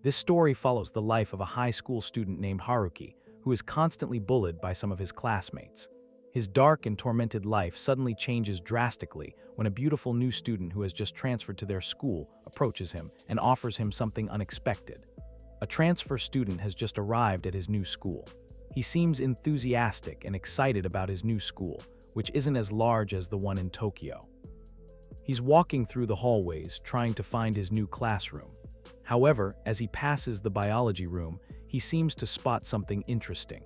This story follows the life of a high school student named Haruki, who is constantly bullied by some of his classmates. His dark and tormented life suddenly changes drastically when a beautiful new student who has just transferred to their school approaches him and offers him something unexpected. A transfer student has just arrived at his new school. He seems enthusiastic and excited about his new school, which isn't as large as the one in Tokyo. He's walking through the hallways trying to find his new classroom. However, as he passes the biology room, he seems to spot something interesting.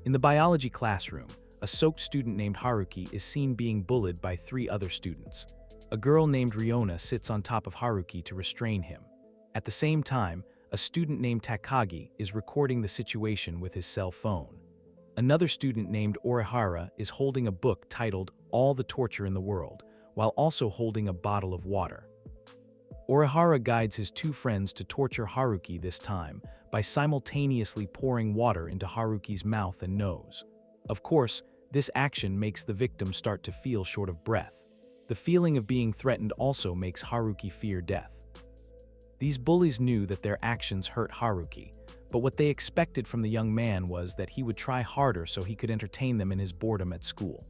In the biology classroom, a soaked student named Haruki is seen being bullied by 3 other students. A girl named Riona sits on top of Haruki to restrain him. At the same time, a student named Takagi is recording the situation with his cell phone. Another student named Orihara is holding a book titled All the Torture in the World, while also holding a bottle of water. Orihara guides his 2 friends to torture Haruki this time by simultaneously pouring water into Haruki's mouth and nose. Of course, this action makes the victim start to feel short of breath. The feeling of being threatened also makes Haruki fear death. These bullies knew that their actions hurt Haruki, but what they expected from the young man was that he would try harder so he could entertain them in his boredom at school.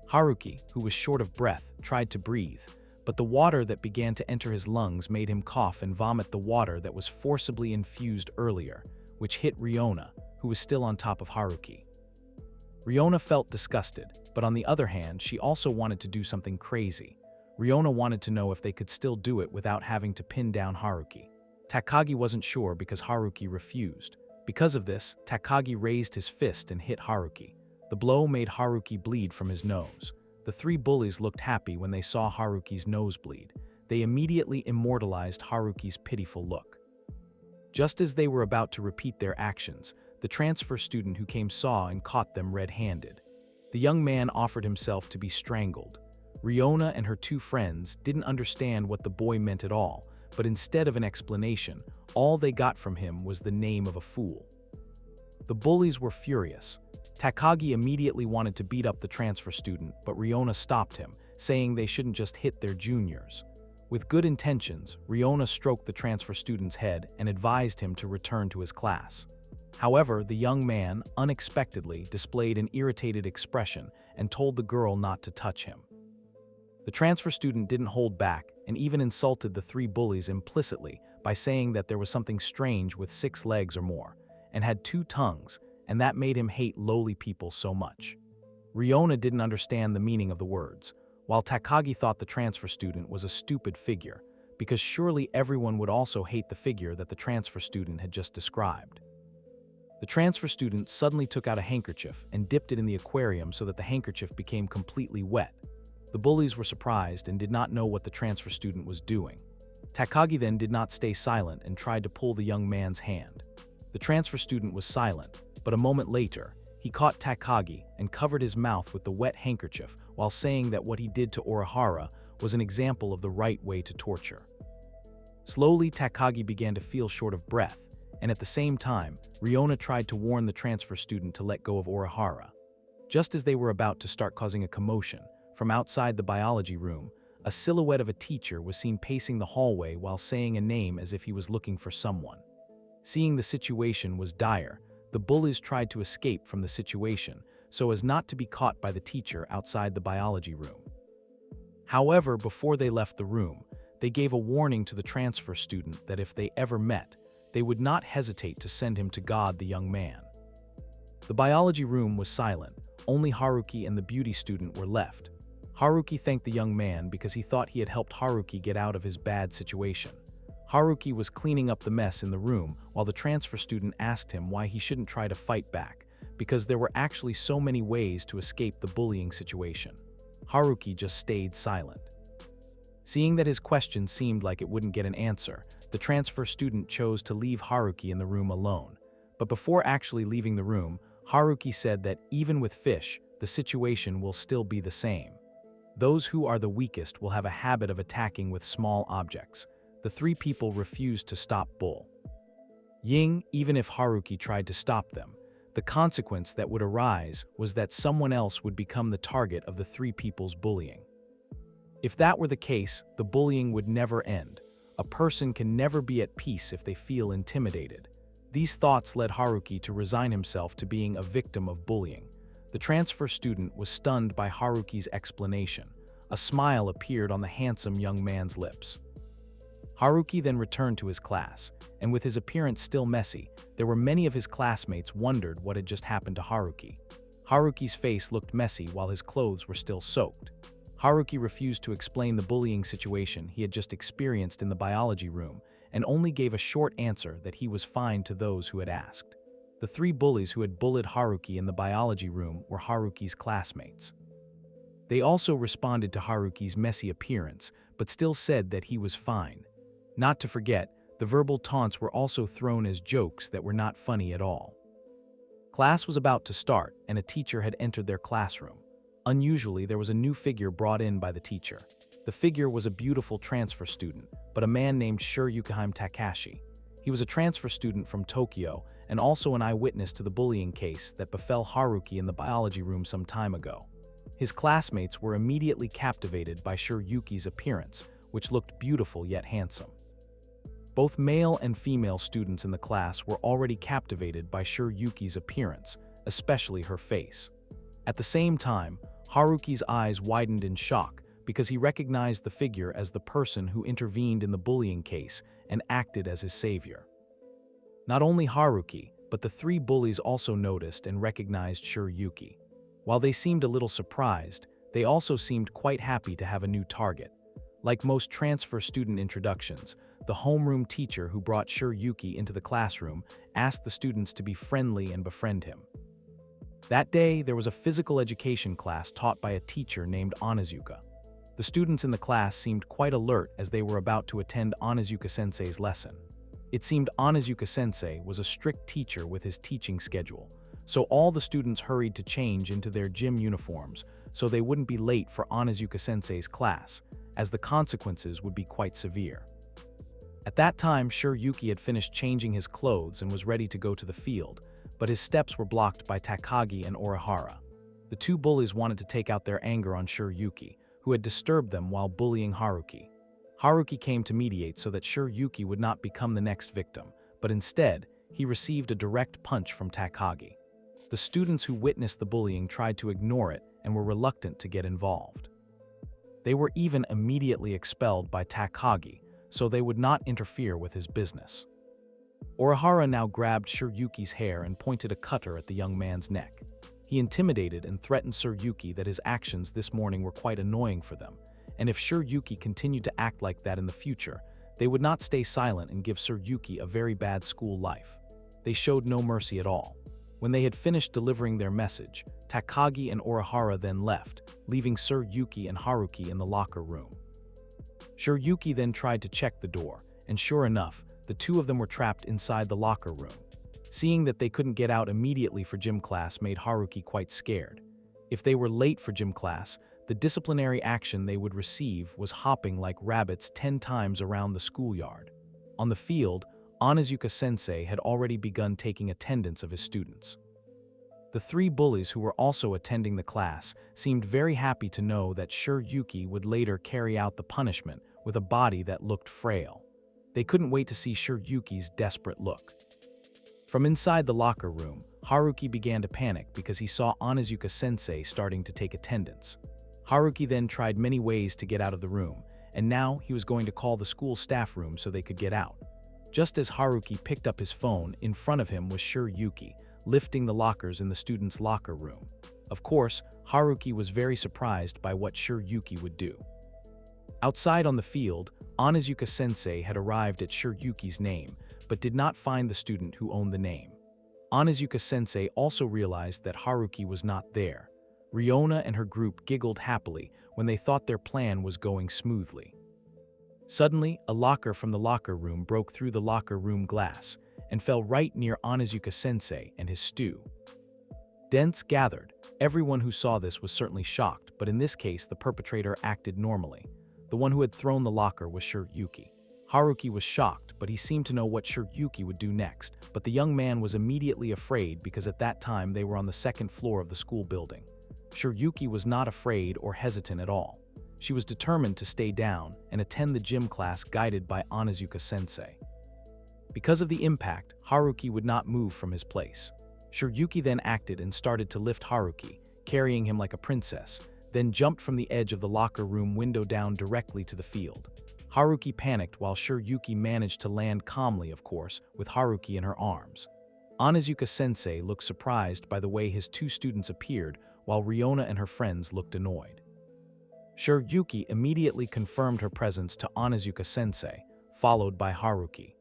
Haruki, who was short of breath, tried to breathe, but the water that began to enter his lungs made him cough and vomit the water that was forcibly infused earlier, which hit Riona, who was still on top of Haruki. Riona felt disgusted, but on the other hand, she also wanted to do something crazy. Riona wanted to know if they could still do it without having to pin down Haruki. Takagi wasn't sure because Haruki refused. Because of this, Takagi raised his fist and hit Haruki. The blow made Haruki bleed from his nose. The 3 bullies looked happy when they saw Haruki's nose bleed. They immediately immortalized Haruki's pitiful look. Just as they were about to repeat their actions, the transfer student who came saw and caught them red-handed. The young man offered himself to be strangled. Riona and her 2 friends didn't understand what the boy meant at all, but instead of an explanation, all they got from him was the name of a fool. The bullies were furious. Takagi immediately wanted to beat up the transfer student, but Riona stopped him, saying they shouldn't just hit their juniors. With good intentions, Riona stroked the transfer student's head and advised him to return to his class. However, the young man, unexpectedly, displayed an irritated expression and told the girl not to touch him. The transfer student didn't hold back and even insulted the 3 bullies implicitly by saying that there was something strange with 6 legs or more, and had 2 tongues, and that made him hate lowly people so much. Riona didn't understand the meaning of the words, while Takagi thought the transfer student was a stupid figure, because surely everyone would also hate the figure that the transfer student had just described. The transfer student suddenly took out a handkerchief and dipped it in the aquarium so that the handkerchief became completely wet. The bullies were surprised and did not know what the transfer student was doing. Takagi then did not stay silent and tried to pull the young man's hand. The transfer student was silent, but a moment later, he caught Takagi and covered his mouth with the wet handkerchief while saying that what he did to Orihara was an example of the right way to torture. Slowly, Takagi began to feel short of breath, and at the same time, Riona tried to warn the transfer student to let go of Orihara. Just as they were about to start causing a commotion, from outside the biology room, a silhouette of a teacher was seen pacing the hallway while saying a name as if he was looking for someone. Seeing the situation was dire, the bullies tried to escape from the situation so as not to be caught by the teacher outside the biology room. However, before they left the room, they gave a warning to the transfer student that if they ever met, they would not hesitate to send him to God, the young man. The biology room was silent, only Haruki and the beauty student were left. Haruki thanked the young man because he thought he had helped Haruki get out of his bad situation. Haruki was cleaning up the mess in the room while the transfer student asked him why he shouldn't try to fight back, because there were actually so many ways to escape the bullying situation. Haruki just stayed silent. Seeing that his question seemed like it wouldn't get an answer, the transfer student chose to leave Haruki in the room alone. But before actually leaving the room, Haruki said that even with fish, the situation will still be the same. Those who are the weakest will have a habit of attacking with small objects. The 3 people refused to stop Bull. Ying, even if Haruki tried to stop them, the consequence that would arise was that someone else would become the target of the 3 people's bullying. If that were the case, the bullying would never end. A person can never be at peace if they feel intimidated. These thoughts led Haruki to resign himself to being a victim of bullying. The transfer student was stunned by Haruki's explanation. A smile appeared on the handsome young man's lips. Haruki then returned to his class, and with his appearance still messy, there were many of his classmates wondered what had just happened to Haruki. Haruki's face looked messy while his clothes were still soaked. Haruki refused to explain the bullying situation he had just experienced in the biology room, and only gave a short answer that he was fine to those who had asked. The 3 bullies who had bullied Haruki in the biology room were Haruki's classmates. They also responded to Haruki's messy appearance, but still said that he was fine. Not to forget, the verbal taunts were also thrown as jokes that were not funny at all. Class was about to start, and a teacher had entered their classroom. Unusually, there was a new figure brought in by the teacher. The figure was a beautiful transfer student, but a man named Yukihime Takashi. He was a transfer student from Tokyo and also an eyewitness to the bullying case that befell Haruki in the biology room some time ago. His classmates were immediately captivated by Yuki's appearance, which looked beautiful yet handsome. Both male and female students in the class were already captivated by Yuki's appearance, especially her face. At the same time, Haruki's eyes widened in shock because he recognized the figure as the person who intervened in the bullying case and acted as his savior. Not only Haruki, but the 3 bullies also noticed and recognized Yuki. While they seemed a little surprised, they also seemed quite happy to have a new target. Like most transfer student introductions, the homeroom teacher who brought Yuki into the classroom asked the students to be friendly and befriend him. That day, there was a physical education class taught by a teacher named Onizuka. The students in the class seemed quite alert as they were about to attend Onizuka-sensei's lesson. It seemed Onizuka-sensei was a strict teacher with his teaching schedule, so all the students hurried to change into their gym uniforms so they wouldn't be late for Onizuka-sensei's class, as the consequences would be quite severe. At that time, Yuki had finished changing his clothes and was ready to go to the field, but his steps were blocked by Takagi and Orihara. The 2 bullies wanted to take out their anger on Yuki, who had disturbed them while bullying Haruki. Haruki came to mediate so that Yuki would not become the next victim, but instead, he received a direct punch from Takagi. The students who witnessed the bullying tried to ignore it and were reluctant to get involved. They were even immediately expelled by Takagi, so they would not interfere with his business. Orihara now grabbed Yuki's hair and pointed a cutter at the young man's neck. He intimidated and threatened Yuki that his actions this morning were quite annoying for them, and if Yuki continued to act like that in the future, they would not stay silent and give Yuki a very bad school life. They showed no mercy at all. When they had finished delivering their message, Takagi and Orihara then left, leaving Yuki and Haruki in the locker room. Yuki then tried to check the door, and sure enough, the 2 of them were trapped inside the locker room. Seeing that they couldn't get out immediately for gym class made Haruki quite scared. If they were late for gym class, the disciplinary action they would receive was hopping like rabbits 10 times around the schoolyard. On the field, Onizuka-sensei had already begun taking attendance of his students. The 3 bullies who were also attending the class seemed very happy to know that Yuki would later carry out the punishment with a body that looked frail. They couldn't wait to see Yuki's desperate look. From inside the locker room, Haruki began to panic because he saw Onizuka-sensei starting to take attendance. Haruki then tried many ways to get out of the room, and now he was going to call the school staff room so they could get out. Just as Haruki picked up his phone, in front of him was Yuki, lifting the lockers in the students' locker room. Of course, Haruki was very surprised by what Yuki would do. Outside on the field, Onizuka-sensei had arrived at Yuki's name, but did not find the student who owned the name. Onizuka-sensei also realized that Haruki was not there. Riona and her group giggled happily when they thought their plan was going smoothly. Suddenly, a locker from the locker room broke through the locker room glass and fell right near Onizuka-sensei and his stew. Dents gathered. Everyone who saw this was certainly shocked, but in this case the perpetrator acted normally. The one who had thrown the locker was Yuki. Haruki was shocked, but he seemed to know what Yuki would do next, but the young man was immediately afraid because at that time they were on the 2nd floor of the school building. Yuki was not afraid or hesitant at all. She was determined to stay down and attend the gym class guided by Onizuka-sensei. Because of the impact, Haruki would not move from his place. Shiryuki then acted and started to lift Haruki, carrying him like a princess, then jumped from the edge of the locker room window down directly to the field. Haruki panicked while Shiryuki managed to land calmly, of course, with Haruki in her arms. Onizuka-sensei looked surprised by the way his two students appeared, while Riona and her friends looked annoyed. Shiryuki immediately confirmed her presence to Onizuka-sensei, followed by Haruki.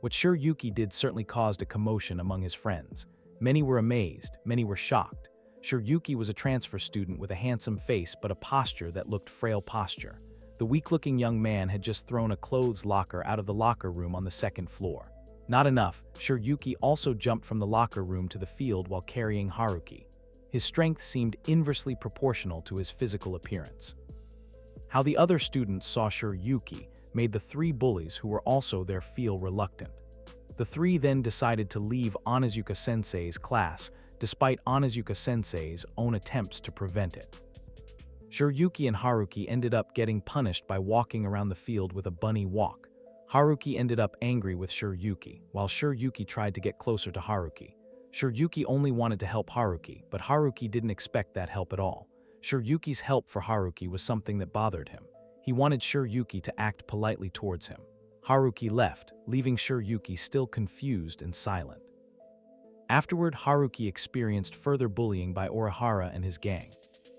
What Shiryuki did certainly caused a commotion among his friends. Many were amazed, many were shocked. Shiryuki was a transfer student with a handsome face but a posture that looked frail posture. The weak-looking young man had just thrown a clothes locker out of the locker room on the second floor. Not enough, Shiryuki also jumped from the locker room to the field while carrying Haruki. His strength seemed inversely proportional to his physical appearance. How the other students saw Shiryuki made the three bullies who were also there feel reluctant. The three then decided to leave Onizuka-sensei's class, despite Onizuka-sensei's own attempts to prevent it. Shiryuki and Haruki ended up getting punished by walking around the field with a bunny walk. Haruki ended up angry with Shiryuki, while Shiryuki tried to get closer to Haruki. Shiryuki only wanted to help Haruki, but Haruki didn't expect that help at all. Shiryuki's help for Haruki was something that bothered him. He wanted Shiryuki to act politely towards him. Haruki left, leaving Shiryuki still confused and silent. Afterward, Haruki experienced further bullying by Orihara and his gang.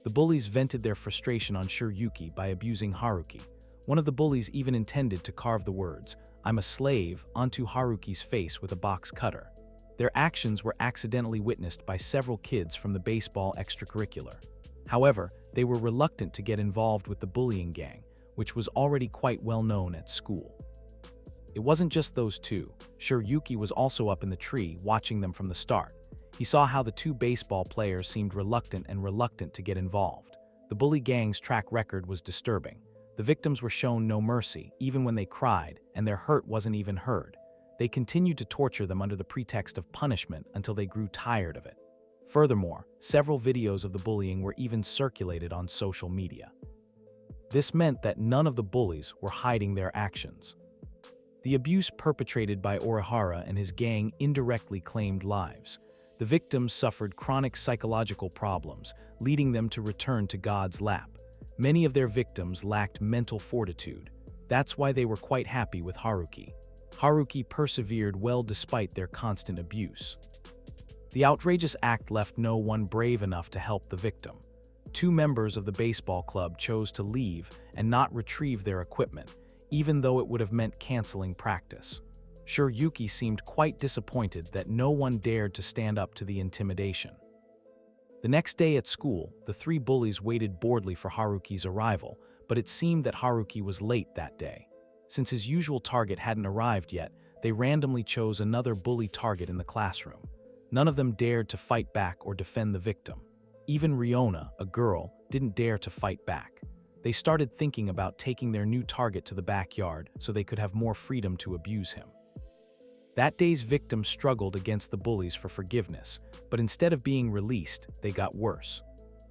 The bullies vented their frustration on Shiryuki by abusing Haruki. One of the bullies even intended to carve the words, "I'm a slave," onto Haruki's face with a box cutter. Their actions were accidentally witnessed by several kids from the baseball extracurricular. However, they were reluctant to get involved with the bullying gang, which was already quite well known at school. It wasn't just those two. Shiryuki was also up in the tree watching them from the start. He saw how the two baseball players seemed reluctant to get involved. The bully gang's track record was disturbing. The victims were shown no mercy, even when they cried, and their hurt wasn't even heard. They continued to torture them under the pretext of punishment until they grew tired of it. Furthermore, several videos of the bullying were even circulated on social media. This meant that none of the bullies were hiding their actions. The abuse perpetrated by Orihara and his gang indirectly claimed lives. The victims suffered chronic psychological problems, leading them to return to God's lap. Many of their victims lacked mental fortitude. That's why they were quite happy with Haruki. Haruki persevered well despite their constant abuse. The outrageous act left no one brave enough to help the victim. Two members of the baseball club chose to leave and not retrieve their equipment, even though it would have meant canceling practice. Shiryuki seemed quite disappointed that no one dared to stand up to the intimidation. The next day at school, the three bullies waited boredly for Haruki's arrival, but it seemed that Haruki was late that day. Since his usual target hadn't arrived yet, they randomly chose another bully target in the classroom. None of them dared to fight back or defend the victim. Even Riona, a girl, didn't dare to fight back. They started thinking about taking their new target to the backyard so they could have more freedom to abuse him. That day's victims struggled against the bullies for forgiveness, but instead of being released, they got worse.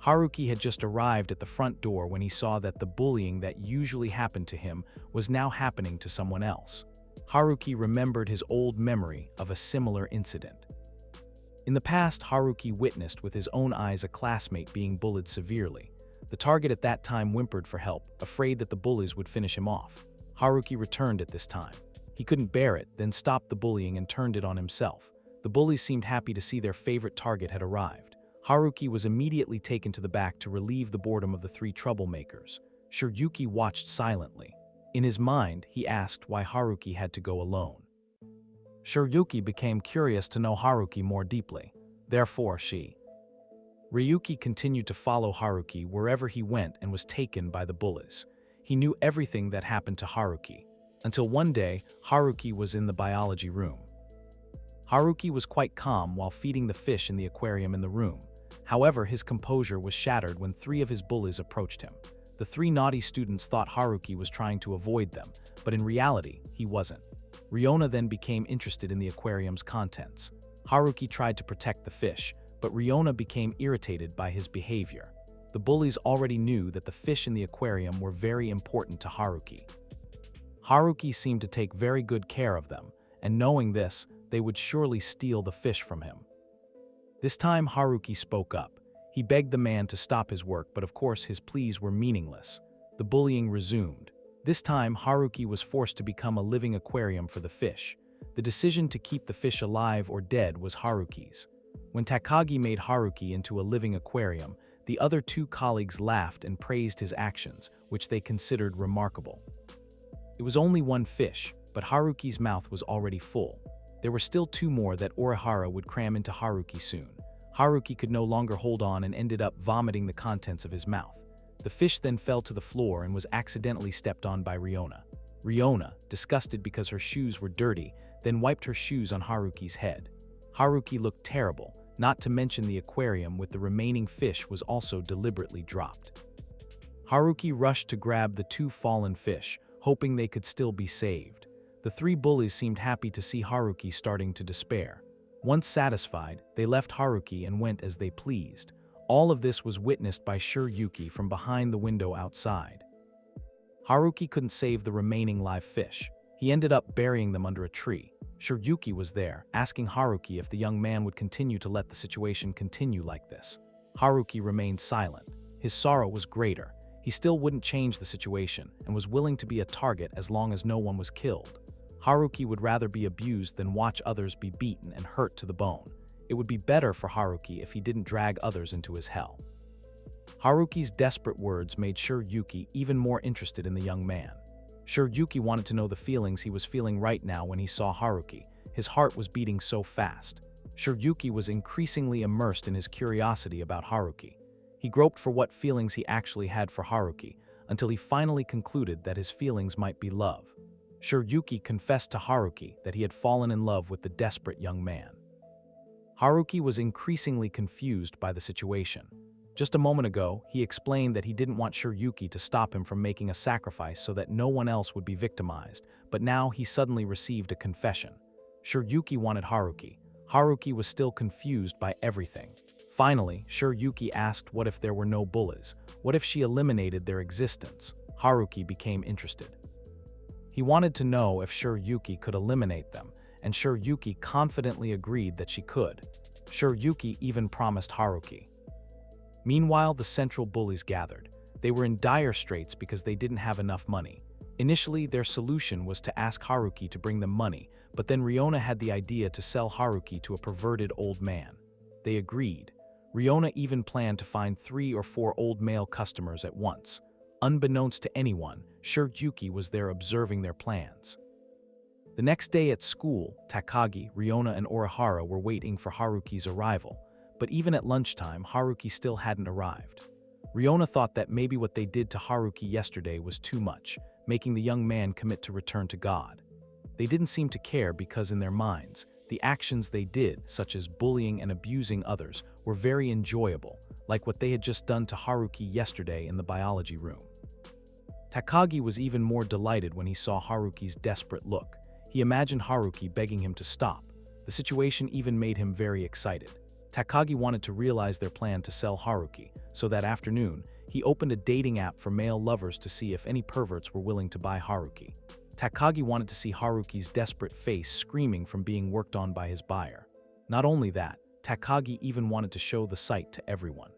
Haruki had just arrived at the front door when he saw that the bullying that usually happened to him was now happening to someone else. Haruki remembered his old memory of a similar incident. In the past, Haruki witnessed with his own eyes a classmate being bullied severely. The target at that time whimpered for help, afraid that the bullies would finish him off. Haruki returned at this time. He couldn't bear it, then stopped the bullying and turned it on himself. The bullies seemed happy to see their favorite target had arrived. Haruki was immediately taken to the back to relieve the boredom of the three troublemakers. Shiryuki watched silently. In his mind, he asked why Haruki had to go alone. Shiryuki became curious to know Haruki more deeply. Therefore, Ryuki continued to follow Haruki wherever he went and was taken by the bullies. He knew everything that happened to Haruki. Until one day, Haruki was in the biology room. Haruki was quite calm while feeding the fish in the aquarium in the room. However, his composure was shattered when three of his bullies approached him. The three naughty students thought Haruki was trying to avoid them, but in reality, he wasn't. Riona then became interested in the aquarium's contents. Haruki tried to protect the fish, but Riona became irritated by his behavior. The bullies already knew that the fish in the aquarium were very important to Haruki. Haruki seemed to take very good care of them, and knowing this, they would surely steal the fish from him. This time Haruki spoke up. He begged the man to stop his work, but of course his pleas were meaningless. The bullying resumed. This time Haruki was forced to become a living aquarium for the fish. The decision to keep the fish alive or dead was Haruki's. When Takagi made Haruki into a living aquarium, the other two colleagues laughed and praised his actions, which they considered remarkable. It was only one fish, but Haruki's mouth was already full. There were still two more that Orihara would cram into Haruki soon. Haruki could no longer hold on and ended up vomiting the contents of his mouth. The fish then fell to the floor and was accidentally stepped on by Riona. Riona, disgusted because her shoes were dirty, then wiped her shoes on Haruki's head. Haruki looked terrible, not to mention the aquarium with the remaining fish was also deliberately dropped. Haruki rushed to grab the two fallen fish, hoping they could still be saved. The three bullies seemed happy to see Haruki starting to despair. Once satisfied, they left Haruki and went as they pleased. All of this was witnessed by Shiryuki from behind the window outside. Haruki couldn't save the remaining live fish. He ended up burying them under a tree. Shiryuki was there, asking Haruki if the young man would continue to let the situation continue like this. Haruki remained silent. His sorrow was greater. He still wouldn't change the situation and was willing to be a target as long as no one was killed. Haruki would rather be abused than watch others be beaten and hurt to the bone. It would be better for Haruki if he didn't drag others into his hell. Haruki's desperate words made Shiryuki even more interested in the young man. Shiryuki wanted to know the feelings he was feeling right now when he saw Haruki. His heart was beating so fast. Shiryuki was increasingly immersed in his curiosity about Haruki. He groped for what feelings he actually had for Haruki, until he finally concluded that his feelings might be love. Shiryuki confessed to Haruki that he had fallen in love with the desperate young man. Haruki was increasingly confused by the situation. Just a moment ago, he explained that he didn't want Shiryuki to stop him from making a sacrifice so that no one else would be victimized, but now he suddenly received a confession. Shiryuki wanted Haruki. Haruki was still confused by everything. Finally, Shiryuki asked what if there were no bullies? What if she eliminated their existence? Haruki became interested. He wanted to know if Shiryuki could eliminate them, and Shiryuki confidently agreed that she could. Shiryuki even promised Haruki. Meanwhile, the central bullies gathered. They were in dire straits because they didn't have enough money. Initially, their solution was to ask Haruki to bring them money, but then Riona had the idea to sell Haruki to a perverted old man. They agreed. Riona even planned to find 3 or 4 old male customers at once. Unbeknownst to anyone, Shiryuki was there observing their plans. The next day at school, Takagi, Riona, and Orihara were waiting for Haruki's arrival, but even at lunchtime, Haruki still hadn't arrived. Riona thought that maybe what they did to Haruki yesterday was too much, making the young man commit to return to God. They didn't seem to care because in their minds, the actions they did, such as bullying and abusing others, were very enjoyable, like what they had just done to Haruki yesterday in the biology room. Takagi was even more delighted when he saw Haruki's desperate look. He imagined Haruki begging him to stop. The situation even made him very excited. Takagi wanted to realize their plan to sell Haruki, so that afternoon, he opened a dating app for male lovers to see if any perverts were willing to buy Haruki. Takagi wanted to see Haruki's desperate face screaming from being worked on by his buyer. Not only that, Takagi even wanted to show the site to everyone.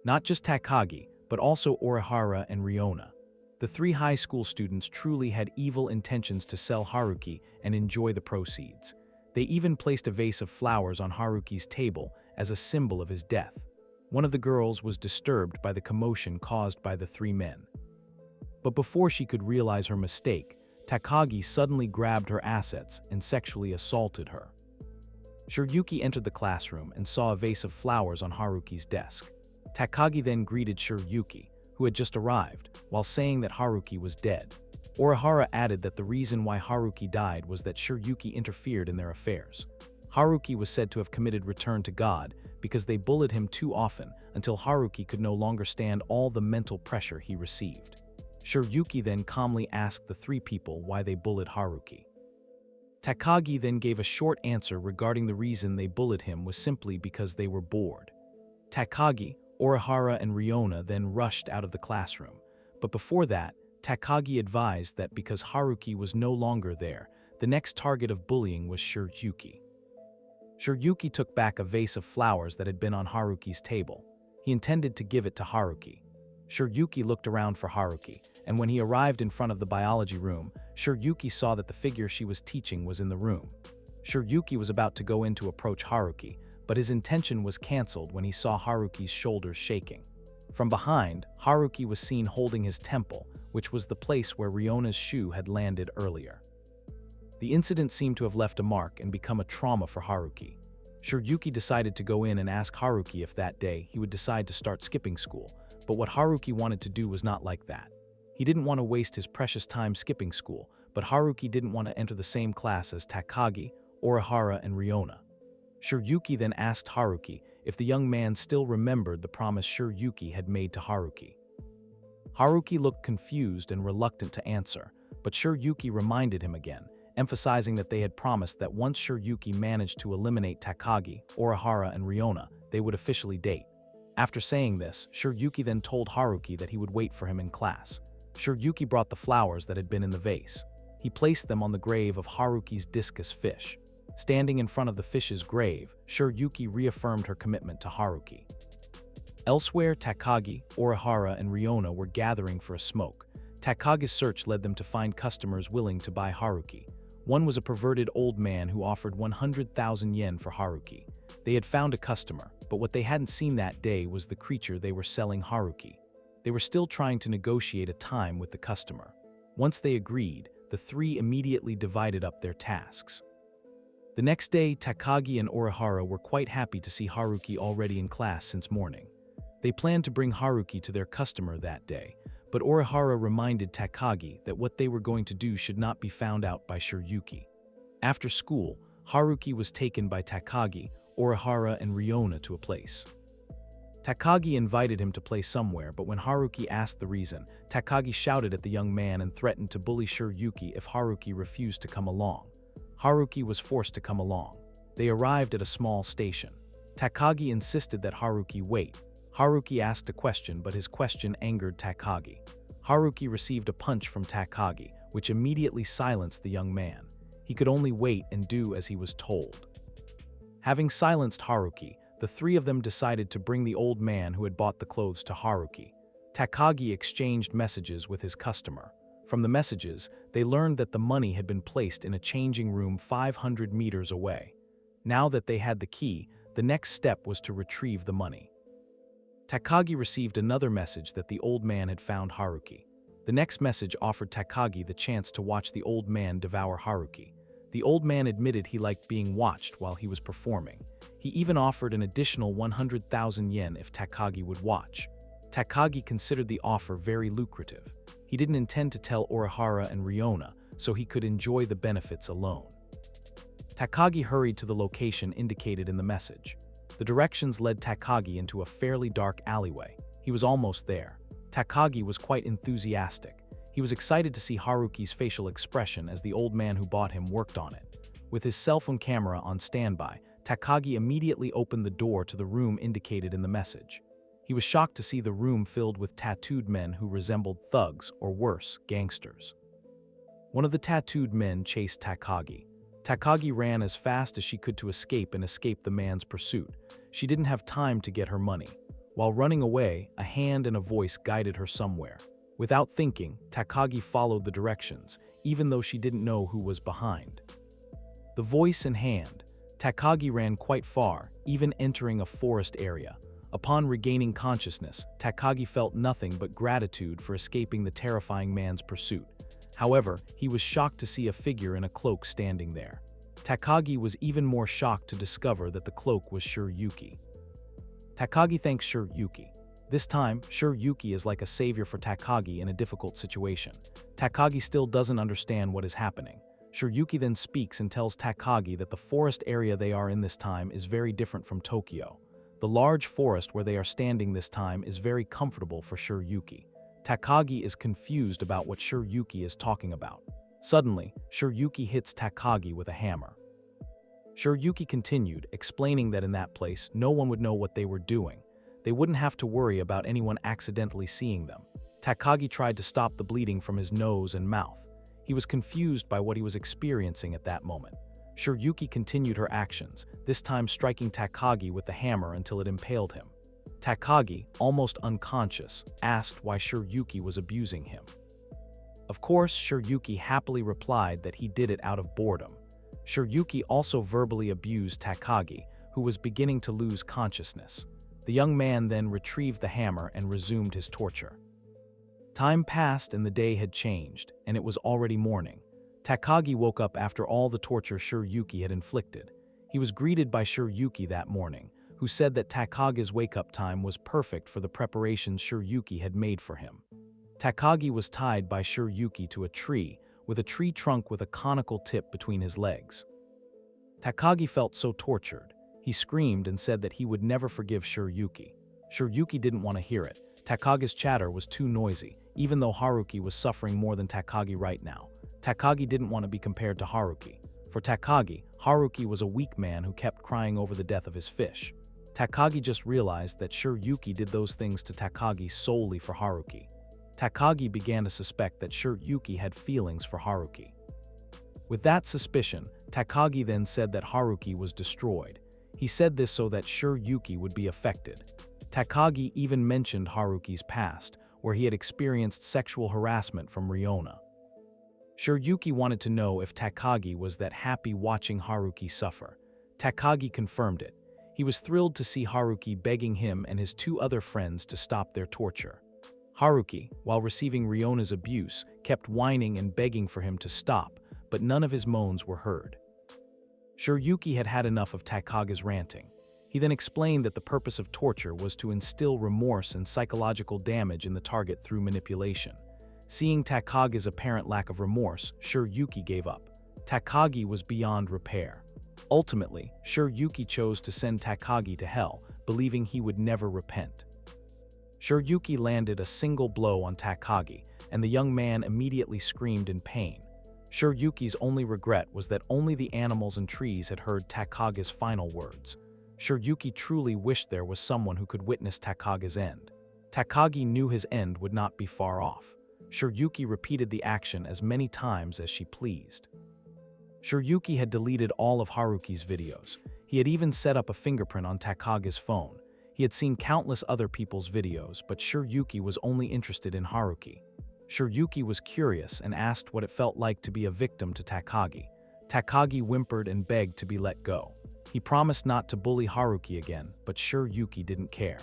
Not just Takagi, but also Orihara and Riona. The 3 high school students truly had evil intentions to sell Haruki and enjoy the proceeds. They even placed a vase of flowers on Haruki's table as a symbol of his death. One of the girls was disturbed by the commotion caused by the 3 men. But before she could realize her mistake, Takagi suddenly grabbed her assets and sexually assaulted her. Shiryuki entered the classroom and saw a vase of flowers on Haruki's desk. Takagi then greeted Shiryuki, who had just arrived, while saying that Haruki was dead. Orihara added that the reason why Haruki died was that Shiryuki interfered in their affairs. Haruki was said to have committed return to God because they bullied him too often until Haruki could no longer stand all the mental pressure he received. Shiryuki then calmly asked the 3 people why they bullied Haruki. Takagi then gave a short answer regarding the reason they bullied him was simply because they were bored. Takagi, Orihara and Riona then rushed out of the classroom. But before that, Takagi advised that because Haruki was no longer there, the next target of bullying was Shiryuki. Shiryuki took back a vase of flowers that had been on Haruki's table. He intended to give it to Haruki. Shiryuki looked around for Haruki, and when he arrived in front of the biology room, Shiryuki saw that the figure she was teaching was in the room. Shiryuki was about to go in to approach Haruki, but his intention was cancelled when he saw Haruki's shoulders shaking. From behind, Haruki was seen holding his temple, which was the place where Riona's shoe had landed earlier. The incident seemed to have left a mark and become a trauma for Haruki. Shiryuki decided to go in and ask Haruki if that day he would decide to start skipping school, but what Haruki wanted to do was not like that. He didn't want to waste his precious time skipping school, but Haruki didn't want to enter the same class as Takagi, Orihara, and Riona. Shiryuki then asked Haruki if the young man still remembered the promise Shiryuki had made to Haruki. Haruki looked confused and reluctant to answer, but Shiryuki reminded him again, emphasizing that they had promised that once Shiryuki managed to eliminate Takagi, Orihara, and Riona, they would officially date. After saying this, Shiryuki then told Haruki that he would wait for him in class. Shiryuki brought the flowers that had been in the vase. He placed them on the grave of Haruki's discus fish. Standing in front of the fish's grave, Shiryuki reaffirmed her commitment to Haruki. Elsewhere, Takagi, Orihara, and Riona were gathering for a smoke. Takagi's search led them to find customers willing to buy Haruki. One was a perverted old man who offered 100,000 yen for Haruki. They had found a customer, but what they hadn't seen that day was the creature they were selling Haruki. They were still trying to negotiate a time with the customer. Once they agreed, the three immediately divided up their tasks. The next day, Takagi and Orihara were quite happy to see Haruki already in class since morning. They planned to bring Haruki to their customer that day, but Orihara reminded Takagi that what they were going to do should not be found out by Shiryuki. After school, Haruki was taken by Takagi, Orihara, and Riona to a place. Takagi invited him to play somewhere, but when Haruki asked the reason, Takagi shouted at the young man and threatened to bully Shiryuki if Haruki refused to come along. Haruki was forced to come along. They arrived at a small station. Takagi insisted that Haruki wait. Haruki asked a question, but his question angered Takagi. Haruki received a punch from Takagi, which immediately silenced the young man. He could only wait and do as he was told. Having silenced Haruki, the three of them decided to bring the old man who had bought the clothes to Haruki. Takagi exchanged messages with his customer. From the messages, they learned that the money had been placed in a changing room 500 meters away. Now that they had the key, the next step was to retrieve the money. Takagi received another message that the old man had found Haruki. The next message offered Takagi the chance to watch the old man devour Haruki. The old man admitted he liked being watched while he was performing. He even offered an additional 100,000 yen if Takagi would watch. Takagi considered the offer very lucrative. He didn't intend to tell Orihara and Riona, so he could enjoy the benefits alone. Takagi hurried to the location indicated in the message. The directions led Takagi into a fairly dark alleyway. He was almost there. Takagi was quite enthusiastic. He was excited to see Haruki's facial expression as the old man who bought him worked on it. With his cell phone camera on standby, Takagi immediately opened the door to the room indicated in the message. He was shocked to see the room filled with tattooed men who resembled thugs, or worse, gangsters. One of the tattooed men chased Takagi. Takagi ran as fast as she could to escape and escape the man's pursuit. She didn't have time to get her money. While running away, a hand and a voice guided her somewhere. Without thinking, Takagi followed the directions, even though she didn't know who was behind. The voice and hand. Takagi ran quite far, even entering a forest area. Upon regaining consciousness, Takagi felt nothing but gratitude for escaping the terrifying man's pursuit. However, he was shocked to see a figure in a cloak standing there. Takagi was even more shocked to discover that the cloak was Shiryuki. Takagi thanks Shiryuki. This time, Shiryuki is like a savior for Takagi in a difficult situation. Takagi still doesn't understand what is happening. Shiryuki then speaks and tells Takagi that the forest area they are in this time is very different from Tokyo. The large forest where they are standing this time is very comfortable for Shiryuki. Takagi is confused about what Shiryuki is talking about. Suddenly, Shiryuki hits Takagi with a hammer. Shiryuki continued, explaining that in that place, no one would know what they were doing. They wouldn't have to worry about anyone accidentally seeing them. Takagi tried to stop the bleeding from his nose and mouth. He was confused by what he was experiencing at that moment. Shiryuki continued her actions, this time striking Takagi with the hammer until it impaled him. Takagi, almost unconscious, asked why Shiryuki was abusing him. Of course, Shiryuki happily replied that he did it out of boredom. Shiryuki also verbally abused Takagi, who was beginning to lose consciousness. The young man then retrieved the hammer and resumed his torture. Time passed and the day had changed, and it was already morning. Takagi woke up after all the torture Shiryuki had inflicted. He was greeted by Shiryuki that morning, who said that Takagi's wake-up time was perfect for the preparations Shiryuki had made for him. Takagi was tied by Shiryuki to a tree, with a tree trunk with a conical tip between his legs. Takagi felt so tortured. He screamed and said that he would never forgive Shiryuki. Shiryuki didn't want to hear it. Takagi's chatter was too noisy, even though Haruki was suffering more than Takagi right now. Takagi didn't want to be compared to Haruki. For Takagi, Haruki was a weak man who kept crying over the death of his fish. Takagi just realized that Shiryuki did those things to Takagi solely for Haruki. Takagi began to suspect that Shiryuki had feelings for Haruki. With that suspicion, Takagi then said that Haruki was destroyed. He said this so that Shiryuki would be affected. Takagi even mentioned Haruki's past, where he had experienced sexual harassment from Riona. Shiryuki wanted to know if Takagi was that happy watching Haruki suffer. Takagi confirmed it. He was thrilled to see Haruki begging him and his two other friends to stop their torture. Haruki, while receiving Riona's abuse, kept whining and begging for him to stop, but none of his moans were heard. Shiryuki had had enough of Takagi's ranting. He then explained that the purpose of torture was to instill remorse and psychological damage in the target through manipulation. Seeing Takagi's apparent lack of remorse, Shiryuki gave up. Takagi was beyond repair. Ultimately, Shiryuki chose to send Takagi to hell, believing he would never repent. Shiryuki landed a single blow on Takagi, and the young man immediately screamed in pain. Shiryuki's only regret was that only the animals and trees had heard Takagi's final words. Shiryuki truly wished there was someone who could witness Takagi's end. Takagi knew his end would not be far off. Shiryuki repeated the action as many times as she pleased. Shiryuki had deleted all of Haruki's videos. He had even set up a fingerprint on Takagi's phone. He had seen countless other people's videos, but Shiryuki was only interested in Haruki. Shiryuki was curious and asked what it felt like to be a victim to Takagi. Takagi whimpered and begged to be let go. He promised not to bully Haruki again, but Shiryuki didn't care.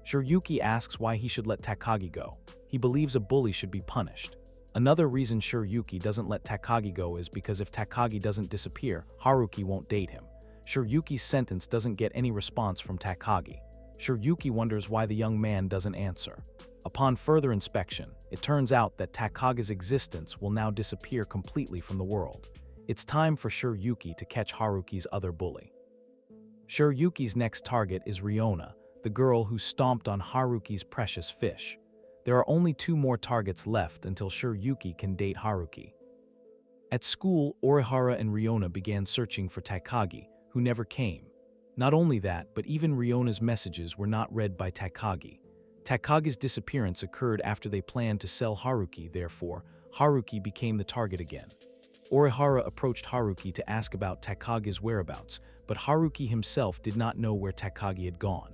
Shiryuki asks why he should let Takagi go. He believes a bully should be punished. Another reason Shiryuki doesn't let Takagi go is because if Takagi doesn't disappear, Haruki won't date him. Shiryuki's sentence doesn't get any response from Takagi. Shiryuki wonders why the young man doesn't answer. Upon further inspection, it turns out that Takagi's existence will now disappear completely from the world. It's time for Shiryuki to catch Haruki's other bully. Shiryuki's next target is Riona, the girl who stomped on Haruki's precious fish. There are only 2 more targets left until Shiryuki can date Haruki. At school, Orihara and Riona began searching for Takagi, who never came. Not only that, but even Riona's messages were not read by Takagi. Takagi's disappearance occurred after they planned to sell Haruki, therefore, Haruki became the target again. Orihara approached Haruki to ask about Takagi's whereabouts, but Haruki himself did not know where Takagi had gone.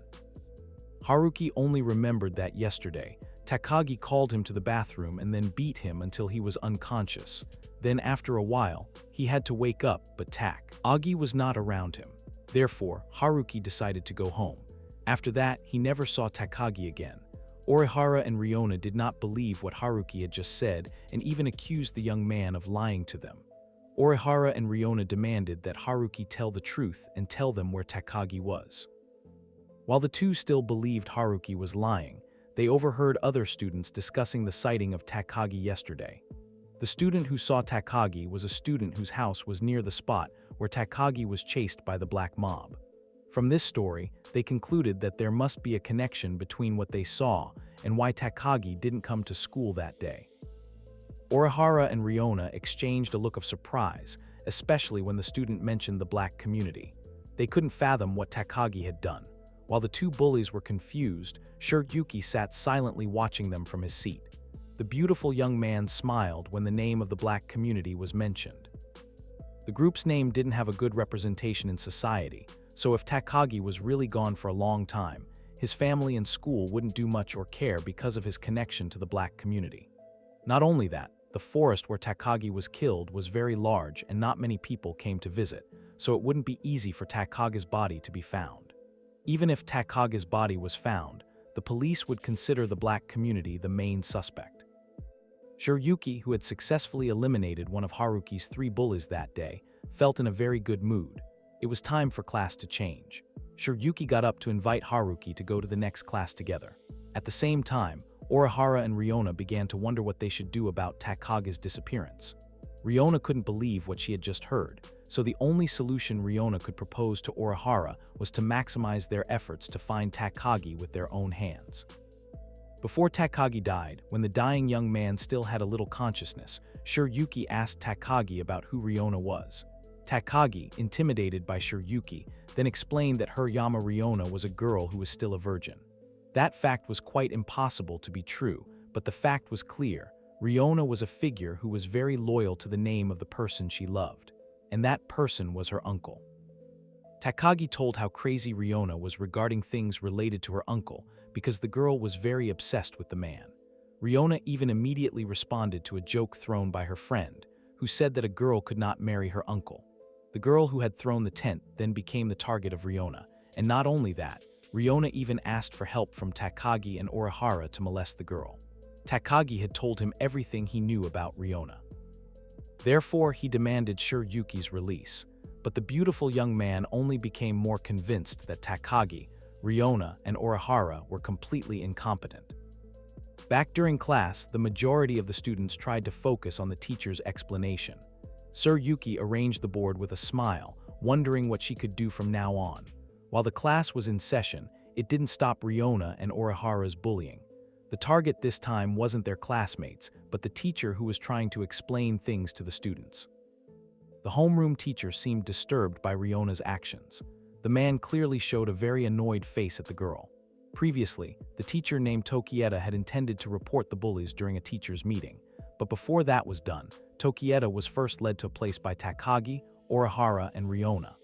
Haruki only remembered that yesterday, Takagi called him to the bathroom and then beat him until he was unconscious. Then after a while, he had to wake up, but Takagi was not around him. Therefore, Haruki decided to go home. After that, he never saw Takagi again. Orihara and Riona did not believe what Haruki had just said and even accused the young man of lying to them. Orihara and Riona demanded that Haruki tell the truth and tell them where Takagi was. While the two still believed Haruki was lying, they overheard other students discussing the sighting of Takagi yesterday. The student who saw Takagi was a student whose house was near the spot where Takagi was chased by the black mob. From this story, they concluded that there must be a connection between what they saw and why Takagi didn't come to school that day. Orihara and Riona exchanged a look of surprise, especially when the student mentioned the black community. They couldn't fathom what Takagi had done. While the two bullies were confused, Shiryuki sat silently watching them from his seat. The beautiful young man smiled when the name of the black community was mentioned. The group's name didn't have a good representation in society, so if Takagi was really gone for a long time, his family and school wouldn't do much or care because of his connection to the black community. Not only that, the forest where Takagi was killed was very large and not many people came to visit, so it wouldn't be easy for Takagi's body to be found. Even if Takagi's body was found, the police would consider the black community the main suspect. Shiryuki, who had successfully eliminated one of Haruki's 3 bullies that day, felt in a very good mood. It was time for class to change. Shiryuki got up to invite Haruki to go to the next class together. At the same time, Orihara and Riona began to wonder what they should do about Takagi's disappearance. Riona couldn't believe what she had just heard, so the only solution Riona could propose to Orihara was to maximize their efforts to find Takagi with their own hands. Before Takagi died, when the dying young man still had a little consciousness, Shiryuki asked Takagi about who Riona was. Takagi, intimidated by Shiryuki, then explained that her Yama Riona was a girl who was still a virgin. That fact was quite impossible to be true, but the fact was clear. Riona was a figure who was very loyal to the name of the person she loved, and that person was her uncle. Takagi told how crazy Riona was regarding things related to her uncle because the girl was very obsessed with the man. Riona even immediately responded to a joke thrown by her friend, who said that a girl could not marry her uncle. The girl who had thrown the tent then became the target of Riona, and not only that, Riona even asked for help from Takagi and Orihara to molest the girl. Takagi had told him everything he knew about Riona. Therefore, he demanded Shiryuki's release, but the beautiful young man only became more convinced that Takagi, Riona, and Orihara were completely incompetent. Back during class, the majority of the students tried to focus on the teacher's explanation. Shiryuki arranged the board with a smile, wondering what she could do from now on. While the class was in session, it didn't stop Riona and Orihara's bullying. The target this time wasn't their classmates, but the teacher who was trying to explain things to the students. The homeroom teacher seemed disturbed by Riona's actions. The man clearly showed a very annoyed face at the girl. Previously, the teacher named Tokieta had intended to report the bullies during a teacher's meeting, but before that was done, Tokieta was first led to a place by Takagi, Orihara, and Riona.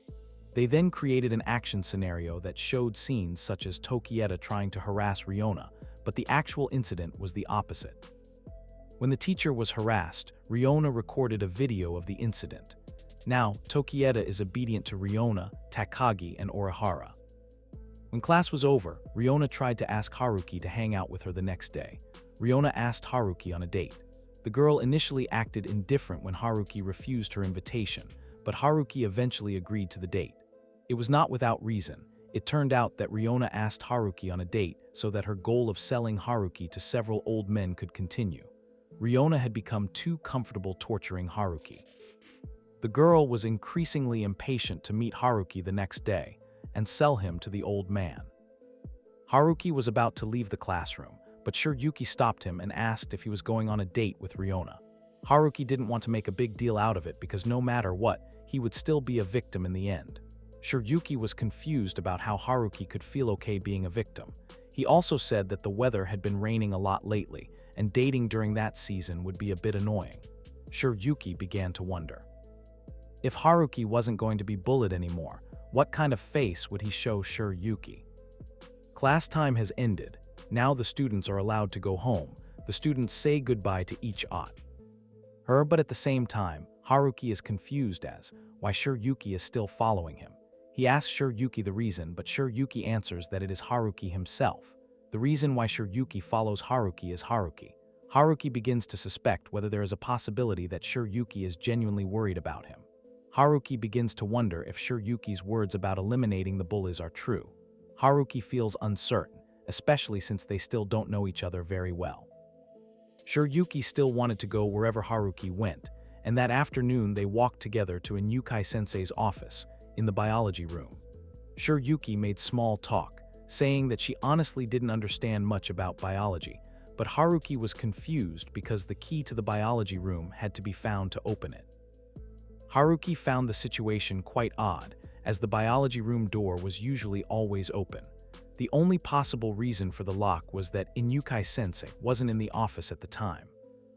They then created an action scenario that showed scenes such as Tokieta trying to harass Riona, but the actual incident was the opposite. When the teacher was harassed, Riona recorded a video of the incident. Now, Tokieta is obedient to Riona, Takagi, and Orihara. When class was over, Riona tried to ask Haruki to hang out with her the next day. Riona asked Haruki on a date. The girl initially acted indifferent when Haruki refused her invitation, but Haruki eventually agreed to the date. It was not without reason. It turned out that Riona asked Haruki on a date so that her goal of selling Haruki to several old men could continue. Riona had become too comfortable torturing Haruki. The girl was increasingly impatient to meet Haruki the next day and sell him to the old man. Haruki was about to leave the classroom, but Shiryuki stopped him and asked if he was going on a date with Riona. Haruki didn't want to make a big deal out of it because no matter what, he would still be a victim in the end. Shiryuki was confused about how Haruki could feel okay being a victim. He also said that the weather had been raining a lot lately, and dating during that season would be a bit annoying. Shiryuki began to wonder. If Haruki wasn't going to be bullied anymore, what kind of face would he show Shiryuki? Class time has ended. Now the students are allowed to go home. The students say goodbye to each her, but at the same time, Haruki is confused as why Shiryuki is still following him. He asks Shiryuki the reason, but Shiryuki answers that it is Haruki himself. The reason why Shiryuki follows Haruki is Haruki. Haruki begins to suspect whether there is a possibility that Shiryuki is genuinely worried about him. Haruki begins to wonder if Shiryuki's words about eliminating the bullies are true. Haruki feels uncertain, especially since they still don't know each other very well. Shiryuki still wanted to go wherever Haruki went, and that afternoon they walked together to Inukai-sensei's office, in the biology room. Shiryuki made small talk, saying that she honestly didn't understand much about biology, but Haruki was confused because the key to the biology room had to be found to open it. Haruki found the situation quite odd, as the biology room door was usually always open. The only possible reason for the lock was that Inukai-sensei wasn't in the office at the time.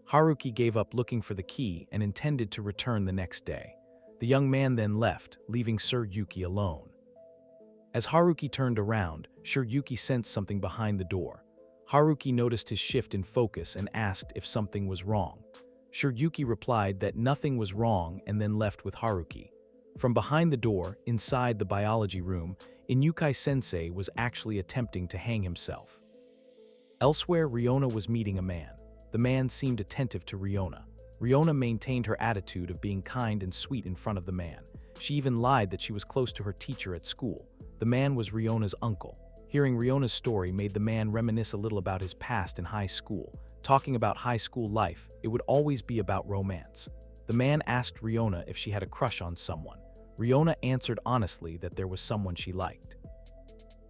Haruki gave up looking for the key and intended to return the next day. The young man then left, leaving Sir Yuki alone. As Haruki turned around, Sir Yuki sensed something behind the door. Haruki noticed his shift in focus and asked if something was wrong. Sir Yuki replied that nothing was wrong and then left with Haruki. From behind the door, inside the biology room, Inukai-sensei was actually attempting to hang himself. Elsewhere, Riona was meeting a man. The man seemed attentive to Riona. Riona maintained her attitude of being kind and sweet in front of the man. She even lied that she was close to her teacher at school. The man was Riona's uncle. Hearing Riona's story made the man reminisce a little about his past in high school. Talking about high school life, it would always be about romance. The man asked Riona if she had a crush on someone. Riona answered honestly that there was someone she liked.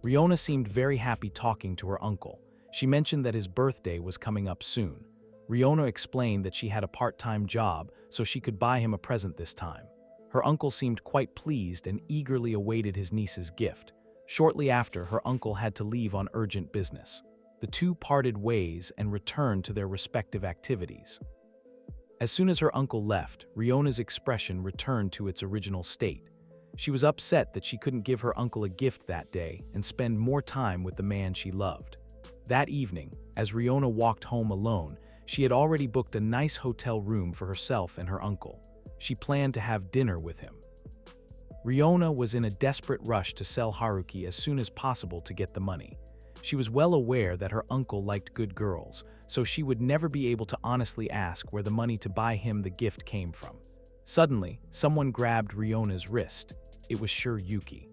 Riona seemed very happy talking to her uncle. She mentioned that his birthday was coming up soon. Riona explained that she had a part-time job so she could buy him a present this time. Her uncle seemed quite pleased and eagerly awaited his niece's gift. Shortly after, her uncle had to leave on urgent business. The two parted ways and returned to their respective activities. As soon as her uncle left, Riona's expression returned to its original state. She was upset that she couldn't give her uncle a gift that day and spend more time with the man she loved. That evening, as Riona walked home alone, she had already booked a nice hotel room for herself and her uncle. She planned to have dinner with him. Riona was in a desperate rush to sell Haruki as soon as possible to get the money. She was well aware that her uncle liked good girls, so she would never be able to honestly ask where the money to buy him the gift came from. Suddenly, someone grabbed Riona's wrist. It was Sir Yuki.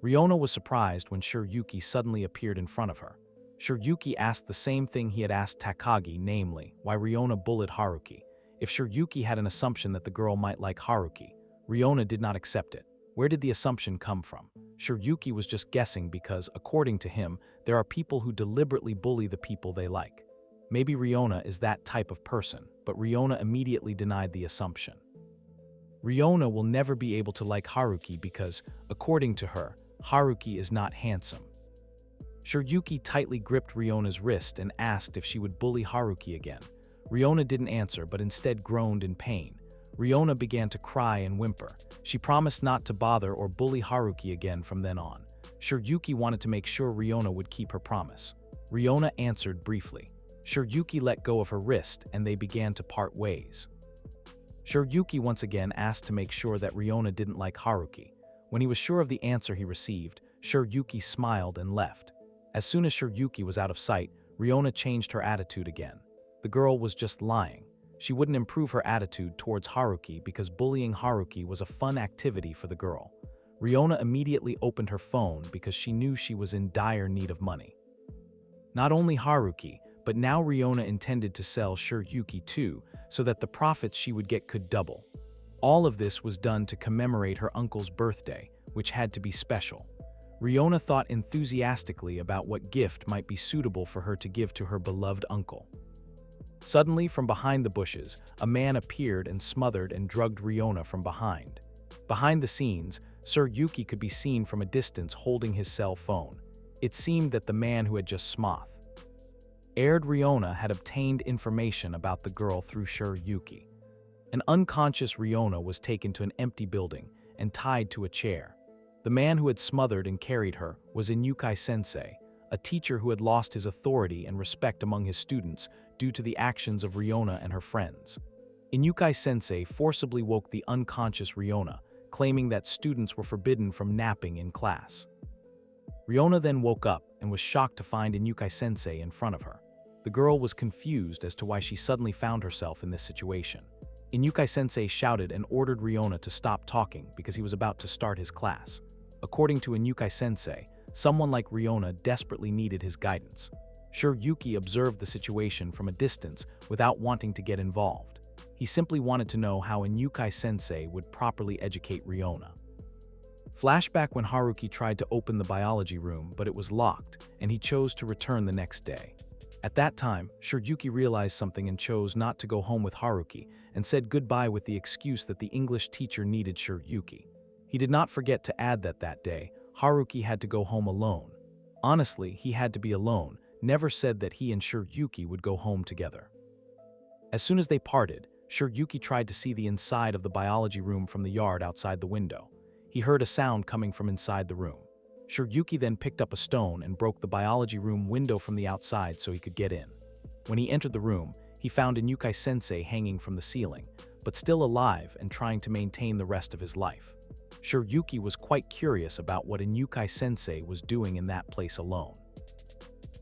Riona was surprised when Sir Yuki suddenly appeared in front of her. Sir Yuki asked the same thing he had asked Takagi, namely, why Riona bullied Haruki. If Sir Yuki had an assumption that the girl might like Haruki, Riona did not accept it. Where did the assumption come from? Sir Yuki was just guessing because, according to him, there are people who deliberately bully the people they like. Maybe Riona is that type of person, but Riona immediately denied the assumption. Riona will never be able to like Haruki because, according to her, Haruki is not handsome. Sir Yuki tightly gripped Riona's wrist and asked if she would bully Haruki again. Riona didn't answer but instead groaned in pain. Riona began to cry and whimper. She promised not to bother or bully Haruki again from then on. Sir Yuki wanted to make sure Riona would keep her promise. Riona answered briefly. Sir Yuki let go of her wrist and they began to part ways. Sir Yuki once again asked to make sure that Riona didn't like Haruki. When he was sure of the answer he received, Sir Yuki smiled and left. As soon as Sir Yuki was out of sight, Riona changed her attitude again. The girl was just lying. She wouldn't improve her attitude towards Haruki because bullying Haruki was a fun activity for the girl. Riona immediately opened her phone because she knew she was in dire need of money. Not only Haruki, but now Riona intended to sell Sir Yuki too, so that the profits she would get could double. All of this was done to commemorate her uncle's birthday, which had to be special. Riona thought enthusiastically about what gift might be suitable for her to give to her beloved uncle. Suddenly, from behind the bushes, a man appeared and smothered and drugged Riona from behind. Behind the scenes, Sir Yuki could be seen from a distance holding his cell phone. It seemed that the man who had just smothed Riona had obtained information about the girl through Sir Yuki. An unconscious Riona was taken to an empty building and tied to a chair. The man who had smothered and carried her was Inukai-sensei, a teacher who had lost his authority and respect among his students due to the actions of Riona and her friends. Inukai-sensei forcibly woke the unconscious Riona, claiming that students were forbidden from napping in class. Riona then woke up and was shocked to find Inukai-sensei in front of her. The girl was confused as to why she suddenly found herself in this situation. Inukai-sensei shouted and ordered Riona to stop talking because he was about to start his class. According to Inukai-sensei, someone like Riona desperately needed his guidance. Sir Yuki observed the situation from a distance without wanting to get involved. He simply wanted to know how Inukai-sensei would properly educate Riona. Flashback when Haruki tried to open the biology room, but it was locked, and he chose to return the next day. At that time, Sir Yuki realized something and chose not to go home with Haruki and said goodbye with the excuse that the English teacher needed Sir Yuki. He did not forget to add that day, Haruki had to go home alone. Honestly, he had to be alone, never said that he and Shiryuki would go home together. As soon as they parted, Shiryuki tried to see the inside of the biology room from the yard outside the window. He heard a sound coming from inside the room. Shiryuki then picked up a stone and broke the biology room window from the outside so he could get in. When he entered the room, he found Inukai-sensei hanging from the ceiling, but still alive and trying to maintain the rest of his life. Shiryuki was quite curious about what Inukai-sensei was doing in that place alone.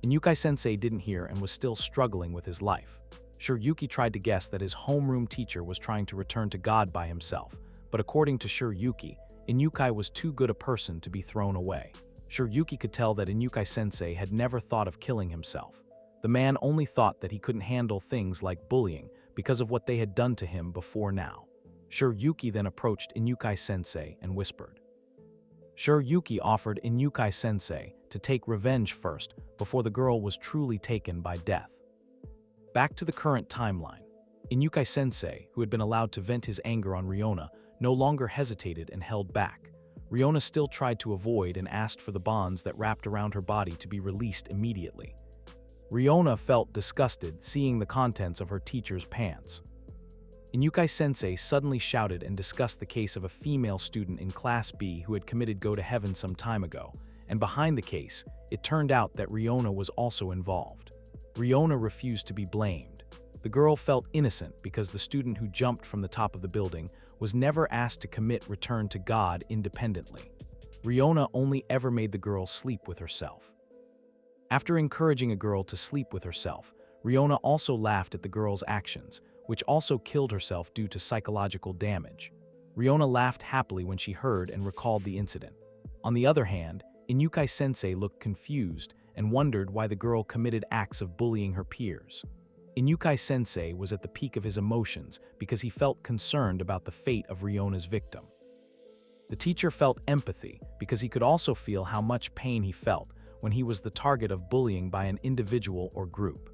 Inukai-sensei didn't hear and was still struggling with his life. Shiryuki tried to guess that his homeroom teacher was trying to return to God by himself, but according to Shiryuki, Inukai was too good a person to be thrown away. Shiryuki could tell that Inukai-sensei had never thought of killing himself. The man only thought that he couldn't handle things like bullying because of what they had done to him before now. Shiryuki then approached Inukai-sensei and whispered. Shiryuki offered Inukai-sensei to take revenge first before the girl was truly taken by death. Back to the current timeline. Inukai-sensei, who had been allowed to vent his anger on Riona, no longer hesitated and held back. Riona still tried to avoid and asked for the bonds that wrapped around her body to be released immediately. Riona felt disgusted seeing the contents of her teacher's pants. Inukai-sensei suddenly shouted and discussed the case of a female student in Class B who had committed go to heaven some time ago, and behind the case, it turned out that Riona was also involved. Riona refused to be blamed. The girl felt innocent because the student who jumped from the top of the building was never asked to commit return to God independently. Riona only ever made the girl sleep with herself. After encouraging a girl to sleep with herself, Riona also laughed at the girl's actions, which also killed herself due to psychological damage. Riona laughed happily when she heard and recalled the incident. On the other hand, Inukai-sensei looked confused and wondered why the girl committed acts of bullying her peers. Inukai-sensei was at the peak of his emotions because he felt concerned about the fate of Riona's victim. The teacher felt empathy because he could also feel how much pain he felt when he was the target of bullying by an individual or group.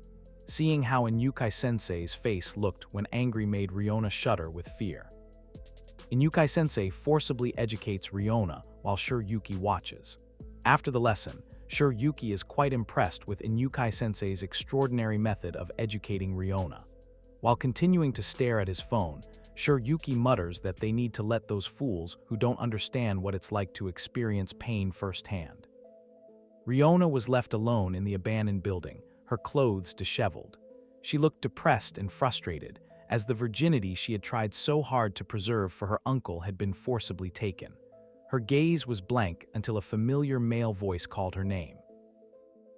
Seeing how Inukai-sensei's face looked when angry made Riona shudder with fear. Inukai-sensei forcibly educates Riona while Shiryuki watches. After the lesson, Shiryuki is quite impressed with Inukai-sensei's extraordinary method of educating Riona. While continuing to stare at his phone, Shiryuki mutters that they need to let those fools who don't understand what it's like to experience pain firsthand. Riona was left alone in the abandoned building, her clothes disheveled. She looked depressed and frustrated, as the virginity she had tried so hard to preserve for her uncle had been forcibly taken. Her gaze was blank until a familiar male voice called her name.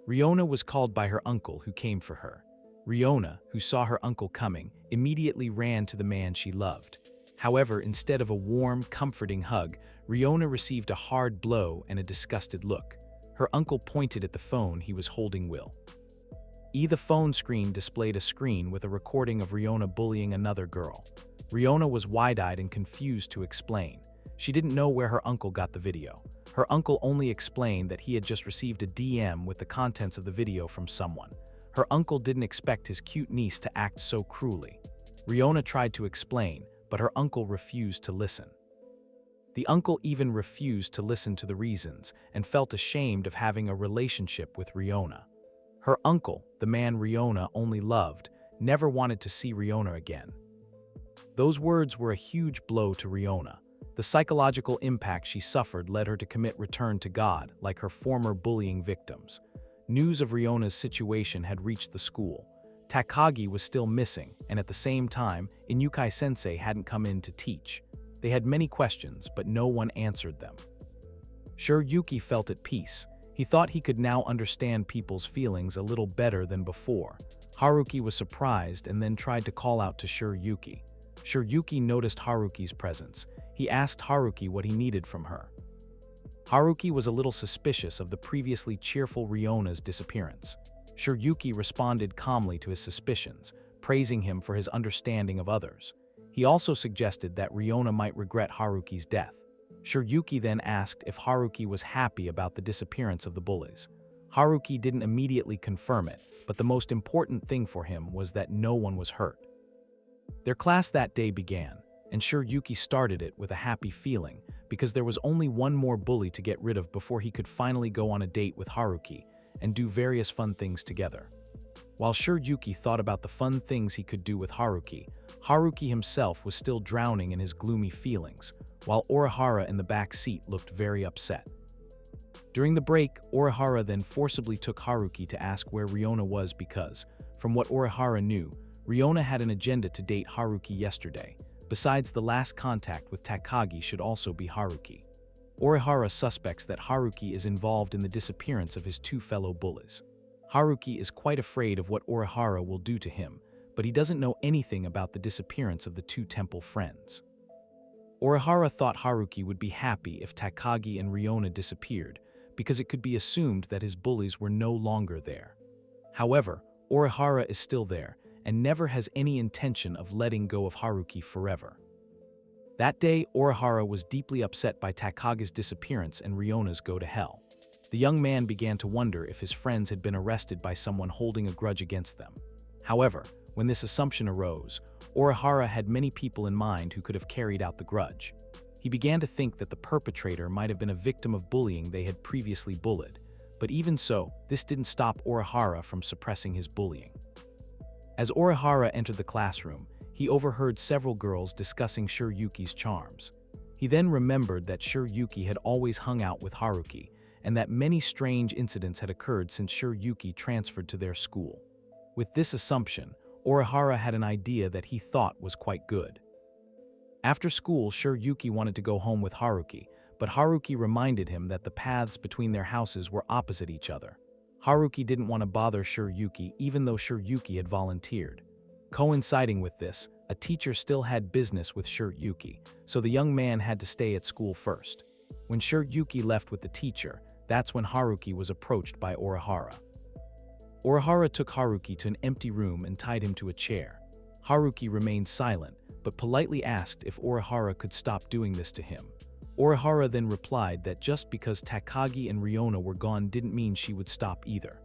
Riona was called by her uncle, who came for her. Riona, who saw her uncle coming, immediately ran to the man she loved. However, instead of a warm, comforting hug, Riona received a hard blow and a disgusted look. Her uncle pointed at the phone he was holding. The phone screen displayed a screen with a recording of Riona bullying another girl. Riona was wide-eyed and confused to explain. She didn't know where her uncle got the video. Her uncle only explained that he had just received a DM with the contents of the video from someone. Her uncle didn't expect his cute niece to act so cruelly. Riona tried to explain, but her uncle refused to listen. The uncle even refused to listen to the reasons and felt ashamed of having a relationship with Riona. Her uncle, the man Riona only loved, never wanted to see Riona again. Those words were a huge blow to Riona. The psychological impact she suffered led her to commit return to God, like her former bullying victims. News of Riona's situation had reached the school. Takagi was still missing, and at the same time, Inukai-sensei hadn't come in to teach. They had many questions, but no one answered them. Shiryuki felt at peace. He thought he could now understand people's feelings a little better than before. Haruki was surprised and then tried to call out to Shiryuki. Shiryuki noticed Haruki's presence. He asked Haruki what he needed from her. Haruki was a little suspicious of the previously cheerful Riona's disappearance. Shiryuki responded calmly to his suspicions, praising him for his understanding of others. He also suggested that Riona might regret Haruki's death. Shiryuki then asked if Haruki was happy about the disappearance of the bullies. Haruki didn't immediately confirm it, but the most important thing for him was that no one was hurt. Their class that day began, and Shiryuki started it with a happy feeling because there was only one more bully to get rid of before he could finally go on a date with Haruki and do various fun things together. While Shiryuki thought about the fun things he could do with Haruki, Haruki himself was still drowning in his gloomy feelings, while Orihara in the back seat looked very upset. During the break, Orihara then forcibly took Haruki to ask where Riona was because, from what Orihara knew, Riona had an agenda to date Haruki yesterday. Besides, the last contact with Takagi should also be Haruki. Orihara suspects that Haruki is involved in the disappearance of his two fellow bullies. Haruki is quite afraid of what Orihara will do to him, but he doesn't know anything about the disappearance of the two temple friends. Orihara thought Haruki would be happy if Takagi and Riona disappeared, because it could be assumed that his bullies were no longer there. However, Orihara is still there, and never has any intention of letting go of Haruki forever. That day, Orihara was deeply upset by Takagi's disappearance and Riona's go to hell. The young man began to wonder if his friends had been arrested by someone holding a grudge against them. However, when this assumption arose, Orihara had many people in mind who could have carried out the grudge. He began to think that the perpetrator might have been a victim of bullying they had previously bullied, but even so, this didn't stop Orihara from suppressing his bullying. As Orihara entered the classroom, he overheard several girls discussing Shiryuki's charms. He then remembered that Shiryuki had always hung out with Haruki, and that many strange incidents had occurred since Shiryuki transferred to their school. With this assumption, Orihara had an idea that he thought was quite good. After school, Shiryuki wanted to go home with Haruki, but Haruki reminded him that the paths between their houses were opposite each other. Haruki didn't want to bother Shiryuki even though Shiryuki had volunteered. Coinciding with this, a teacher still had business with Shiryuki, so the young man had to stay at school first. When Shiryuki left with the teacher, that's when Haruki was approached by Orihara. Orihara took Haruki to an empty room and tied him to a chair. Haruki remained silent, but politely asked if Orihara could stop doing this to him. Orihara then replied that just because Takagi and Riona were gone didn't mean she would stop either.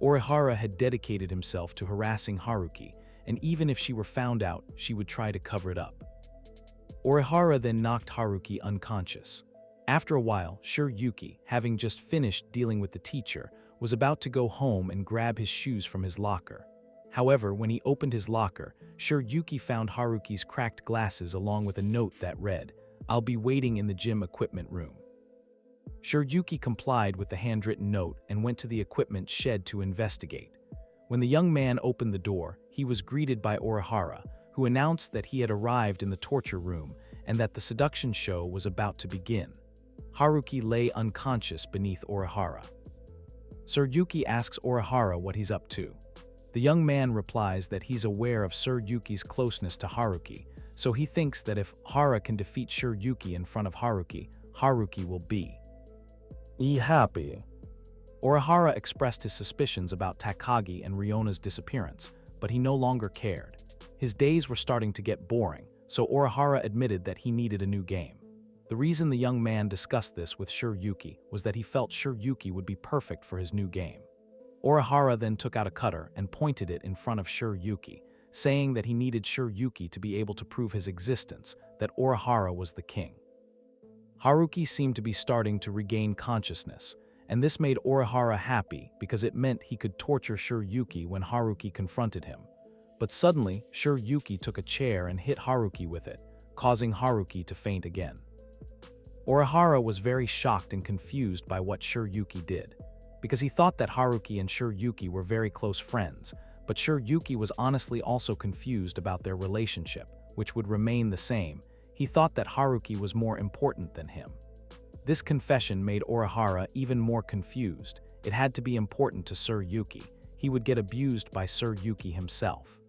Orihara had dedicated himself to harassing Haruki, and even if she were found out, she would try to cover it up. Orihara then knocked Haruki unconscious. After a while, Shiryuki, having just finished dealing with the teacher, was about to go home and grab his shoes from his locker. However, when he opened his locker, Shiryuki found Haruki's cracked glasses along with a note that read, "I'll be waiting in the gym equipment room." Shiryuki complied with the handwritten note and went to the equipment shed to investigate. When the young man opened the door, he was greeted by Orihara, who announced that he had arrived in the torture room and that the seduction show was about to begin. Haruki lay unconscious beneath Orihara. Shiryuki asks Orihara what he's up to. The young man replies that he's aware of Shiryuki's closeness to Haruki, so he thinks that if Hara can defeat Shiryuki in front of Haruki, Haruki will be happy. Orihara expressed his suspicions about Takagi and Riona's disappearance, but he no longer cared. His days were starting to get boring, so Orihara admitted that he needed a new game. The reason the young man discussed this with Shiryuki was that he felt Shiryuki would be perfect for his new game. Orihara then took out a cutter and pointed it in front of Shiryuki, saying that he needed Shiryuki to be able to prove his existence, that Orihara was the king. Haruki seemed to be starting to regain consciousness, and this made Orihara happy because it meant he could torture Shiryuki when Haruki confronted him. But suddenly, Shiryuki took a chair and hit Haruki with it, causing Haruki to faint again. Orihara was very shocked and confused by what Shiryuki did, because he thought that Haruki and Shiryuki were very close friends, but Shiryuki was honestly also confused about their relationship, which would remain the same. He thought that Haruki was more important than him. This confession made Orihara even more confused. It had to be important to Shiryuki. He would get abused by Shiryuki himself.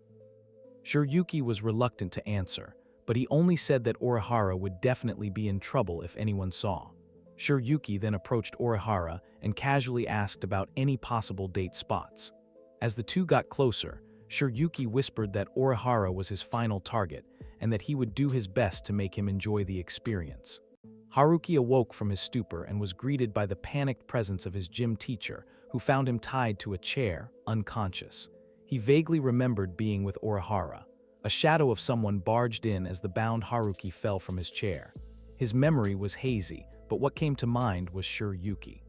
Shiryuki was reluctant to answer, but he only said that Orihara would definitely be in trouble if anyone saw. Shiryuki then approached Orihara and casually asked about any possible date spots. As the two got closer, Shiryuki whispered that Orihara was his final target and that he would do his best to make him enjoy the experience. Haruki awoke from his stupor and was greeted by the panicked presence of his gym teacher, who found him tied to a chair, unconscious. He vaguely remembered being with Orihara. A shadow of someone barged in as the bound Haruki fell from his chair. His memory was hazy, but what came to mind was sure Yuki.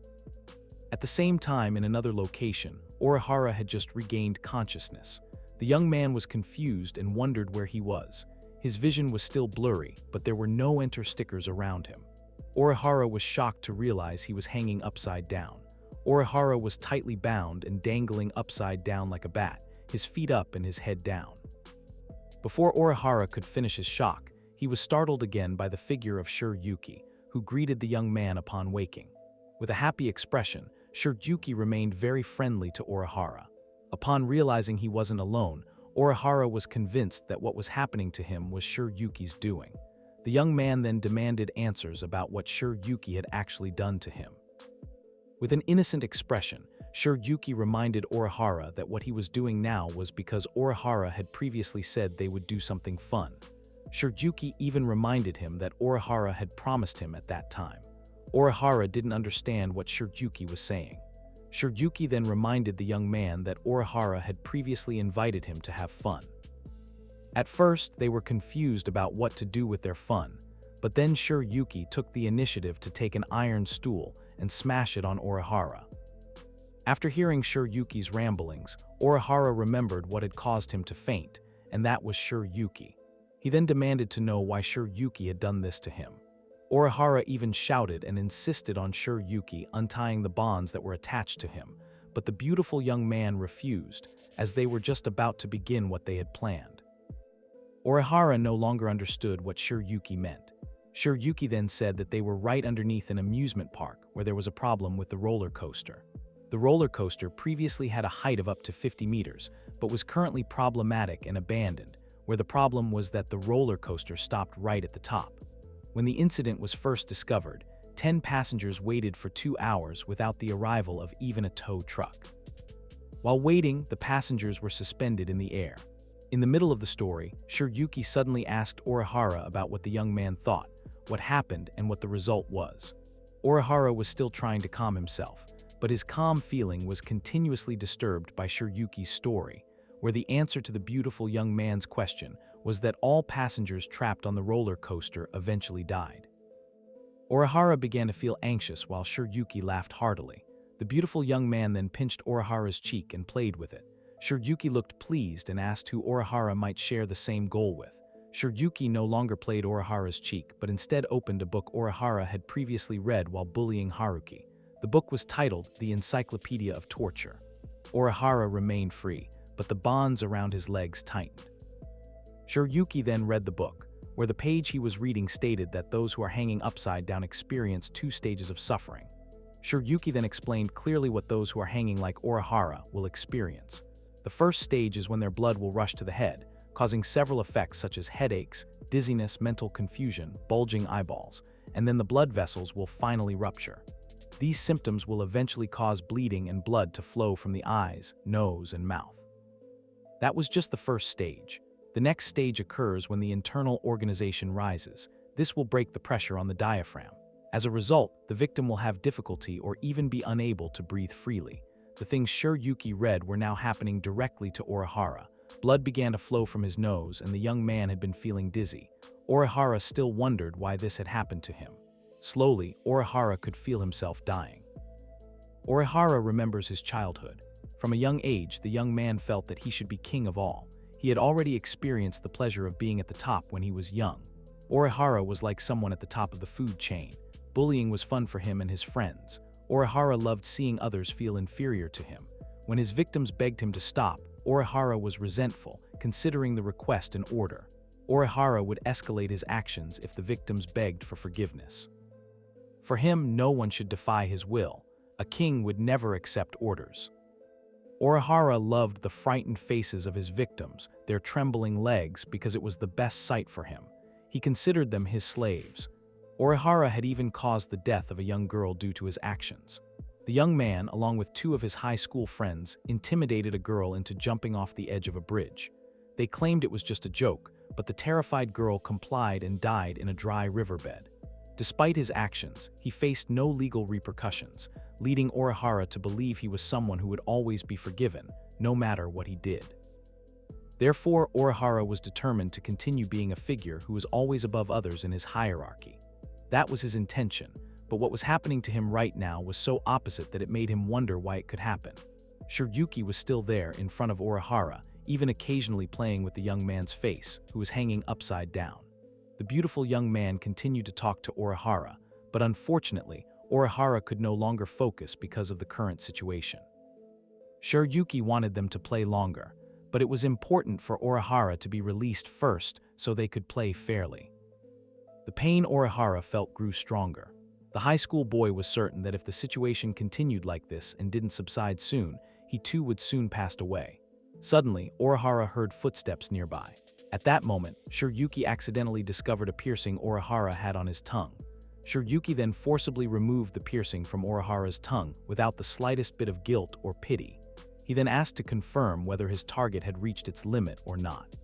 At the same time, in another location, Orihara had just regained consciousness. The young man was confused and wondered where he was. His vision was still blurry, but there were no enter stickers around him. Orihara was shocked to realize he was hanging upside down. Orihara was tightly bound and dangling upside down like a bat, his feet up and his head down. Before Orihara could finish his shock, he was startled again by the figure of Sure Yuki, who greeted the young man upon waking. With a happy expression, Sure Yuki remained very friendly to Orihara. Upon realizing he wasn't alone, Orihara was convinced that what was happening to him was Sure Yuki's doing. The young man then demanded answers about what Sure Yuki had actually done to him. With an innocent expression, Sure Yuki reminded Orihara that what he was doing now was because Orihara had previously said they would do something fun. Sure Yuki even reminded him that Orihara had promised him at that time. Orihara didn't understand what Sure Yuki was saying. Sure Yuki then reminded the young man that Orihara had previously invited him to have fun. At first, they were confused about what to do with their fun, but then Sure Yuki took the initiative to take an iron stool and smash it on Orihara. After hearing Sure Yuki's ramblings, Orihara remembered what had caused him to faint, and that was Sure Yuki. He then demanded to know why Sure Yuki had done this to him. Orihara even shouted and insisted on Sure Yuki untying the bonds that were attached to him, but the beautiful young man refused, as they were just about to begin what they had planned. Orihara no longer understood what Sure Yuki meant. Sure Yuki then said that they were right underneath an amusement park where there was a problem with the roller coaster. The roller coaster previously had a height of up to 50 meters, but was currently problematic and abandoned, where the problem was that the roller coaster stopped right at the top. When the incident was first discovered, 10 passengers waited for 2 hours without the arrival of even a tow truck. While waiting, the passengers were suspended in the air. In the middle of the story, Sure Yuki suddenly asked Orihara about what the young man thought, what happened, and what the result was. Orihara was still trying to calm himself, but his calm feeling was continuously disturbed by Sure Yuki's story, where the answer to the beautiful young man's question was that all passengers trapped on the roller coaster eventually died. Orihara began to feel anxious while Sure Yuki laughed heartily. The beautiful young man then pinched Orihara's cheek and played with it. Sure Yuki looked pleased and asked who Orihara might share the same goal with. Sure Yuki no longer played Orihara's cheek, but instead opened a book Orihara had previously read while bullying Haruki. The book was titled The Encyclopedia of Torture. Orihara remained free, but the bonds around his legs tightened. Sure Yuki then read the book, where the page he was reading stated that those who are hanging upside down experience 2 stages of suffering. Sure Yuki then explained clearly what those who are hanging like Orihara will experience. The first stage is when their blood will rush to the head, causing several effects such as headaches, dizziness, mental confusion, bulging eyeballs, and then the blood vessels will finally rupture. These symptoms will eventually cause bleeding and blood to flow from the eyes, nose, and mouth. That was just the first stage. The next stage occurs when the internal organization rises. This will break the pressure on the diaphragm. As a result, the victim will have difficulty or even be unable to breathe freely. The things Sure Yuki read were now happening directly to Orihara. Blood began to flow from his nose and the young man had been feeling dizzy. Orihara still wondered why this had happened to him. Slowly, Orihara could feel himself dying. Orihara remembers his childhood. From a young age, the young man felt that he should be king of all. He had already experienced the pleasure of being at the top when he was young. Orihara was like someone at the top of the food chain. Bullying was fun for him and his friends. Orihara loved seeing others feel inferior to him. When his victims begged him to stop, Orihara was resentful, considering the request an order. Orihara would escalate his actions if the victims begged for forgiveness. For him, no one should defy his will. A king would never accept orders. Orihara loved the frightened faces of his victims, their trembling legs, because it was the best sight for him. He considered them his slaves. Orihara had even caused the death of a young girl due to his actions. The young man, along with 2 of his high school friends, intimidated a girl into jumping off the edge of a bridge. They claimed it was just a joke, but the terrified girl complied and died in a dry riverbed. Despite his actions, he faced no legal repercussions, leading Orihara to believe he was someone who would always be forgiven, no matter what he did. Therefore, Orihara was determined to continue being a figure who was always above others in his hierarchy. That was his intention, but what was happening to him right now was so opposite that it made him wonder why it could happen. Shiryuki was still there in front of Orihara, even occasionally playing with the young man's face, who was hanging upside down. The beautiful young man continued to talk to Orihara, but unfortunately, Orihara could no longer focus because of the current situation. Shiryuki wanted them to play longer, but it was important for Orihara to be released first so they could play fairly. The pain Orihara felt grew stronger. The high school boy was certain that if the situation continued like this and didn't subside soon, he too would soon pass away. Suddenly, Orihara heard footsteps nearby. At that moment, Shiryuki accidentally discovered a piercing Orihara had on his tongue. Shiryuki then forcibly removed the piercing from Orihara's tongue without the slightest bit of guilt or pity. He then asked to confirm whether his target had reached its limit or not.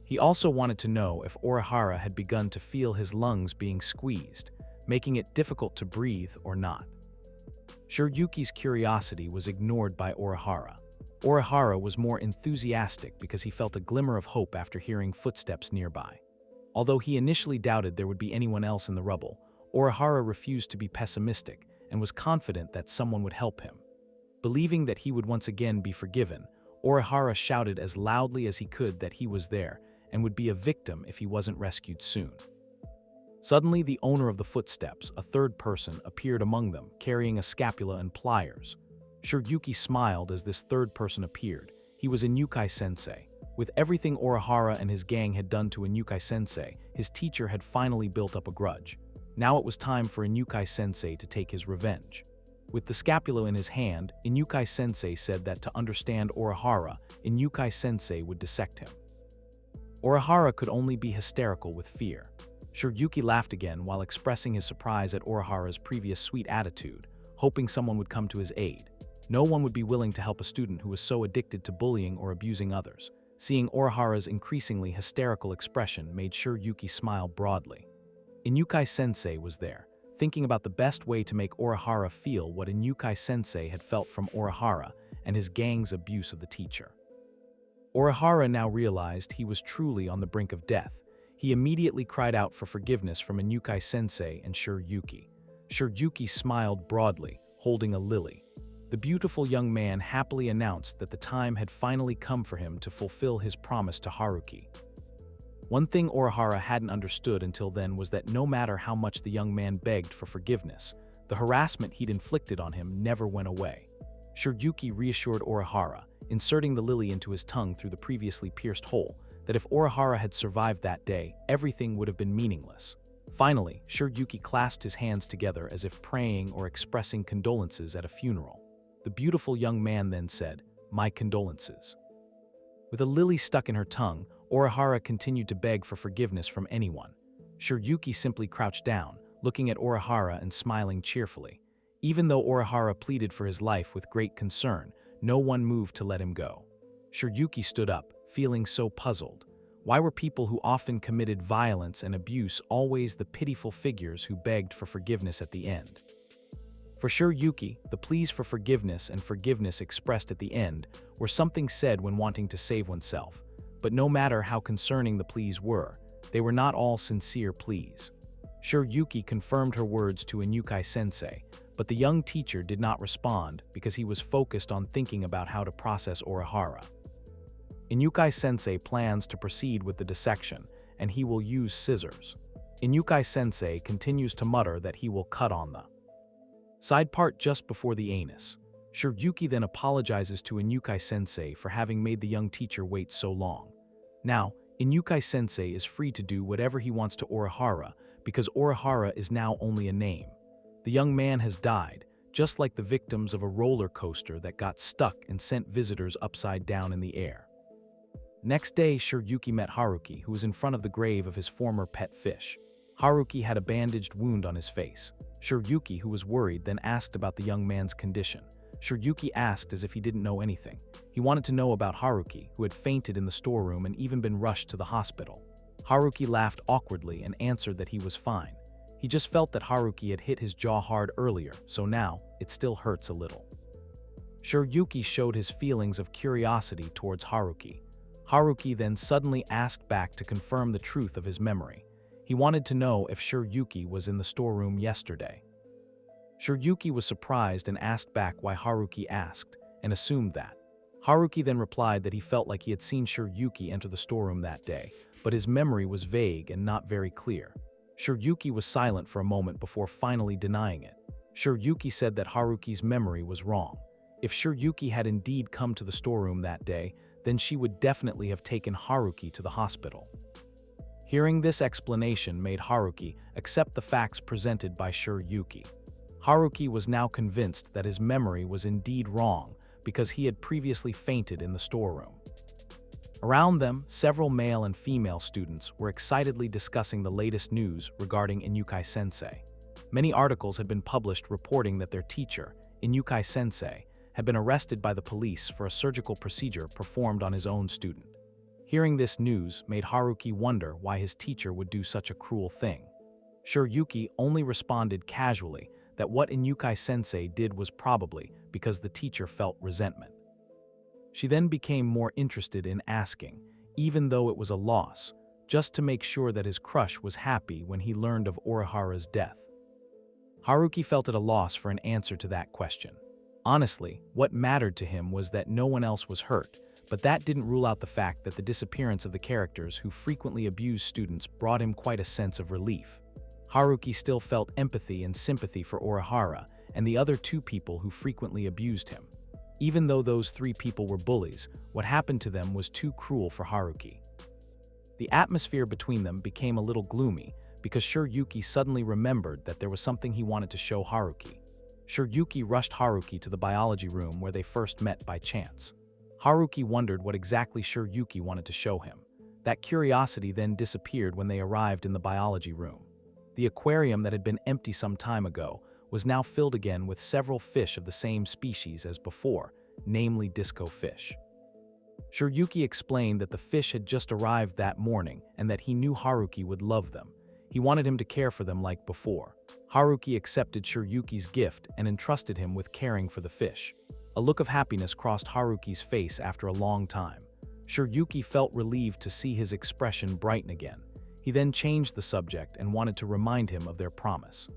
He also wanted to know if Orihara had begun to feel his lungs being squeezed, making it difficult to breathe or not. Shiryuki's curiosity was ignored by Orihara. Orihara was more enthusiastic because he felt a glimmer of hope after hearing footsteps nearby. Although he initially doubted there would be anyone else in the rubble, Orihara refused to be pessimistic and was confident that someone would help him. Believing that he would once again be forgiven, Orihara shouted as loudly as he could that he was there and would be a victim if he wasn't rescued soon. Suddenly, the owner of the footsteps, a third person, appeared among them, carrying a scapula and pliers. Shiryuki smiled as this third person appeared. He was Inukai-sensei. With everything Orihara and his gang had done to Inukai-sensei, his teacher had finally built up a grudge. Now it was time for Inukai-sensei to take his revenge. With the scapula in his hand, Inukai-sensei said that to understand Orihara, Inukai-sensei would dissect him. Orihara could only be hysterical with fear. Shiryuki laughed again while expressing his surprise at Orihara's previous sweet attitude, hoping someone would come to his aid. No one would be willing to help a student who was so addicted to bullying or abusing others. Seeing Orihara's increasingly hysterical expression made Shiryuki smile broadly. Inukai-sensei was there, thinking about the best way to make Orihara feel what Inukai-sensei had felt from Orihara and his gang's abuse of the teacher. Orihara now realized he was truly on the brink of death. He immediately cried out for forgiveness from Inukai-sensei and Shiryuki. Shiryuki smiled broadly, holding a lily. The beautiful young man happily announced that the time had finally come for him to fulfill his promise to Haruki. One thing Orihara hadn't understood until then was that no matter how much the young man begged for forgiveness, the harassment he'd inflicted on him never went away. Shiryuki reassured Orihara, inserting the lily into his tongue through the previously pierced hole, that if Orihara had survived that day, everything would have been meaningless. Finally, Shiryuki clasped his hands together as if praying or expressing condolences at a funeral. The beautiful young man then said, "My condolences." With a lily stuck in her tongue, Orihara continued to beg for forgiveness from anyone. Shiryuki simply crouched down, looking at Orihara and smiling cheerfully. Even though Orihara pleaded for his life with great concern, no one moved to let him go. Shiryuki stood up, feeling so puzzled. Why were people who often committed violence and abuse always the pitiful figures who begged for forgiveness at the end? For Shiryuki, the pleas for forgiveness and forgiveness expressed at the end were something said when wanting to save oneself. But no matter how concerning the pleas were, they were not all sincere pleas. Shiryuki confirmed her words to Inukai-sensei, but the young teacher did not respond because he was focused on thinking about how to process Orihara. Inukai-sensei plans to proceed with the dissection, and he will use scissors. Inukai-sensei continues to mutter that he will cut on the side part just before the anus. Shiryuki then apologizes to Inukai-sensei for having made the young teacher wait so long. Now, Inukai-sensei is free to do whatever he wants to Orihara because Orihara is now only a name. The young man has died, just like the victims of a roller coaster that got stuck and sent visitors upside down in the air. Next day, Shiryuki met Haruki, who was in front of the grave of his former pet fish. Haruki had a bandaged wound on his face. Shiryuki, who was worried, then asked about the young man's condition. Shiryuki asked as if he didn't know anything. He wanted to know about Haruki, who had fainted in the storeroom and even been rushed to the hospital. Haruki laughed awkwardly and answered that he was fine. He just felt that Haruki had hit his jaw hard earlier, so now it still hurts a little. Shiryuki showed his feelings of curiosity towards Haruki. Haruki then suddenly asked back to confirm the truth of his memory. He wanted to know if Shiryuki was in the storeroom yesterday. Shiryuki was surprised and asked back why Haruki asked, and assumed that. Haruki then replied that he felt like he had seen Shiryuki enter the storeroom that day, but his memory was vague and not very clear. Shiryuki was silent for a moment before finally denying it. Shiryuki said that Haruki's memory was wrong. If Shiryuki had indeed come to the storeroom that day, then she would definitely have taken Haruki to the hospital. Hearing this explanation made Haruki accept the facts presented by Shiryuki. Haruki was now convinced that his memory was indeed wrong because he had previously fainted in the storeroom. Around them, several male and female students were excitedly discussing the latest news regarding Inukai-sensei. Many articles had been published reporting that their teacher, Inukai-sensei, had been arrested by the police for a surgical procedure performed on his own student. Hearing this news made Haruki wonder why his teacher would do such a cruel thing. Shiryuki only responded casually that what Inukai-sensei did was probably because the teacher felt resentment. She then became more interested in asking, even though it was a loss, just to make sure that his crush was happy when he learned of Orihara's death. Haruki felt at a loss for an answer to that question. Honestly, what mattered to him was that no one else was hurt, but that didn't rule out the fact that the disappearance of the characters who frequently abused students brought him quite a sense of relief. Haruki still felt empathy and sympathy for Orihara and the other two people who frequently abused him. Even though those three people were bullies, what happened to them was too cruel for Haruki. The atmosphere between them became a little gloomy because Shiryuki suddenly remembered that there was something he wanted to show Haruki. Shiryuki rushed Haruki to the biology room where they first met by chance. Haruki wondered what exactly Shiryuki wanted to show him. That curiosity then disappeared when they arrived in the biology room. The aquarium that had been empty some time ago was now filled again with several fish of the same species as before, namely disco fish. Shiryuki explained that the fish had just arrived that morning and that he knew Haruki would love them. He wanted him to care for them like before. Haruki accepted Shiryuki's gift and entrusted him with caring for the fish. A look of happiness crossed Haruki's face after a long time. Shiryuki felt relieved to see his expression brighten again. He then changed the subject and wanted to remind him of their promise.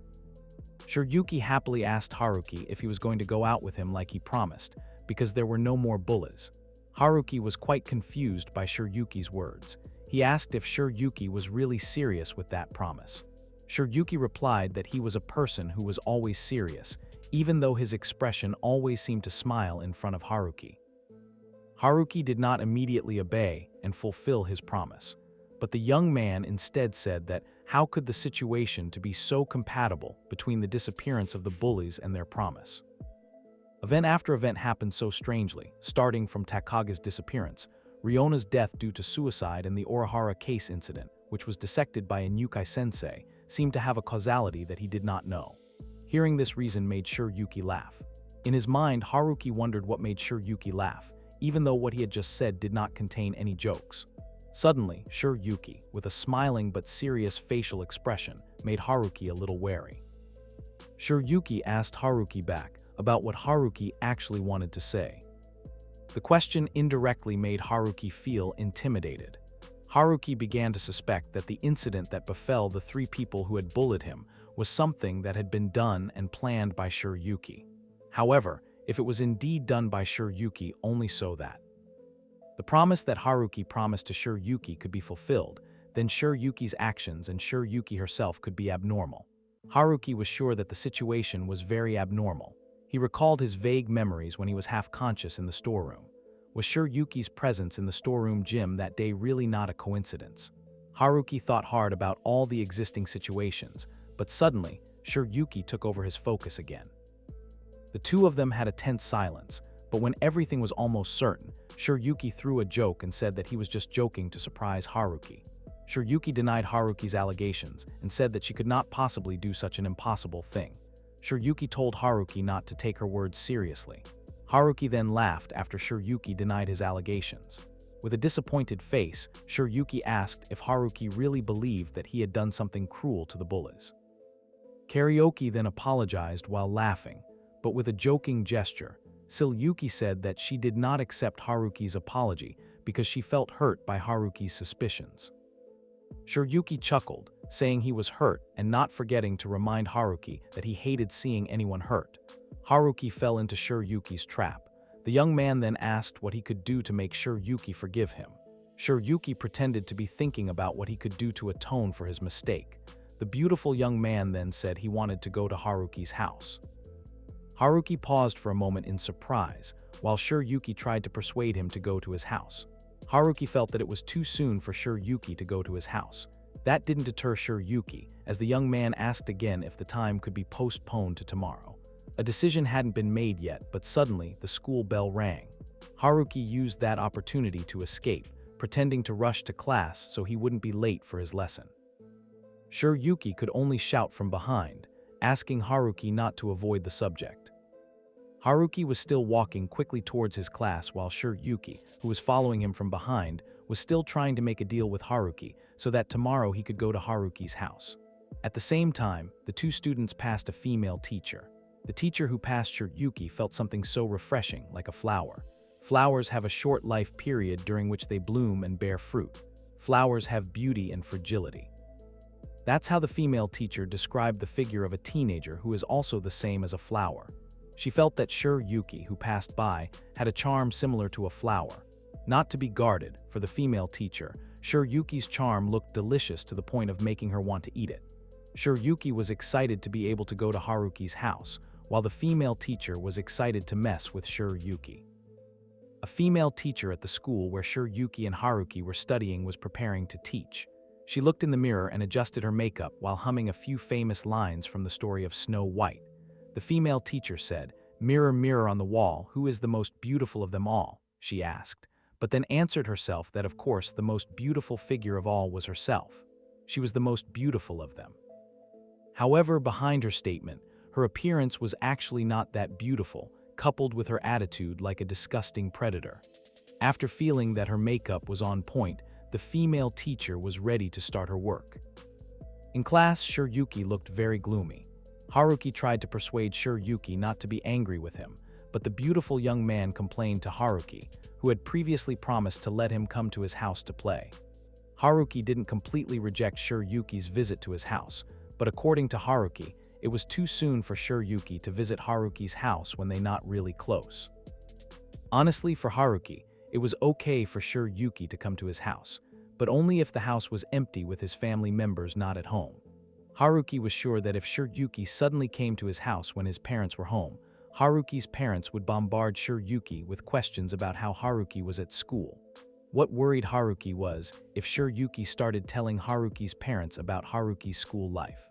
Shiryuki happily asked Haruki if he was going to go out with him like he promised, because there were no more bullies. Haruki was quite confused by Shiryuki's words. He asked if Shiryuki was really serious with that promise. Shiryuki replied that he was a person who was always serious, even though his expression always seemed to smile in front of Haruki. Haruki did not immediately obey and fulfill his promise, but the young man instead said that how could the situation to be so compatible between the disappearance of the bullies and their promise? Event after event happened so strangely, starting from Takaga's disappearance, Ryona's death due to suicide, and the Orihara case incident, which was dissected by Inukai-sensei, seemed to have a causality that he did not know. Hearing this reason made Shiryuki laugh. In his mind, Haruki wondered what made Shiryuki laugh, even though what he had just said did not contain any jokes. Suddenly, Shiryuki, with a smiling but serious facial expression, made Haruki a little wary. Shiryuki asked Haruki back about what Haruki actually wanted to say. The question indirectly made Haruki feel intimidated. Haruki began to suspect that the incident that befell the three people who had bullied him was something that had been done and planned by Shiryuki. However, if it was indeed done by Shiryuki, only so that the promise that Haruki promised to Shiryuki could be fulfilled, then Shiryuki's actions and Shiryuki herself could be abnormal. Haruki was sure that the situation was very abnormal. He recalled his vague memories when he was half-conscious in the storeroom. Was Shiryuki's presence in the storeroom gym that day really not a coincidence? Haruki thought hard about all the existing situations, but suddenly, Shiryuki took over his focus again. The two of them had a tense silence, but when everything was almost certain, Shiryuki threw a joke and said that he was just joking to surprise Haruki. Shiryuki denied Haruki's allegations and said that she could not possibly do such an impossible thing. Shiryuki told Haruki not to take her words seriously. Haruki then laughed after Shiryuki denied his allegations. With a disappointed face, Shiryuki asked if Haruki really believed that he had done something cruel to the bullies. Karaoke then apologized while laughing, but with a joking gesture. Shiryuki said that she did not accept Haruki's apology because she felt hurt by Haruki's suspicions. Shiryuki chuckled, saying he was hurt and not forgetting to remind Haruki that he hated seeing anyone hurt. Haruki fell into Shiryuki's trap. The young man then asked what he could do to make Shiryuki forgive him. Shiryuki pretended to be thinking about what he could do to atone for his mistake. The beautiful young man then said he wanted to go to Haruki's house. Haruki paused for a moment in surprise, while Shiryuki tried to persuade him to go to his house. Haruki felt that it was too soon for Shiryuki to go to his house. That didn't deter Shiryuki, as the young man asked again if the time could be postponed to tomorrow. A decision hadn't been made yet, but suddenly the school bell rang. Haruki used that opportunity to escape, pretending to rush to class so he wouldn't be late for his lesson. Shiryuki could only shout from behind, asking Haruki not to avoid the subject. Haruki was still walking quickly towards his class while Shiryuki, who was following him from behind, was still trying to make a deal with Haruki so that tomorrow he could go to Haruki's house. At the same time, the two students passed a female teacher. The teacher who passed Shiryuki felt something so refreshing, like a flower. Flowers have a short life period during which they bloom and bear fruit. Flowers have beauty and fragility. That's how the female teacher described the figure of a teenager who is also the same as a flower. She felt that Shiryuki, who passed by, had a charm similar to a flower. Not to be guarded, for the female teacher, Shiryuki's charm looked delicious to the point of making her want to eat it. Shiryuki was excited to be able to go to Haruki's house, while the female teacher was excited to mess with Shiryuki. A female teacher at the school where Shiryuki and Haruki were studying was preparing to teach. She looked in the mirror and adjusted her makeup while humming a few famous lines from the story of Snow White. The female teacher said, "Mirror, mirror on the wall, who is the most beautiful of them all?" she asked, but then answered herself that of course the most beautiful figure of all was herself. She was the most beautiful of them. However, behind her statement, her appearance was actually not that beautiful, coupled with her attitude like a disgusting predator. After feeling that her makeup was on point, the female teacher was ready to start her work. In class, Shiryuki looked very gloomy. Haruki tried to persuade Shiryuki not to be angry with him, but the beautiful young man complained to Haruki, who had previously promised to let him come to his house to play. Haruki didn't completely reject Shiryuki's visit to his house, but according to Haruki, it was too soon for Shiryuki to visit Haruki's house when they not really close. Honestly, for Haruki, it was okay for Shiryuki to come to his house, but only if the house was empty with his family members not at home. Haruki was sure that if Shiryuki suddenly came to his house when his parents were home, Haruki's parents would bombard Shiryuki with questions about how Haruki was at school. What worried Haruki was if Shiryuki started telling Haruki's parents about Haruki's school life.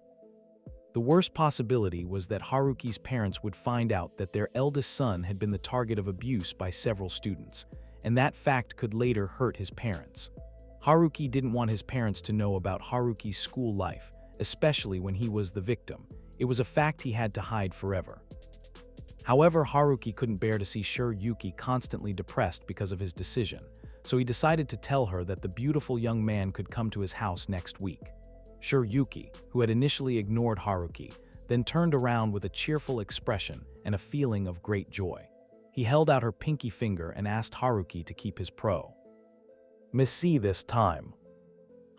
The worst possibility was that Haruki's parents would find out that their eldest son had been the target of abuse by several students, and that fact could later hurt his parents. Haruki didn't want his parents to know about Haruki's school life, especially when he was the victim. It was a fact he had to hide forever. However, Haruki couldn't bear to see Shiryuki constantly depressed because of his decision, so he decided to tell her that the beautiful young man could come to his house next week. Shiryuki, who had initially ignored Haruki, then turned around with a cheerful expression and a feeling of great joy. He held out her pinky finger and asked Haruki to keep his pro. "Missy this time."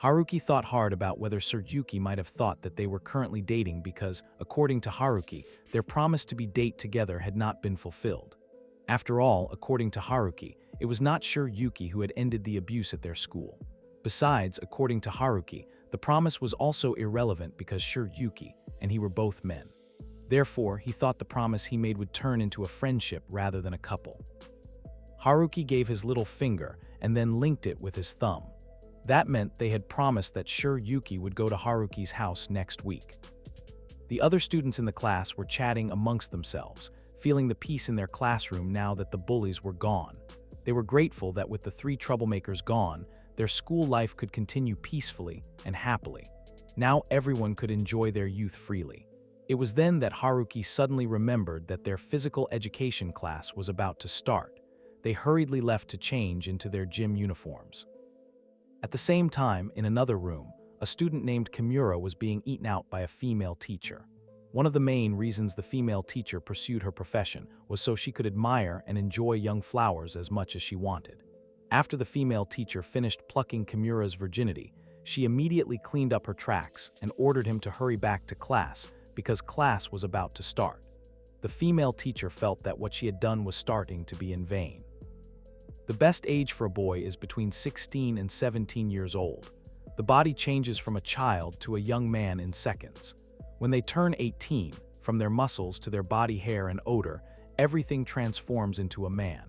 Haruki thought hard about whether Shiryuki might have thought that they were currently dating because, according to Haruki, their promise to be date together had not been fulfilled. After all, according to Haruki, it was not Shiryuki who had ended the abuse at their school. Besides, according to Haruki, the promise was also irrelevant because Shiryuki and he were both men. Therefore, he thought the promise he made would turn into a friendship rather than a couple. Haruki gave his little finger and then linked it with his thumb. That meant they had promised that Shiryuki would go to Haruki's house next week. The other students in the class were chatting amongst themselves, feeling the peace in their classroom now that the bullies were gone. They were grateful that with the three troublemakers gone, their school life could continue peacefully and happily. Now everyone could enjoy their youth freely. It was then that Haruki suddenly remembered that their physical education class was about to start. They hurriedly left to change into their gym uniforms. At the same time, in another room, a student named Kimura was being eaten out by a female teacher. One of the main reasons the female teacher pursued her profession was so she could admire and enjoy young flowers as much as she wanted. After the female teacher finished plucking Kimura's virginity, she immediately cleaned up her tracks and ordered him to hurry back to class because class was about to start. The female teacher felt that what she had done was starting to be in vain. The best age for a boy is between 16 and 17 years old. The body changes from a child to a young man in seconds. When they turn 18, from their muscles to their body hair and odor, everything transforms into a man.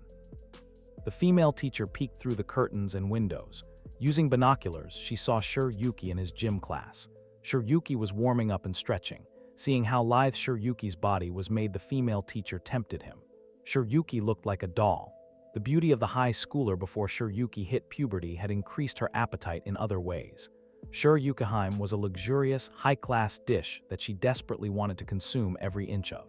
The female teacher peeked through the curtains and windows. Using binoculars, she saw Shiryuki in his gym class. Shiryuki was warming up and stretching. Seeing how lithe Shiryuki's body was made, the female teacher tempted him. Shiryuki looked like a doll. The beauty of the high schooler before Shiryuki hit puberty had increased her appetite in other ways. Shiryukiheim was a luxurious, high-class dish that she desperately wanted to consume every inch of.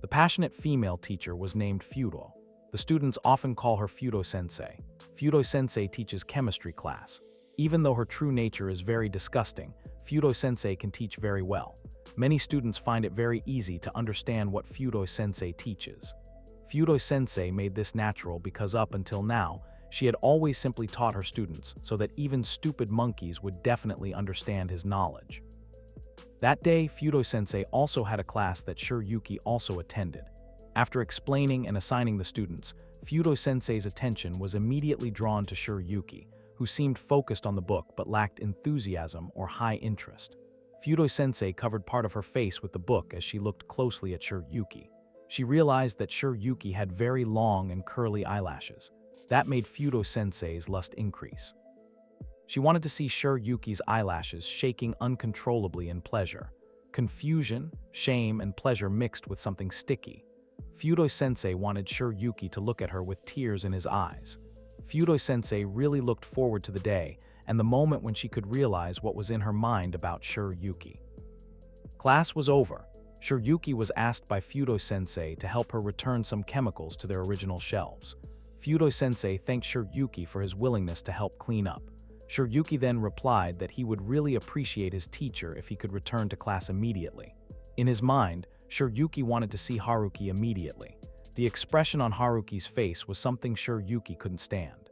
The passionate female teacher was named Fudo. The students often call her Fudo-sensei. Fudo-sensei teaches chemistry class. Even though her true nature is very disgusting, Fudo-sensei can teach very well. Many students find it very easy to understand what Fudo-sensei teaches. Fudo-sensei made this natural because up until now, she had always simply taught her students so that even stupid monkeys would definitely understand his knowledge. That day, Fudo-sensei also had a class that Shiryuki also attended. After explaining and assigning the students, Fudo-sensei's attention was immediately drawn to Shiryuki, who seemed focused on the book but lacked enthusiasm or high interest. Fudo-sensei covered part of her face with the book as she looked closely at Shiryuki. She realized that Shiryuki had very long and curly eyelashes. That made Fudo-sensei's lust increase. She wanted to see Shiryuki's eyelashes shaking uncontrollably in pleasure. Confusion, shame, and pleasure mixed with something sticky. Fudo-sensei wanted Shiryuki to look at her with tears in his eyes. Fudo-sensei really looked forward to the day and the moment when she could realize what was in her mind about Shiryuki. Class was over. Shiryuki was asked by Fudo-sensei to help her return some chemicals to their original shelves. Fudo-sensei thanked Shiryuki for his willingness to help clean up. Shiryuki then replied that he would really appreciate his teacher if he could return to class immediately. In his mind, Shiryuki wanted to see Haruki immediately. The expression on Haruki's face was something Shiryuki couldn't stand.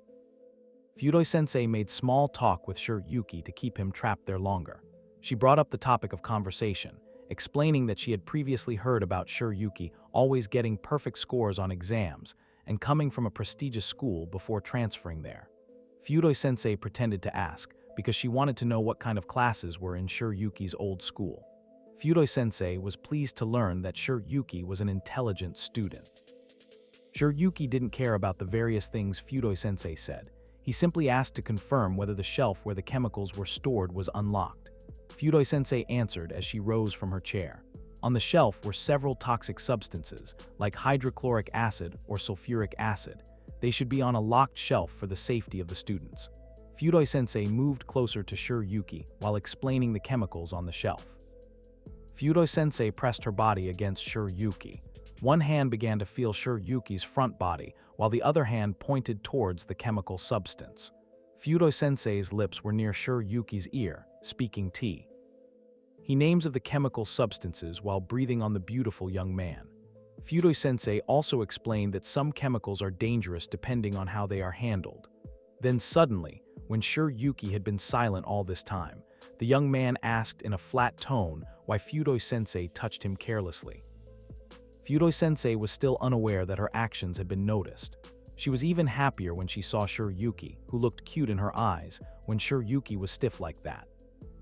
Fudo-sensei made small talk with Shiryuki to keep him trapped there longer. She brought up the topic of conversation, explaining that she had previously heard about Shiryuki always getting perfect scores on exams and coming from a prestigious school before transferring there. Fudo-sensei pretended to ask because she wanted to know what kind of classes were in Shiryuki's old school. Fudo-sensei was pleased to learn that Shiryuki was an intelligent student. Shiryuki didn't care about the various things Fudo-sensei said. He simply asked to confirm whether the shelf where the chemicals were stored was unlocked. Fudo-sensei answered as she rose from her chair. On the shelf were several toxic substances, like hydrochloric acid or sulfuric acid. They should be on a locked shelf for the safety of the students. Fudo-sensei moved closer to Shiryuki while explaining the chemicals on the shelf. Fudo-sensei pressed her body against Shiryuki. One hand began to feel Shiryuki's front body, while the other hand pointed towards the chemical substance. Fudo-sensei's lips were near Shiryuki's ear, speaking tea. He names of the chemical substances while breathing on the beautiful young man. Fudo-sensei also explained that some chemicals are dangerous depending on how they are handled. Then suddenly, when Shiryuki had been silent all this time, the young man asked in a flat tone why Fudo-sensei touched him carelessly. Fudo-sensei was still unaware that her actions had been noticed. She was even happier when she saw Shiryuki, who looked cute in her eyes, when Shiryuki was stiff like that.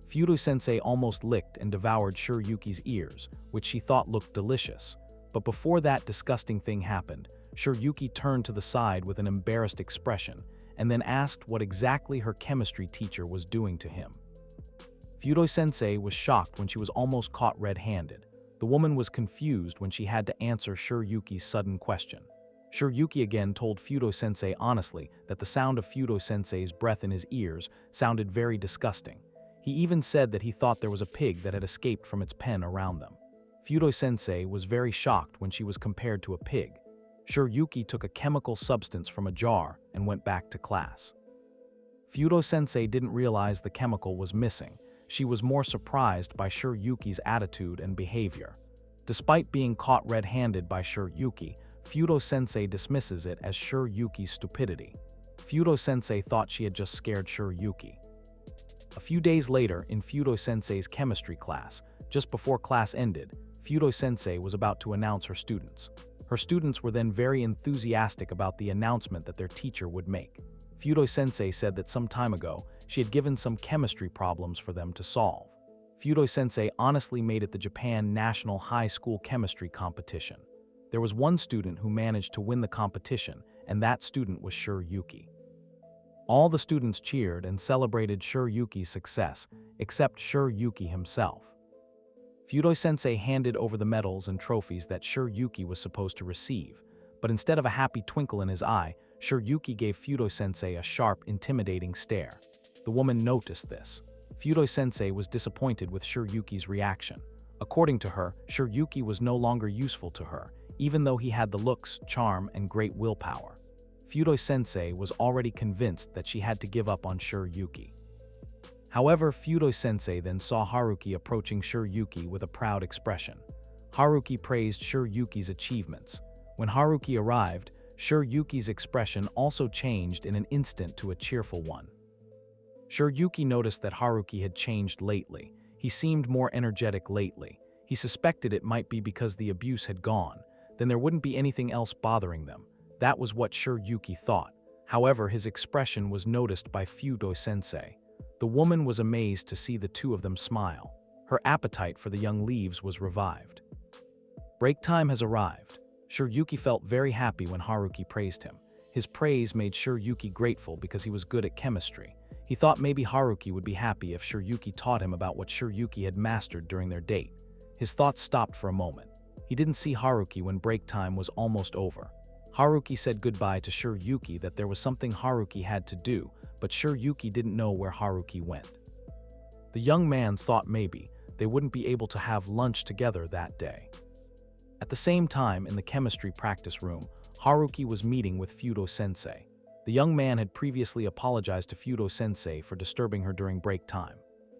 Fudo-sensei almost licked and devoured Shiryuki's ears, which she thought looked delicious. But before that disgusting thing happened, Shiryuki turned to the side with an embarrassed expression, and then asked what exactly her chemistry teacher was doing to him. Fudo-sensei was shocked when she was almost caught red-handed. The woman was confused when she had to answer Shiryuki's sudden question. Shiryuki again told Fudo-sensei honestly that the sound of Fudo-sensei's breath in his ears sounded very disgusting. He even said that he thought there was a pig that had escaped from its pen around them. Fudo-sensei was very shocked when she was compared to a pig. Shiryuki took a chemical substance from a jar and went back to class. Fudo-sensei didn't realize the chemical was missing. She was more surprised by Shiryuki's attitude and behavior. Despite being caught red-handed by Shiryuki, Fudo-sensei dismisses it as Shiryuki's stupidity. Fudo-sensei thought she had just scared Shiryuki. A few days later, in Fudo-sensei's chemistry class, just before class ended, Fudo-sensei was about to announce her students. Her students were then very enthusiastic about the announcement that their teacher would make. Fudo-sensei said that some time ago, she had given some chemistry problems for them to solve. Fudo-sensei honestly made it the Japan National High School Chemistry Competition. There was one student who managed to win the competition, and that student was Yuki. All the students cheered and celebrated Yuki's success, except Yuki himself. Fudo-sensei handed over the medals and trophies that Yuki was supposed to receive, but instead of a happy twinkle in his eye, Yuki gave Fudo-sensei a sharp, intimidating stare. The woman noticed this. Fudo-sensei was disappointed with Yuki's reaction. According to her, Yuki was no longer useful to her, even though he had the looks, charm, and great willpower. Fudo-sensei was already convinced that she had to give up on Yuki. However, Fudo-sensei then saw Haruki approaching Yuki with a proud expression. Haruki praised Yuki's achievements. When Haruki arrived, Yuki's expression also changed in an instant to a cheerful one. Yuki noticed that Haruki had changed lately. He seemed more energetic lately. He suspected it might be because the abuse had gone. Then there wouldn't be anything else bothering them. That was what Yuki thought. However, his expression was noticed by Fudo-sensei. The woman was amazed to see the two of them smile. Her appetite for the young leaves was revived. Break time has arrived. Yuki felt very happy when Haruki praised him. His praise made Yuki grateful because he was good at chemistry. He thought maybe Haruki would be happy if Yuki taught him about what Yuki had mastered during their date. His thoughts stopped for a moment. He didn't see Haruki when break time was almost over. Haruki said goodbye to Yuki that there was something Haruki had to do, but Yuki didn't know where Haruki went. The young man thought maybe they wouldn't be able to have lunch together that day. At the same time, in the chemistry practice room, Haruki was meeting with Fudo-sensei. The young man had previously apologized to Fudo-sensei for disturbing her during break time.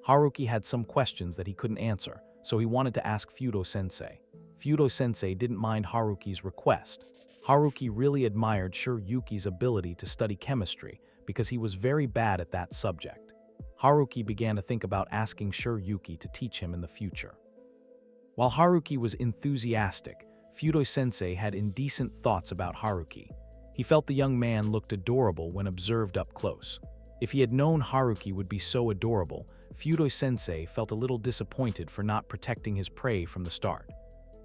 Haruki had some questions that he couldn't answer, so he wanted to ask Fudo-sensei. Fudo-sensei didn't mind Haruki's request. Haruki really admired Yuki's ability to study chemistry because he was very bad at that subject. Haruki began to think about asking Yuki to teach him in the future. While Haruki was enthusiastic, Fudo-sensei had indecent thoughts about Haruki. He felt the young man looked adorable when observed up close. If he had known Haruki would be so adorable, Fudo-sensei felt a little disappointed for not protecting his prey from the start.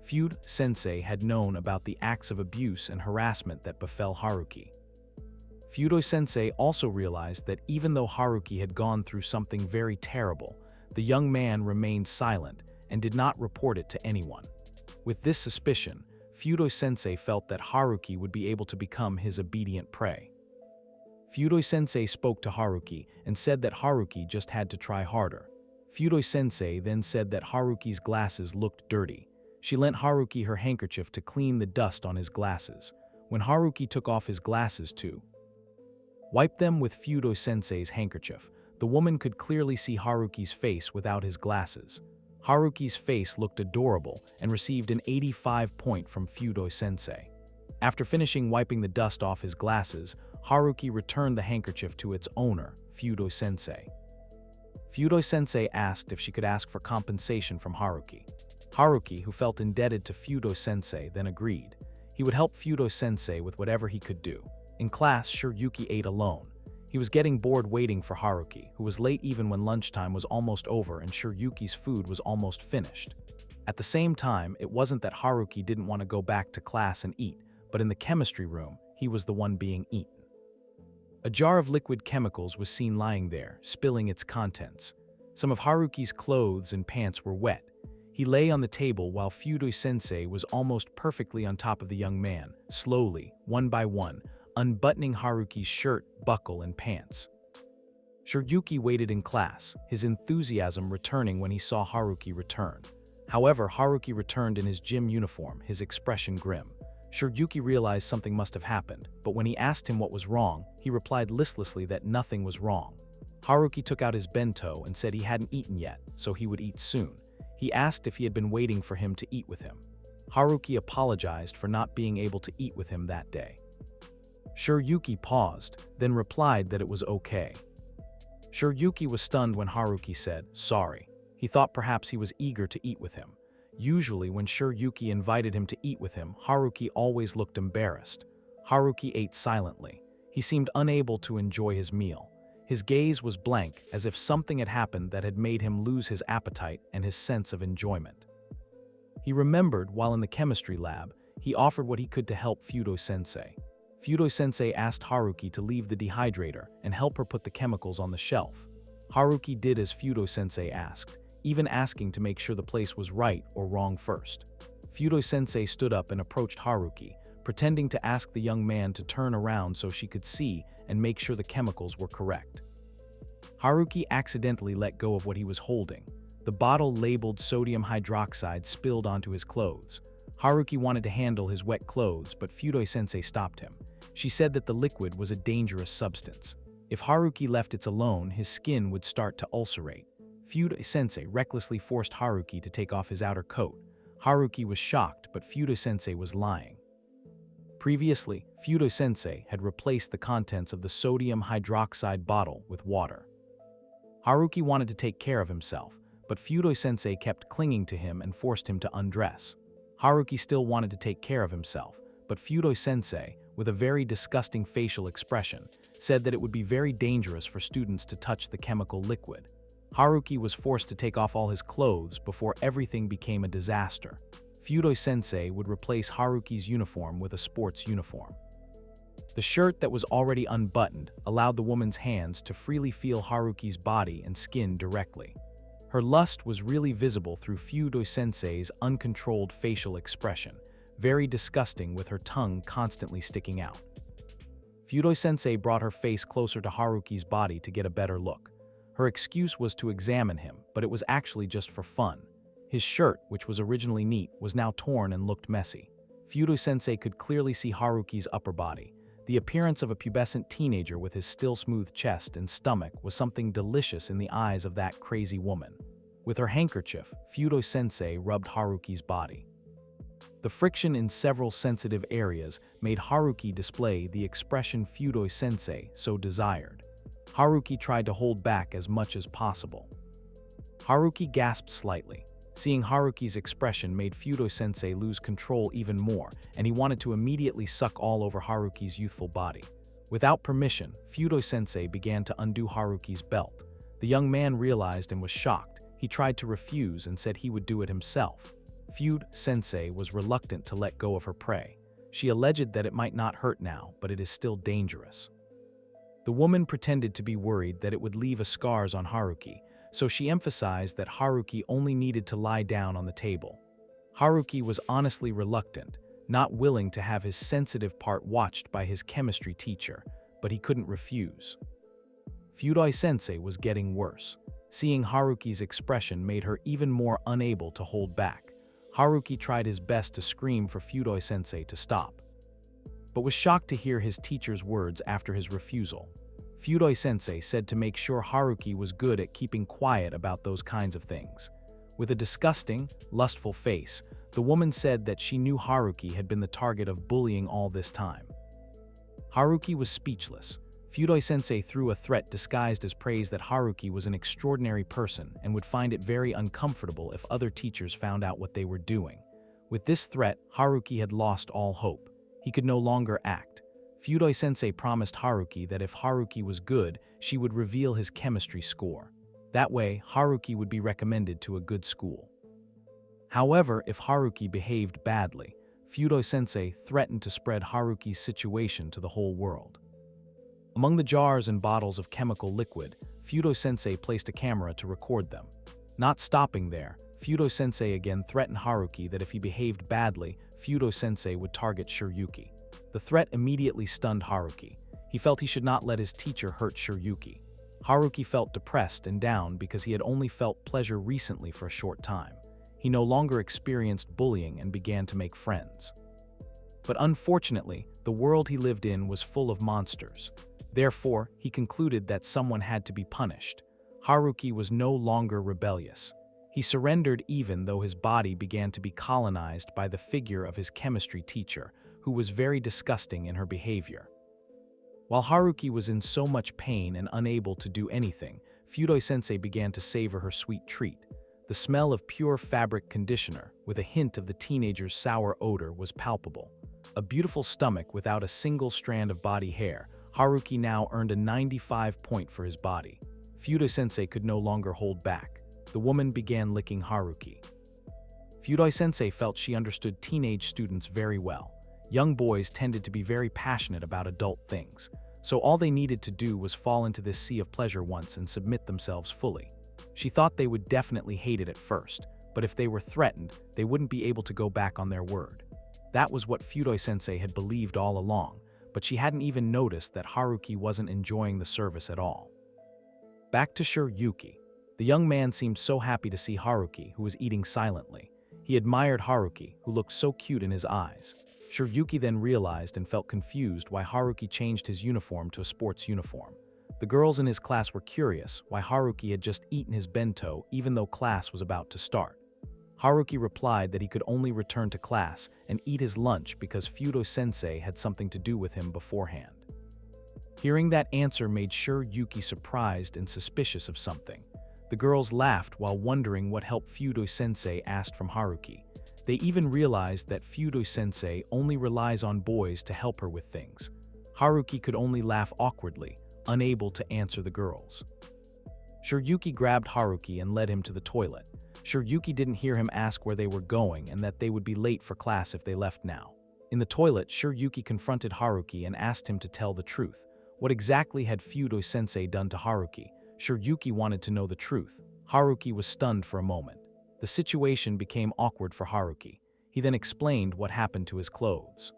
Fudo-sensei had known about the acts of abuse and harassment that befell Haruki. Fudo-sensei also realized that even though Haruki had gone through something very terrible, the young man remained silent and did not report it to anyone. With this suspicion, Fudo-sensei felt that Haruki would be able to become his obedient prey. Fudo-sensei spoke to Haruki and said that Haruki just had to try harder. Fudo-sensei then said that Haruki's glasses looked dirty. She lent Haruki her handkerchief to clean the dust on his glasses. When Haruki took off his glasses to wipe them with Fudo-sensei's handkerchief, the woman could clearly see Haruki's face without his glasses. Haruki's face looked adorable and received an 85 point from Fudo-sensei. After finishing wiping the dust off his glasses, Haruki returned the handkerchief to its owner, Fudo-sensei. Fudo-sensei asked if she could ask for compensation from Haruki. Haruki, who felt indebted to Fudo-sensei, then agreed. He would help Fudo-sensei with whatever he could do. In class, Yuki ate alone. He was getting bored waiting for Haruki, who was late even when lunchtime was almost over and Yuki's food was almost finished. At the same time, it wasn't that Haruki didn't want to go back to class and eat, but in the chemistry room, he was the one being eaten. A jar of liquid chemicals was seen lying there, spilling its contents. Some of Haruki's clothes and pants were wet. He lay on the table while Fudo-sensei was almost perfectly on top of the young man, slowly, one by one, unbuttoning Haruki's shirt, buckle, and pants. Yuki waited in class, his enthusiasm returning when he saw Haruki return. However, Haruki returned in his gym uniform, his expression grim. Yuki realized something must have happened, but when he asked him what was wrong, he replied listlessly that nothing was wrong. Haruki took out his bento and said he hadn't eaten yet, so he would eat soon. He asked if he had been waiting for him to eat with him. Haruki apologized for not being able to eat with him that day. Yuki paused, then replied that it was okay. Shiryuki was stunned when Haruki said, "Sorry." He thought perhaps he was eager to eat with him. Usually when Shiryuki invited him to eat with him, Haruki always looked embarrassed. Haruki ate silently. He seemed unable to enjoy his meal. His gaze was blank, as if something had happened that had made him lose his appetite and his sense of enjoyment. He remembered, while in the chemistry lab, he offered what he could to help Fudo-sensei. Fudo-sensei asked Haruki to leave the dehydrator and help her put the chemicals on the shelf. Haruki did as Fudo-sensei asked, even asking to make sure the place was right or wrong first. Fudo-sensei stood up and approached Haruki, pretending to ask the young man to turn around so she could see and make sure the chemicals were correct. Haruki accidentally let go of what he was holding. The bottle labeled sodium hydroxide spilled onto his clothes. Haruki wanted to handle his wet clothes, but Fudo-sensei stopped him. She said that the liquid was a dangerous substance. If Haruki left it alone, his skin would start to ulcerate. Fudo-sensei recklessly forced Haruki to take off his outer coat. Haruki was shocked, but Fudo-sensei was lying. Previously, Fudo-sensei had replaced the contents of the sodium hydroxide bottle with water. Haruki wanted to take care of himself, but Fudo-sensei kept clinging to him and forced him to undress. Haruki still wanted to take care of himself, but Fudo-sensei, with a very disgusting facial expression, said that it would be very dangerous for students to touch the chemical liquid. Haruki was forced to take off all his clothes before everything became a disaster. Fudo-sensei would replace Haruki's uniform with a sports uniform. The shirt that was already unbuttoned allowed the woman's hands to freely feel Haruki's body and skin directly. Her lust was really visible through Fudo-sensei's uncontrolled facial expression, very disgusting with her tongue constantly sticking out. Fudo-sensei brought her face closer to Haruki's body to get a better look. Her excuse was to examine him, but it was actually just for fun. His shirt, which was originally neat, was now torn and looked messy. Fudo-sensei could clearly see Haruki's upper body. The appearance of a pubescent teenager with his still smooth chest and stomach was something delicious in the eyes of that crazy woman. With her handkerchief, Fudo-sensei rubbed Haruki's body. The friction in several sensitive areas made Haruki display the expression Fudo-sensei so desired. Haruki tried to hold back as much as possible. Haruki gasped slightly. Seeing Haruki's expression made Fudo-sensei lose control even more, and he wanted to immediately suck all over Haruki's youthful body. Without permission, Fudo-sensei began to undo Haruki's belt. The young man realized and was shocked. He tried to refuse and said he would do it himself. Fudo-sensei was reluctant to let go of her prey. She alleged that it might not hurt now, but it is still dangerous. The woman pretended to be worried that it would leave scars on Haruki, so she emphasized that Haruki only needed to lie down on the table. Haruki was honestly reluctant, not willing to have his sensitive part watched by his chemistry teacher, but he couldn't refuse. Fudo-sensei was getting worse. Seeing Haruki's expression made her even more unable to hold back. Haruki tried his best to scream for Fudo-sensei to stop, but was shocked to hear his teacher's words after his refusal. Fudo-sensei said to make sure Haruki was good at keeping quiet about those kinds of things. With a disgusting, lustful face, the woman said that she knew Haruki had been the target of bullying all this time. Haruki was speechless. Fudo-sensei threw a threat disguised as praise that Haruki was an extraordinary person and would find it very uncomfortable if other teachers found out what they were doing. With this threat, Haruki had lost all hope. He could no longer act. Fudo-sensei promised Haruki that if Haruki was good, she would reveal his chemistry score. That way, Haruki would be recommended to a good school. However, if Haruki behaved badly, Fudo-sensei threatened to spread Haruki's situation to the whole world. Among the jars and bottles of chemical liquid, Fudo-sensei placed a camera to record them. Not stopping there, Fudo-sensei again threatened Haruki that if he behaved badly, Fudo-sensei would target Shiryuki. The threat immediately stunned Haruki. He felt he should not let his teacher hurt Shiryuki. Haruki felt depressed and down because he had only felt pleasure recently for a short time. He no longer experienced bullying and began to make friends. But unfortunately, the world he lived in was full of monsters. Therefore, he concluded that someone had to be punished. Haruki was no longer rebellious. He surrendered even though his body began to be colonized by the figure of his chemistry teacher, who was very disgusting in her behavior. While Haruki was in so much pain and unable to do anything, Fudoi-sensei began to savor her sweet treat. The smell of pure fabric conditioner, with a hint of the teenager's sour odor, was palpable. A beautiful stomach without a single strand of body hair, Haruki now earned a 95 point for his body. Fudoi-sensei could no longer hold back. The woman began licking Haruki. Fudoi-sensei felt she understood teenage students very well. Young boys tended to be very passionate about adult things, so all they needed to do was fall into this sea of pleasure once and submit themselves fully. She thought they would definitely hate it at first, but if they were threatened, they wouldn't be able to go back on their word. That was what Fudoi-sensei had believed all along, but she hadn't even noticed that Haruki wasn't enjoying the service at all. Back to Shiryuki. The young man seemed so happy to see Haruki, who was eating silently. He admired Haruki, who looked so cute in his eyes. Shiryuki then realized and felt confused why Haruki changed his uniform to a sports uniform. The girls in his class were curious why Haruki had just eaten his bento even though class was about to start. Haruki replied that he could only return to class and eat his lunch because Fudoi-sensei had something to do with him beforehand. Hearing that answer made Shiryuki surprised and suspicious of something. The girls laughed while wondering what help Fudoi-sensei asked from Haruki. They even realized that Fudoi-sensei only relies on boys to help her with things. Haruki could only laugh awkwardly, unable to answer the girls. Shiryuki grabbed Haruki and led him to the toilet. Shiryuki didn't hear him ask where they were going and that they would be late for class if they left now. In the toilet, Shiryuki confronted Haruki and asked him to tell the truth. What exactly had Fudoi-sensei done to Haruki? Shiryuki wanted to know the truth. Haruki was stunned for a moment. The situation became awkward for Haruki. He then explained what happened to his clothes.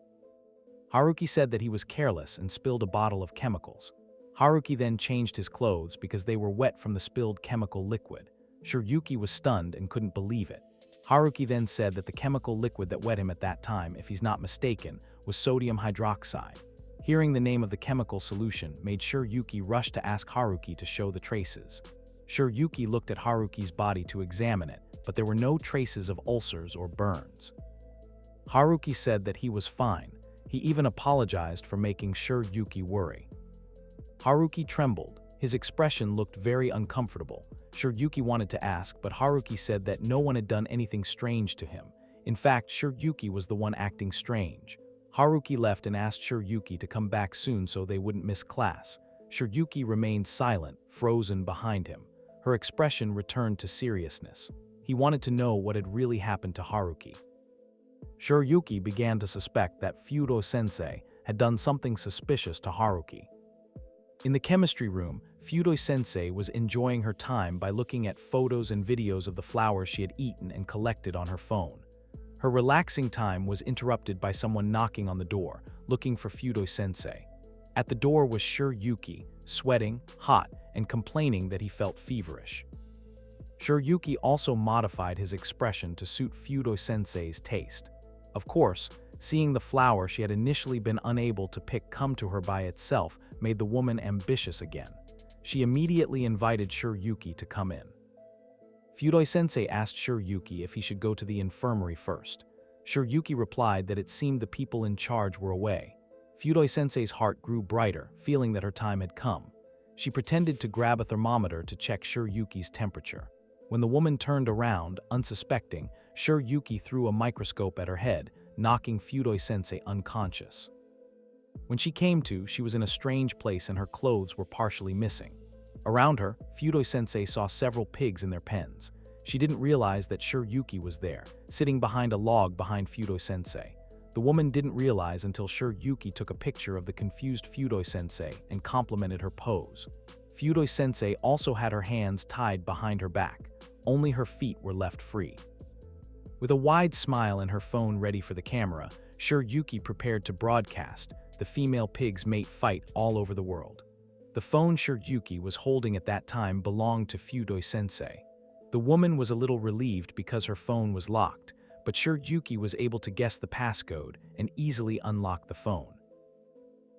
Haruki said that he was careless and spilled a bottle of chemicals. Haruki then changed his clothes because they were wet from the spilled chemical liquid. Shiryuki was stunned and couldn't believe it. Haruki then said that the chemical liquid that wet him at that time, if he's not mistaken, was sodium hydroxide. Hearing the name of the chemical solution made Shiryuki rush to ask Haruki to show the traces. Shiryuki looked at Haruki's body to examine it, but there were no traces of ulcers or burns. Haruki said that he was fine. He even apologized for making Shiryuki worry. Haruki trembled. His expression looked very uncomfortable. Shiryuki wanted to ask, but Haruki said that no one had done anything strange to him. In fact, Shiryuki was the one acting strange. Haruki left and asked Shiryuki to come back soon so they wouldn't miss class. Shiryuki remained silent, frozen behind him. Her expression returned to seriousness. He wanted to know what had really happened to Haruki. Shiryuki began to suspect that Fudoi-sensei had done something suspicious to Haruki. In the chemistry room, Fudoi-sensei was enjoying her time by looking at photos and videos of the flowers she had eaten and collected on her phone. Her relaxing time was interrupted by someone knocking on the door, looking for Fudoi-sensei. At the door was Shiryuki, sweating, hot, and complaining that he felt feverish. Shiryuki also modified his expression to suit Fudoi-sensei's taste. Of course, seeing the flower she had initially been unable to pick come to her by itself made the woman ambitious again. She immediately invited Shiryuki to come in. Fudoi-sensei asked Shiryuki if he should go to the infirmary first. Shiryuki replied that it seemed the people in charge were away. Fudoi-sensei's heart grew brighter, feeling that her time had come. She pretended to grab a thermometer to check Shiryuki's temperature. When the woman turned around, unsuspecting, Shiryuki threw a microscope at her head, knocking Fudoi-sensei unconscious. When she came to, she was in a strange place and her clothes were partially missing. Around her, Fudoi-sensei saw several pigs in their pens. She didn't realize that Shiryuki was there, sitting behind a log behind Fudoi-sensei. The woman didn't realize until Shiryuki took a picture of the confused Fudoi-sensei and complimented her pose. Fudoi-sensei also had her hands tied behind her back. Only her feet were left free. With a wide smile and her phone ready for the camera, Shiryuki prepared to broadcast the female pigs mate fight all over the world. The phone Shiryuki was holding at that time belonged to Fudoi-sensei. The woman was a little relieved because her phone was locked, but Shiryuki was able to guess the passcode and easily unlock the phone.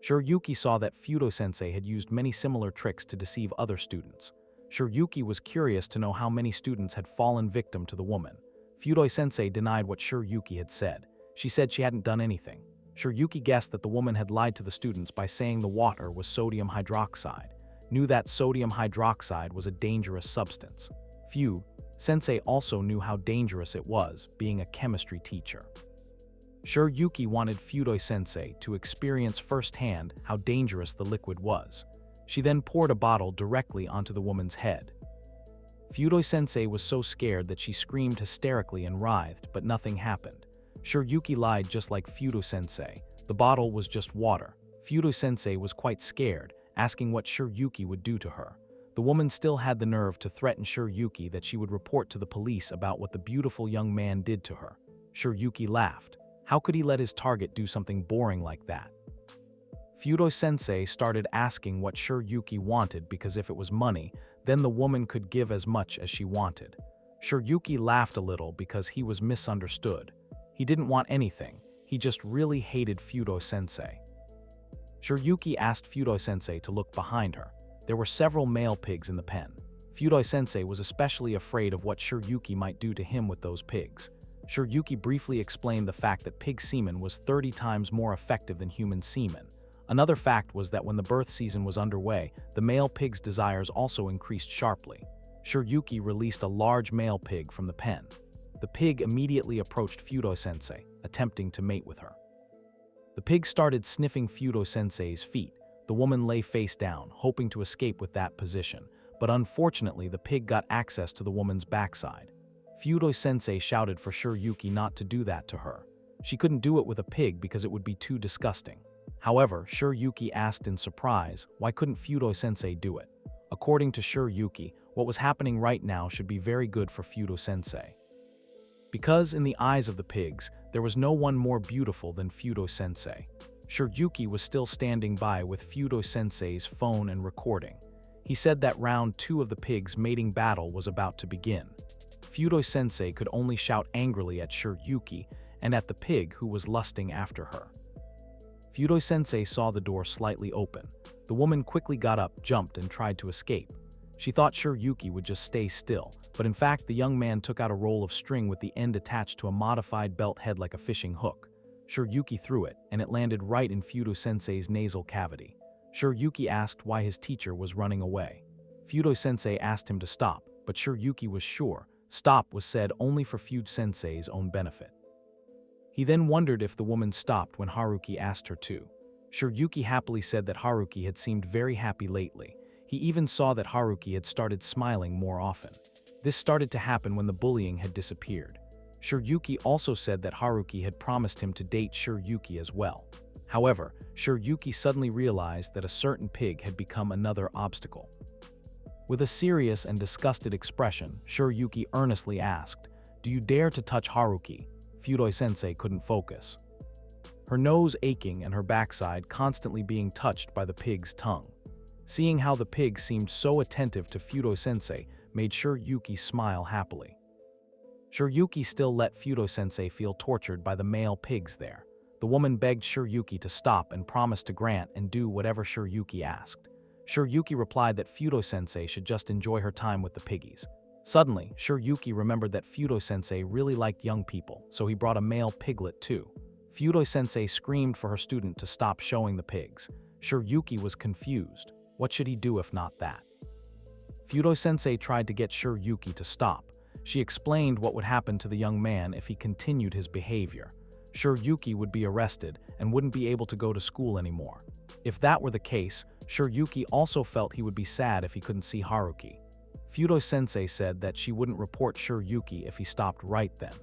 Shiryuki saw that Fudoi-sensei had used many similar tricks to deceive other students. Shiryuki was curious to know how many students had fallen victim to the woman. Fudoi-sensei denied what Shiryuki had said. She said she hadn't done anything. Shiryuki guessed that the woman had lied to the students by saying the water was sodium hydroxide, knew that sodium hydroxide was a dangerous substance. Sensei also knew how dangerous it was, being a chemistry teacher. Shiryuki wanted Sensei to experience firsthand how dangerous the liquid was. She then poured a bottle directly onto the woman's head. Sensei was so scared that she screamed hysterically and writhed, but nothing happened. Shiryuki lied just like Sensei. The bottle was just water. Sensei was quite scared, asking what Shiryuki would do to her. The woman still had the nerve to threaten Shiryuki that she would report to the police about what the beautiful young man did to her. Shiryuki laughed. How could he let his target do something boring like that? Sensei started asking what Shiryuki wanted because if it was money, then the woman could give as much as she wanted. Shiryuki laughed a little because he was misunderstood. He didn't want anything, he just really hated Sensei. Shiryuki asked Sensei to look behind her. There were several male pigs in the pen. Sensei was especially afraid of what Shiryuki might do to him with those pigs. Shiryuki briefly explained the fact that pig semen was 30 times more effective than human semen. Another fact was that when the birth season was underway, the male pig's desires also increased sharply. Shiryuki released a large male pig from the pen. The pig immediately approached Sensei, attempting to mate with her. The pig started sniffing Sensei's feet. The woman lay face down, hoping to escape with that position, but unfortunately the pig got access to the woman's backside. Sensei shouted for Shiryuki not to do that to her. She couldn't do it with a pig because it would be too disgusting. However, Shiryuki asked in surprise, why couldn't Sensei do it? According to Shiryuki, what was happening right now should be very good for Sensei. Because in the eyes of the pigs, there was no one more beautiful than Sensei. Shiryuki was still standing by with Sensei's phone and recording. He said that round 2 of the pigs' mating battle was about to begin. Sensei could only shout angrily at Shiryuki and at the pig who was lusting after her. Sensei saw the door slightly open. The woman quickly got up, jumped, and tried to escape. She thought Shiryuki would just stay still, but in fact the young man took out a roll of string with the end attached to a modified belt head like a fishing hook. Shiryuki threw it, and it landed right in Sensei's nasal cavity. Shiryuki asked why his teacher was running away. Sensei asked him to stop, but Shiryuki was sure stop was said only for Sensei's own benefit. He then wondered if the woman stopped when Haruki asked her to. Shiryuki happily said that Haruki had seemed very happy lately. He even saw that Haruki had started smiling more often. This started to happen when the bullying had disappeared. Shiryuki also said that Haruki had promised him to date Shiryuki as well. However, Shiryuki suddenly realized that a certain pig had become another obstacle. With a serious and disgusted expression, Shiryuki earnestly asked, "Do you dare to touch Haruki?" Sensei couldn't focus. Her nose aching and her backside constantly being touched by the pig's tongue. Seeing how the pig seemed so attentive to Sensei made Shiryuki smile happily. Shiryuki still let Sensei feel tortured by the male pigs there. The woman begged Shiryuki to stop and promised to grant and do whatever Shiryuki asked. Shiryuki replied that Sensei should just enjoy her time with the piggies. Suddenly, Shiryuki remembered that Sensei really liked young people, so he brought a male piglet too. Sensei screamed for her student to stop showing the pigs. Shiryuki was confused. What should he do if not that? Sensei tried to get Shiryuki to stop. She explained what would happen to the young man if he continued his behavior. Shiryuki would be arrested and wouldn't be able to go to school anymore. If that were the case, Shiryuki also felt he would be sad if he couldn't see Haruki. Sensei said that she wouldn't report Shiryuki if he stopped right then.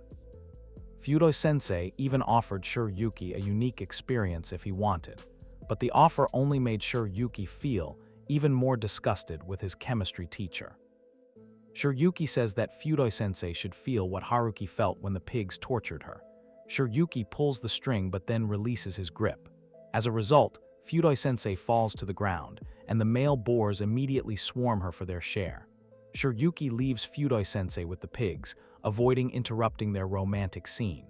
Sensei even offered Shiryuki a unique experience if he wanted, but the offer only made Shiryuki feel even more disgusted with his chemistry teacher. Shiryuki says that Sensei should feel what Haruki felt when the pigs tortured her. Shiryuki pulls the string but then releases his grip. As a result, Sensei falls to the ground, and the male boars immediately swarm her for their share. Shiryuki leaves Sensei with the pigs, avoiding interrupting their romantic scene.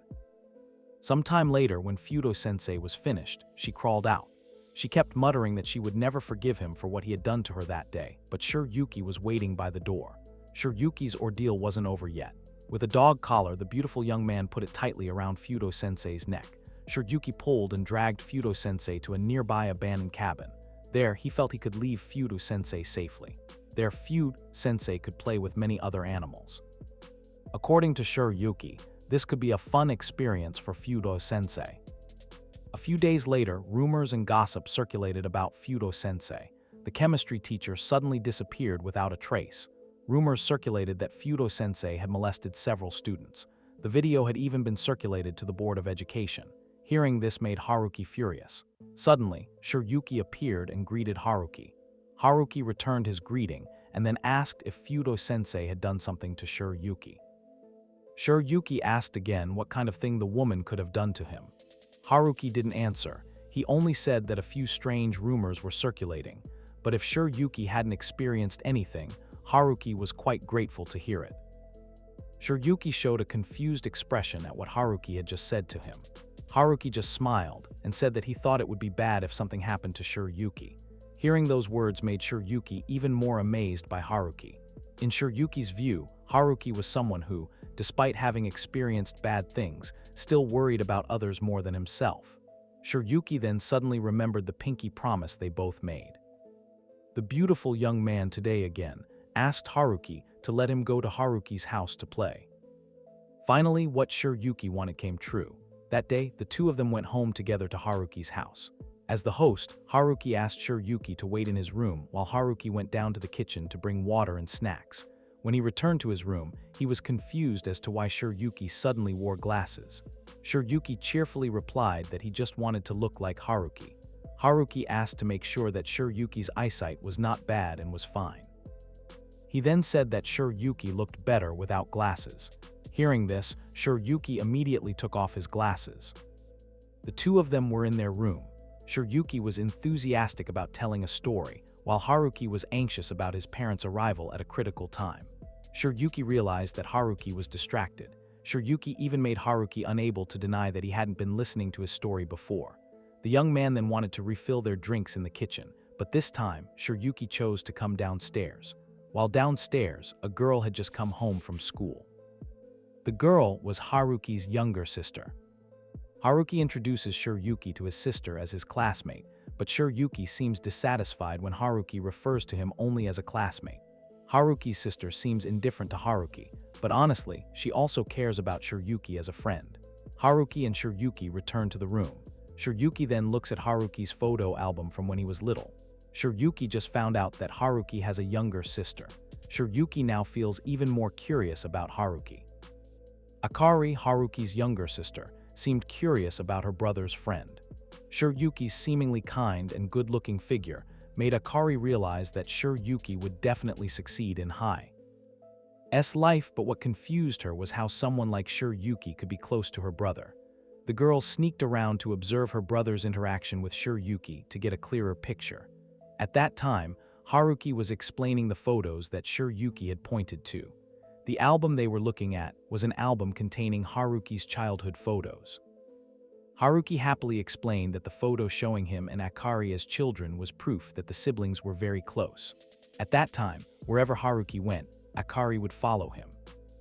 Sometime later, when Sensei was finished, she crawled out. She kept muttering that she would never forgive him for what he had done to her that day, but Shiryuki was waiting by the door. Shiryuki's ordeal wasn't over yet. With a dog collar, the beautiful young man put it tightly around Sensei's neck. Shiryuki pulled and dragged Fudo-sensei to a nearby abandoned cabin. There, he felt he could leave Fudo-sensei safely. There, Fudo-sensei could play with many other animals. According to Shiryuki, this could be a fun experience for Fudo-sensei. A few days later, rumors and gossip circulated about Fudo-sensei. The chemistry teacher suddenly disappeared without a trace. Rumors circulated that Fudo-sensei had molested several students. The video had even been circulated to the Board of Education. Hearing this made Haruki furious. Suddenly, Shiryuki appeared and greeted Haruki. Haruki returned his greeting and then asked if Fudo-sensei had done something to Shiryuki. Shiryuki asked again what kind of thing the woman could have done to him. Haruki didn't answer. He only said that a few strange rumors were circulating. But if Shiryuki hadn't experienced anything, Haruki was quite grateful to hear it. Shiryuki showed a confused expression at what Haruki had just said to him. Haruki just smiled and said that he thought it would be bad if something happened to Shiryuki. Hearing those words made Shiryuki even more amazed by Haruki. In Shiryuki's view, Haruki was someone who, despite having experienced bad things, still worried about others more than himself. Shiryuki then suddenly remembered the pinky promise they both made. The beautiful young man today again asked Haruki to let him go to Haruki's house to play. Finally, what Shiryuki wanted came true. That day, the two of them went home together to Haruki's house. As the host, Haruki asked Shiryuki to wait in his room while Haruki went down to the kitchen to bring water and snacks. When he returned to his room, he was confused as to why Shiryuki suddenly wore glasses. Shiryuki cheerfully replied that he just wanted to look like Haruki. Haruki asked to make sure that Shiryuki's eyesight was not bad and was fine. He then said that Shiryuki looked better without glasses. Hearing this, Shiryuki immediately took off his glasses. The two of them were in their room. Shiryuki was enthusiastic about telling a story, while Haruki was anxious about his parents' arrival at a critical time. Shiryuki realized that Haruki was distracted. Shiryuki even made Haruki unable to deny that he hadn't been listening to his story before. The young man then wanted to refill their drinks in the kitchen, but this time, Shiryuki chose to come downstairs. While downstairs, a girl had just come home from school. The girl was Haruki's younger sister. Haruki introduces Shiryuki to his sister as his classmate, but Shiryuki seems dissatisfied when Haruki refers to him only as a classmate. Haruki's sister seems indifferent to Haruki, but honestly, she also cares about Shiryuki as a friend. Haruki and Shiryuki return to the room. Shiryuki then looks at Haruki's photo album from when he was little. Shiryuki just found out that Haruki has a younger sister. Shiryuki now feels even more curious about Haruki. Akari, Haruki's younger sister, seemed curious about her brother's friend. Shiryuki's seemingly kind and good-looking figure made Akari realize that Shiryuki would definitely succeed in Hai's life, but what confused her was how someone like Shiryuki could be close to her brother. The girl sneaked around to observe her brother's interaction with Shiryuki to get a clearer picture. At that time, Haruki was explaining the photos that Shiryuki had pointed to. The album they were looking at was an album containing Haruki's childhood photos. Haruki happily explained that the photo showing him and Akari as children was proof that the siblings were very close. At that time, wherever Haruki went, Akari would follow him.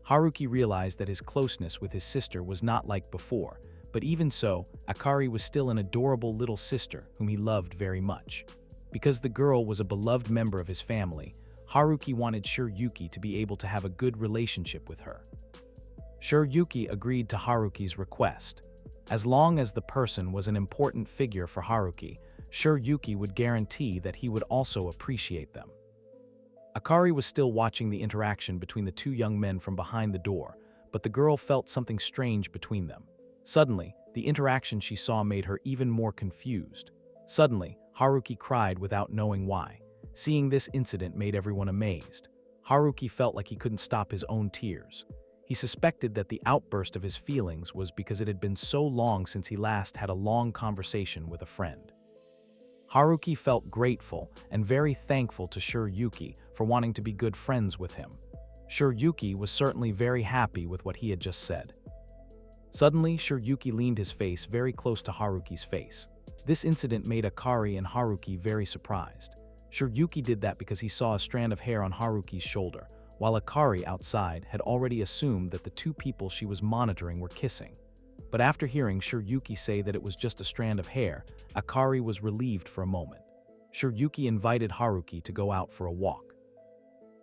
Haruki realized that his closeness with his sister was not like before, but even so, Akari was still an adorable little sister whom he loved very much. Because the girl was a beloved member of his family, Haruki wanted Shiryuki to be able to have a good relationship with her. Shiryuki agreed to Haruki's request. As long as the person was an important figure for Haruki, Shiryuki would guarantee that he would also appreciate them. Akari was still watching the interaction between the two young men from behind the door, but the girl felt something strange between them. Suddenly, the interaction she saw made her even more confused. Suddenly, Haruki cried without knowing why. Seeing this incident made everyone amazed. Haruki felt like he couldn't stop his own tears. He suspected that the outburst of his feelings was because it had been so long since he last had a long conversation with a friend. Haruki felt grateful and very thankful to Shiryuki for wanting to be good friends with him. Shiryuki was certainly very happy with what he had just said. Suddenly, Shiryuki leaned his face very close to Haruki's face. This incident made Akari and Haruki very surprised. Shiryuki did that because he saw a strand of hair on Haruki's shoulder, while Akari outside had already assumed that the two people she was monitoring were kissing. but after hearing Shiryuki say that it was just a strand of hair, Akari was relieved for a moment. Shiryuki invited Haruki to go out for a walk.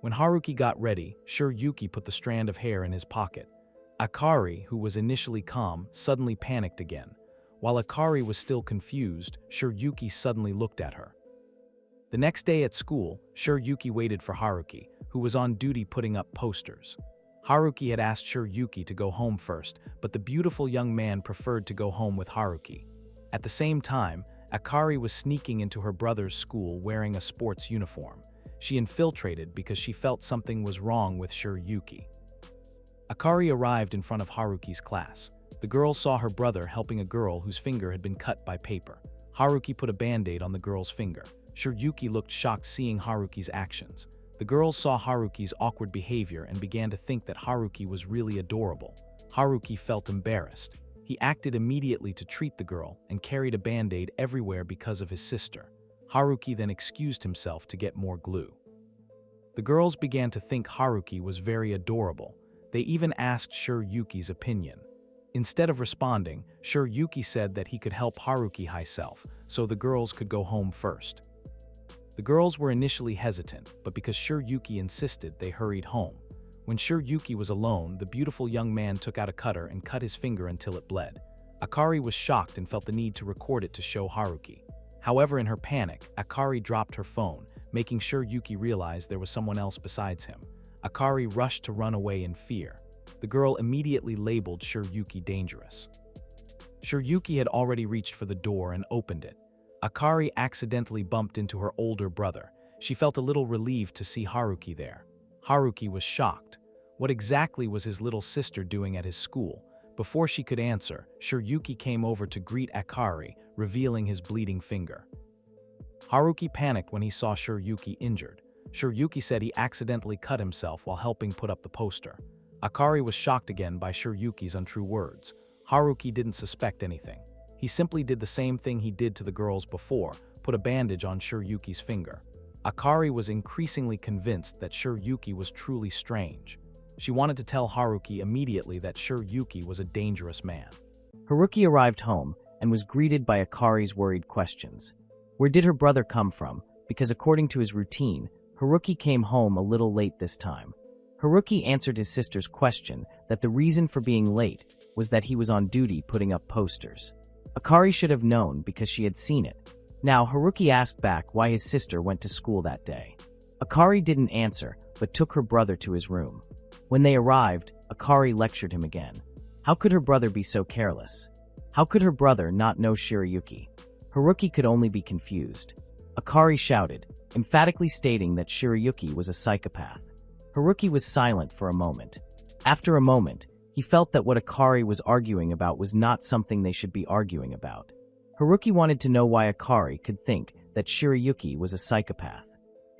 When Haruki got ready, Shiryuki put the strand of hair in his pocket. Akari, who was initially calm, suddenly panicked again. While Akari was still confused, Shiryuki suddenly looked at her. The next day at school, Shiryuki waited for Haruki, who was on duty putting up posters. Haruki had asked Shiryuki to go home first, but the beautiful young man preferred to go home with Haruki. At the same time, Akari was sneaking into her brother's school wearing a sports uniform. She infiltrated because she felt something was wrong with Shiryuki. Akari arrived in front of Haruki's class. The girl saw her brother helping a girl whose finger had been cut by paper. Haruki put a band-aid on the girl's finger. Shiryuki looked shocked seeing Haruki's actions. The girls saw Haruki's awkward behavior and began to think that Haruki was really adorable. Haruki felt embarrassed. He acted immediately to treat the girl and carried a band-aid everywhere because of his sister. Haruki then excused himself to get more glue. The girls began to think Haruki was very adorable. They even asked Shiryuki's opinion. Instead of responding, Shiryuki said that he could help Haruki himself, so the girls could go home first. The girls were initially hesitant, but because Shiryuki insisted, they hurried home. When Shiryuki was alone, the beautiful young man took out a cutter and cut his finger until it bled. Akari was shocked and felt the need to record it to show Haruki. However, in her panic, Akari dropped her phone, making Shiryuki realize there was someone else besides him. Akari rushed to run away in fear. The girl immediately labeled Shiryuki dangerous. Shiryuki had already reached for the door and opened it. Akari accidentally bumped into her older brother. She felt a little relieved to see Haruki there. Haruki was shocked. What exactly was his little sister doing at his school? Before she could answer, Shiryuki came over to greet Akari, revealing his bleeding finger. Haruki panicked when he saw Shiryuki injured. Shiryuki said he accidentally cut himself while helping put up the poster. Akari was shocked again by Shiryuki's untrue words. Haruki didn't suspect anything. He simply did the same thing he did to the girls before, put a bandage on Shiryuki's finger. Akari was increasingly convinced that Shiryuki was truly strange. She wanted to tell Haruki immediately that Shiryuki was a dangerous man. Haruki arrived home and was greeted by Akari's worried questions. Where did her brother come from? Because according to his routine, Haruki came home a little late this time. Haruki answered his sister's question that the reason for being late was that he was on duty putting up posters. Akari should have known because she had seen it. Now, Haruki asked back why his sister went to school that day. Akari didn't answer, but took her brother to his room. When they arrived, Akari lectured him again. How could her brother be so careless? How could her brother not know Shiryuki? Haruki could only be confused. Akari shouted, emphatically stating that Shiryuki was a psychopath. Haruki was silent for a moment. After a moment, he felt that what Akari was arguing about was not something they should be arguing about. Haruki wanted to know why Akari could think that Shiryuki was a psychopath.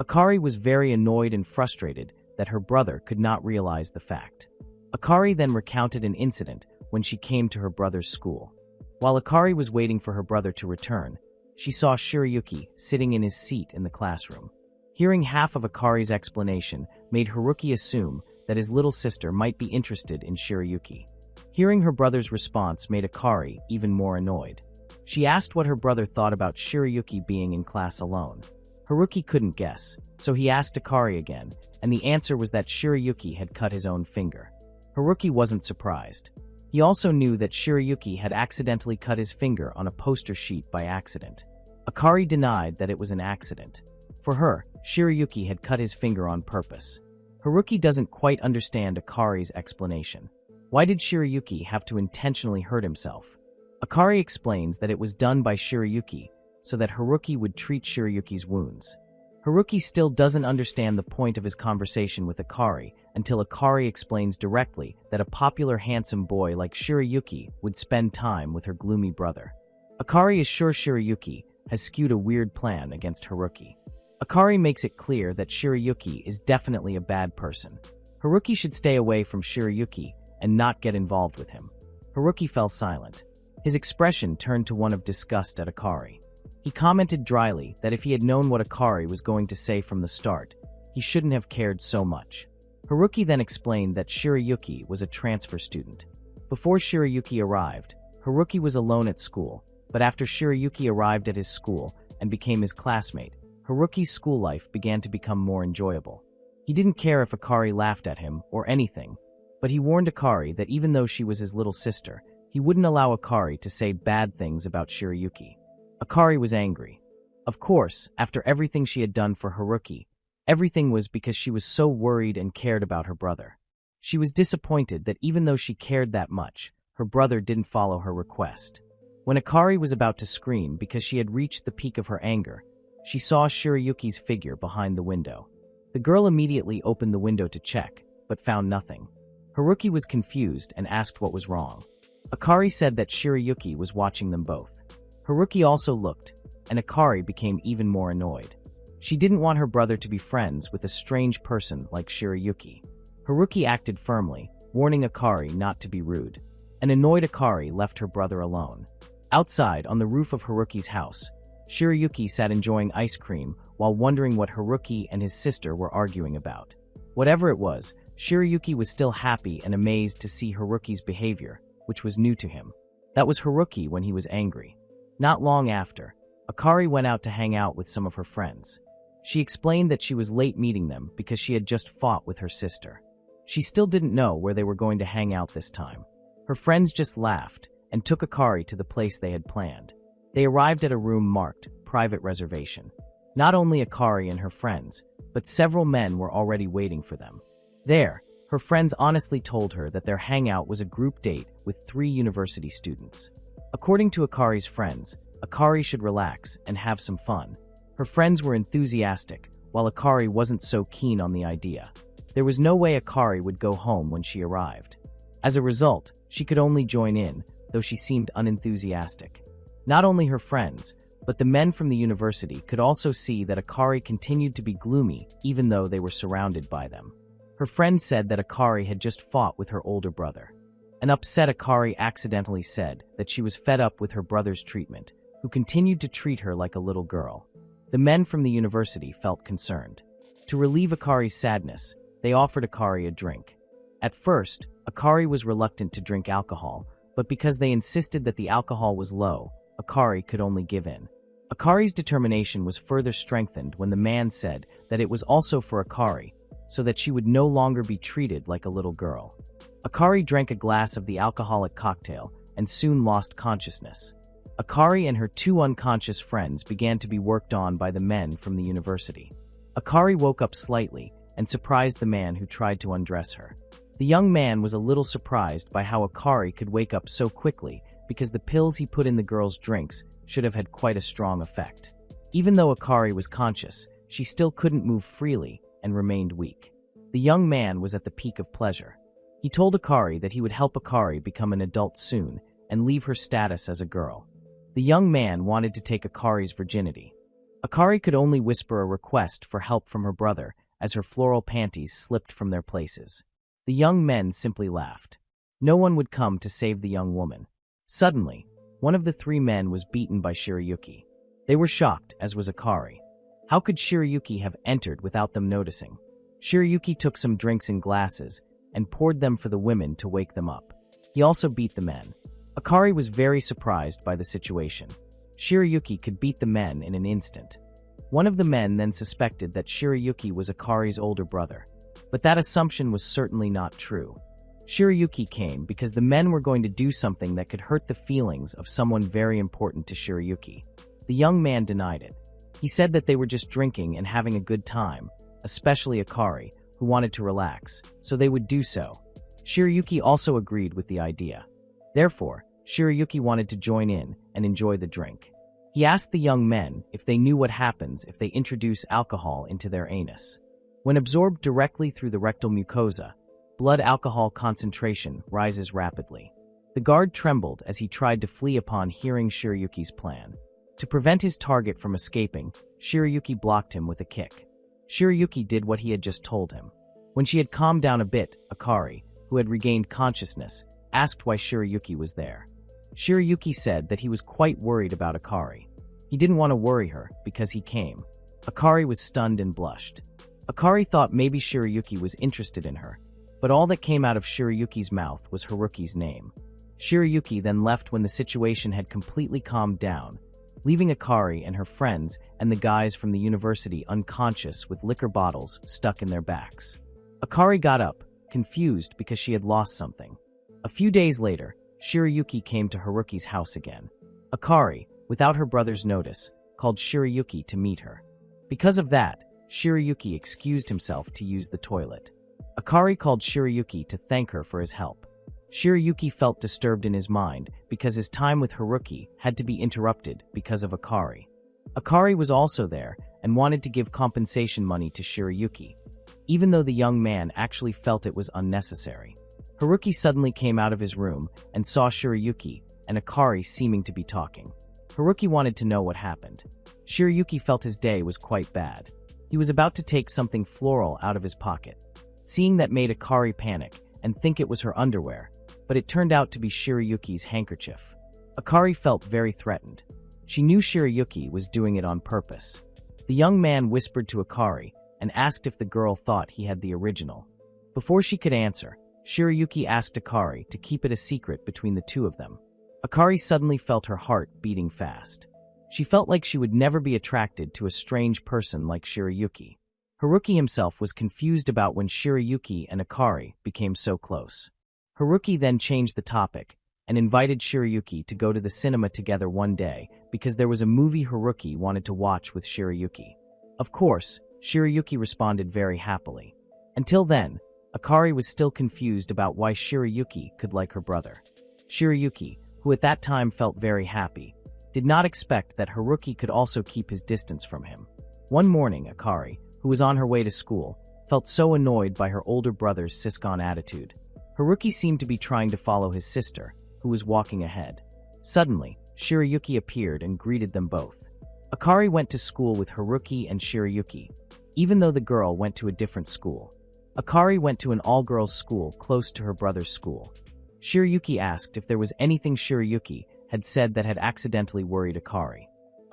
Akari was very annoyed and frustrated that her brother could not realize the fact. Akari then recounted an incident when she came to her brother's school. While Akari was waiting for her brother to return, she saw Shiryuki sitting in his seat in the classroom. Hearing half of Akari's explanation made Haruki assume that his little sister might be interested in Shiryuki. Hearing her brother's response made Akari even more annoyed. She asked what her brother thought about Shiryuki being in class alone. Haruki couldn't guess, so he asked Akari again, and the answer was that Shiryuki had cut his own finger. Haruki wasn't surprised. He also knew that Shiryuki had accidentally cut his finger on a poster sheet by accident. Akari denied that it was an accident. For her, Shiryuki had cut his finger on purpose. Haruki doesn't quite understand Akari's explanation. Why did Shiryuki have to intentionally hurt himself? Akari explains that it was done by Shiryuki so that Haruki would treat Shiryuki's wounds. Haruki still doesn't understand the point of his conversation with Akari until Akari explains directly that a popular handsome boy like Shiryuki would spend time with her gloomy brother. Akari is sure Shiryuki has skewed a weird plan against Haruki. Akari makes it clear that Shiryuki is definitely a bad person. Haruki should stay away from Shiryuki and not get involved with him. Haruki fell silent. His expression turned to one of disgust at Akari. He commented dryly that if he had known what Akari was going to say from the start, he shouldn't have cared so much. Haruki then explained that Shiryuki was a transfer student. Before Shiryuki arrived, Haruki was alone at school, but after Shirayuki arrived at his school and became his classmate, Haruki's school life began to become more enjoyable. He didn't care if Akari laughed at him or anything, but he warned Akari that even though she was his little sister, he wouldn't allow Akari to say bad things about Shirayuki. Akari was angry. Of course, after everything she had done for Haruki, everything was because she was so worried and cared about her brother. She was disappointed that even though she cared that much, her brother didn't follow her request. When Akari was about to scream because she had reached the peak of her anger, she saw Shirayuki's figure behind the window. The girl immediately opened the window to check, but found nothing. Haruki was confused and asked what was wrong. Akari said that Shirayuki was watching them both. Haruki also looked, and Akari became even more annoyed. She didn't want her brother to be friends with a strange person like Shirayuki. Haruki acted firmly, warning Akari not to be rude. An annoyed Akari left her brother alone. Outside, on the roof of Haruki's house, Shirayuki sat enjoying ice cream while wondering what Haruki and his sister were arguing about. Whatever it was, Shirayuki was still happy and amazed to see Haruki's behavior, which was new to him. That was Haruki when he was angry. Not long after, Akari went out to hang out with some of her friends. She explained that she was late meeting them because she had just fought with her sister. She still didn't know where they were going to hang out this time. Her friends just laughed and took Akari to the place they had planned. They arrived at a room marked private reservation. Not only Akari and her friends, but several men were already waiting for them. There, her friends honestly told her that their hangout was a group date with 3 university students. According to Akari's friends, Akari should relax and have some fun. Her friends were enthusiastic, while Akari wasn't so keen on the idea. There was no way Akari would go home when she arrived. As a result, she could only join in, though she seemed unenthusiastic. Not only her friends, but the men from the university could also see that Akari continued to be gloomy even though they were surrounded by them. Her friends said that Akari had just fought with her older brother. An upset Akari accidentally said that she was fed up with her brother's treatment, who continued to treat her like a little girl. The men from the university felt concerned. To relieve Akari's sadness, they offered Akari a drink. At first, Akari was reluctant to drink alcohol, but because they insisted that the alcohol was low, Akari could only give in. Akari's determination was further strengthened when the man said that it was also for Akari, so that she would no longer be treated like a little girl. Akari drank a glass of the alcoholic cocktail and soon lost consciousness. Akari and her 2 unconscious friends began to be worked on by the men from the university. Akari woke up slightly and surprised the man who tried to undress her. The young man was a little surprised by how Akari could wake up so quickly because the pills he put in the girl's drinks should have had quite a strong effect. Even though Akari was conscious, she still couldn't move freely and remained weak. The young man was at the peak of pleasure. He told Akari that he would help Akari become an adult soon and leave her status as a girl. The young man wanted to take Akari's virginity. Akari could only whisper a request for help from her brother as her floral panties slipped from their places. The young men simply laughed. No one would come to save the young woman. Suddenly, one of the 3 men was beaten by Shirayuki. They were shocked, as was Akari. How could Shirayuki have entered without them noticing? Shirayuki took some drinks in glasses and poured them for the women to wake them up. He also beat the men. Akari was very surprised by the situation. Shirayuki could beat the men in an instant. One of the men then suspected that Shirayuki was Akari's older brother, but that assumption was certainly not true. Shirayuki came because the men were going to do something that could hurt the feelings of someone very important to Shirayuki. The young man denied it. He said that they were just drinking and having a good time, especially Akari, who wanted to relax, so they would do so. Shirayuki also agreed with the idea. Therefore, Shirayuki wanted to join in and enjoy the drink. He asked the young men if they knew what happens if they introduce alcohol into their anus. When absorbed directly through the rectal mucosa, blood alcohol concentration rises rapidly. The guard trembled as he tried to flee upon hearing Shirayuki's plan. To prevent his target from escaping, Shirayuki blocked him with a kick. Shirayuki did what he had just told him. When she had calmed down a bit, Akari, who had regained consciousness, asked why Shirayuki was there. Shirayuki said that he was quite worried about Akari. He didn't want to worry her because he came. Akari was stunned and blushed. Akari thought maybe Shirayuki was interested in her, but all that came out of Shirayuki's mouth was Haruki's name. Shirayuki then left when the situation had completely calmed down, leaving Akari and her friends and the guys from the university unconscious with liquor bottles stuck in their backs. Akari got up, confused because she had lost something. A few days later, Shirayuki came to Haruki's house again. Akari, without her brother's notice, called Shirayuki to meet her. Because of that, Shirayuki excused himself to use the toilet. Akari called Shirayuki to thank her for his help. Shirayuki felt disturbed in his mind because his time with Haruki had to be interrupted because of Akari. Akari was also there and wanted to give compensation money to Shirayuki, even though the young man actually felt it was unnecessary. Haruki suddenly came out of his room and saw Shirayuki and Akari seeming to be talking. Haruki wanted to know what happened. Shirayuki felt his day was quite bad. He was about to take something floral out of his pocket. Seeing that made Akari panic and think it was her underwear, but it turned out to be Shirayuki's handkerchief. Akari felt very threatened. She knew Shirayuki was doing it on purpose. The young man whispered to Akari and asked if the girl thought he had the original. Before she could answer, Shirayuki asked Akari to keep it a secret between the two of them. Akari suddenly felt her heart beating fast. She felt like she would never be attracted to a strange person like Shirayuki. Haruki himself was confused about when Shirayuki and Akari became so close. Haruki then changed the topic and invited Shirayuki to go to the cinema together one day because there was a movie Haruki wanted to watch with Shirayuki. Of course, Shirayuki responded very happily. Until then, Akari was still confused about why Shirayuki could like her brother. Shirayuki, who at that time felt very happy, did not expect that Haruki could also keep his distance from him. One morning, Akari, who was on her way to school, felt so annoyed by her older brother's siscon attitude. Haruki seemed to be trying to follow his sister, who was walking ahead. Suddenly, Shirayuki appeared and greeted them both. Akari went to school with Haruki and Shirayuki, even though the girl went to a different school. Akari went to an all-girls school close to her brother's school. Shirayuki asked if there was anything Shirayuki had said that had accidentally worried Akari.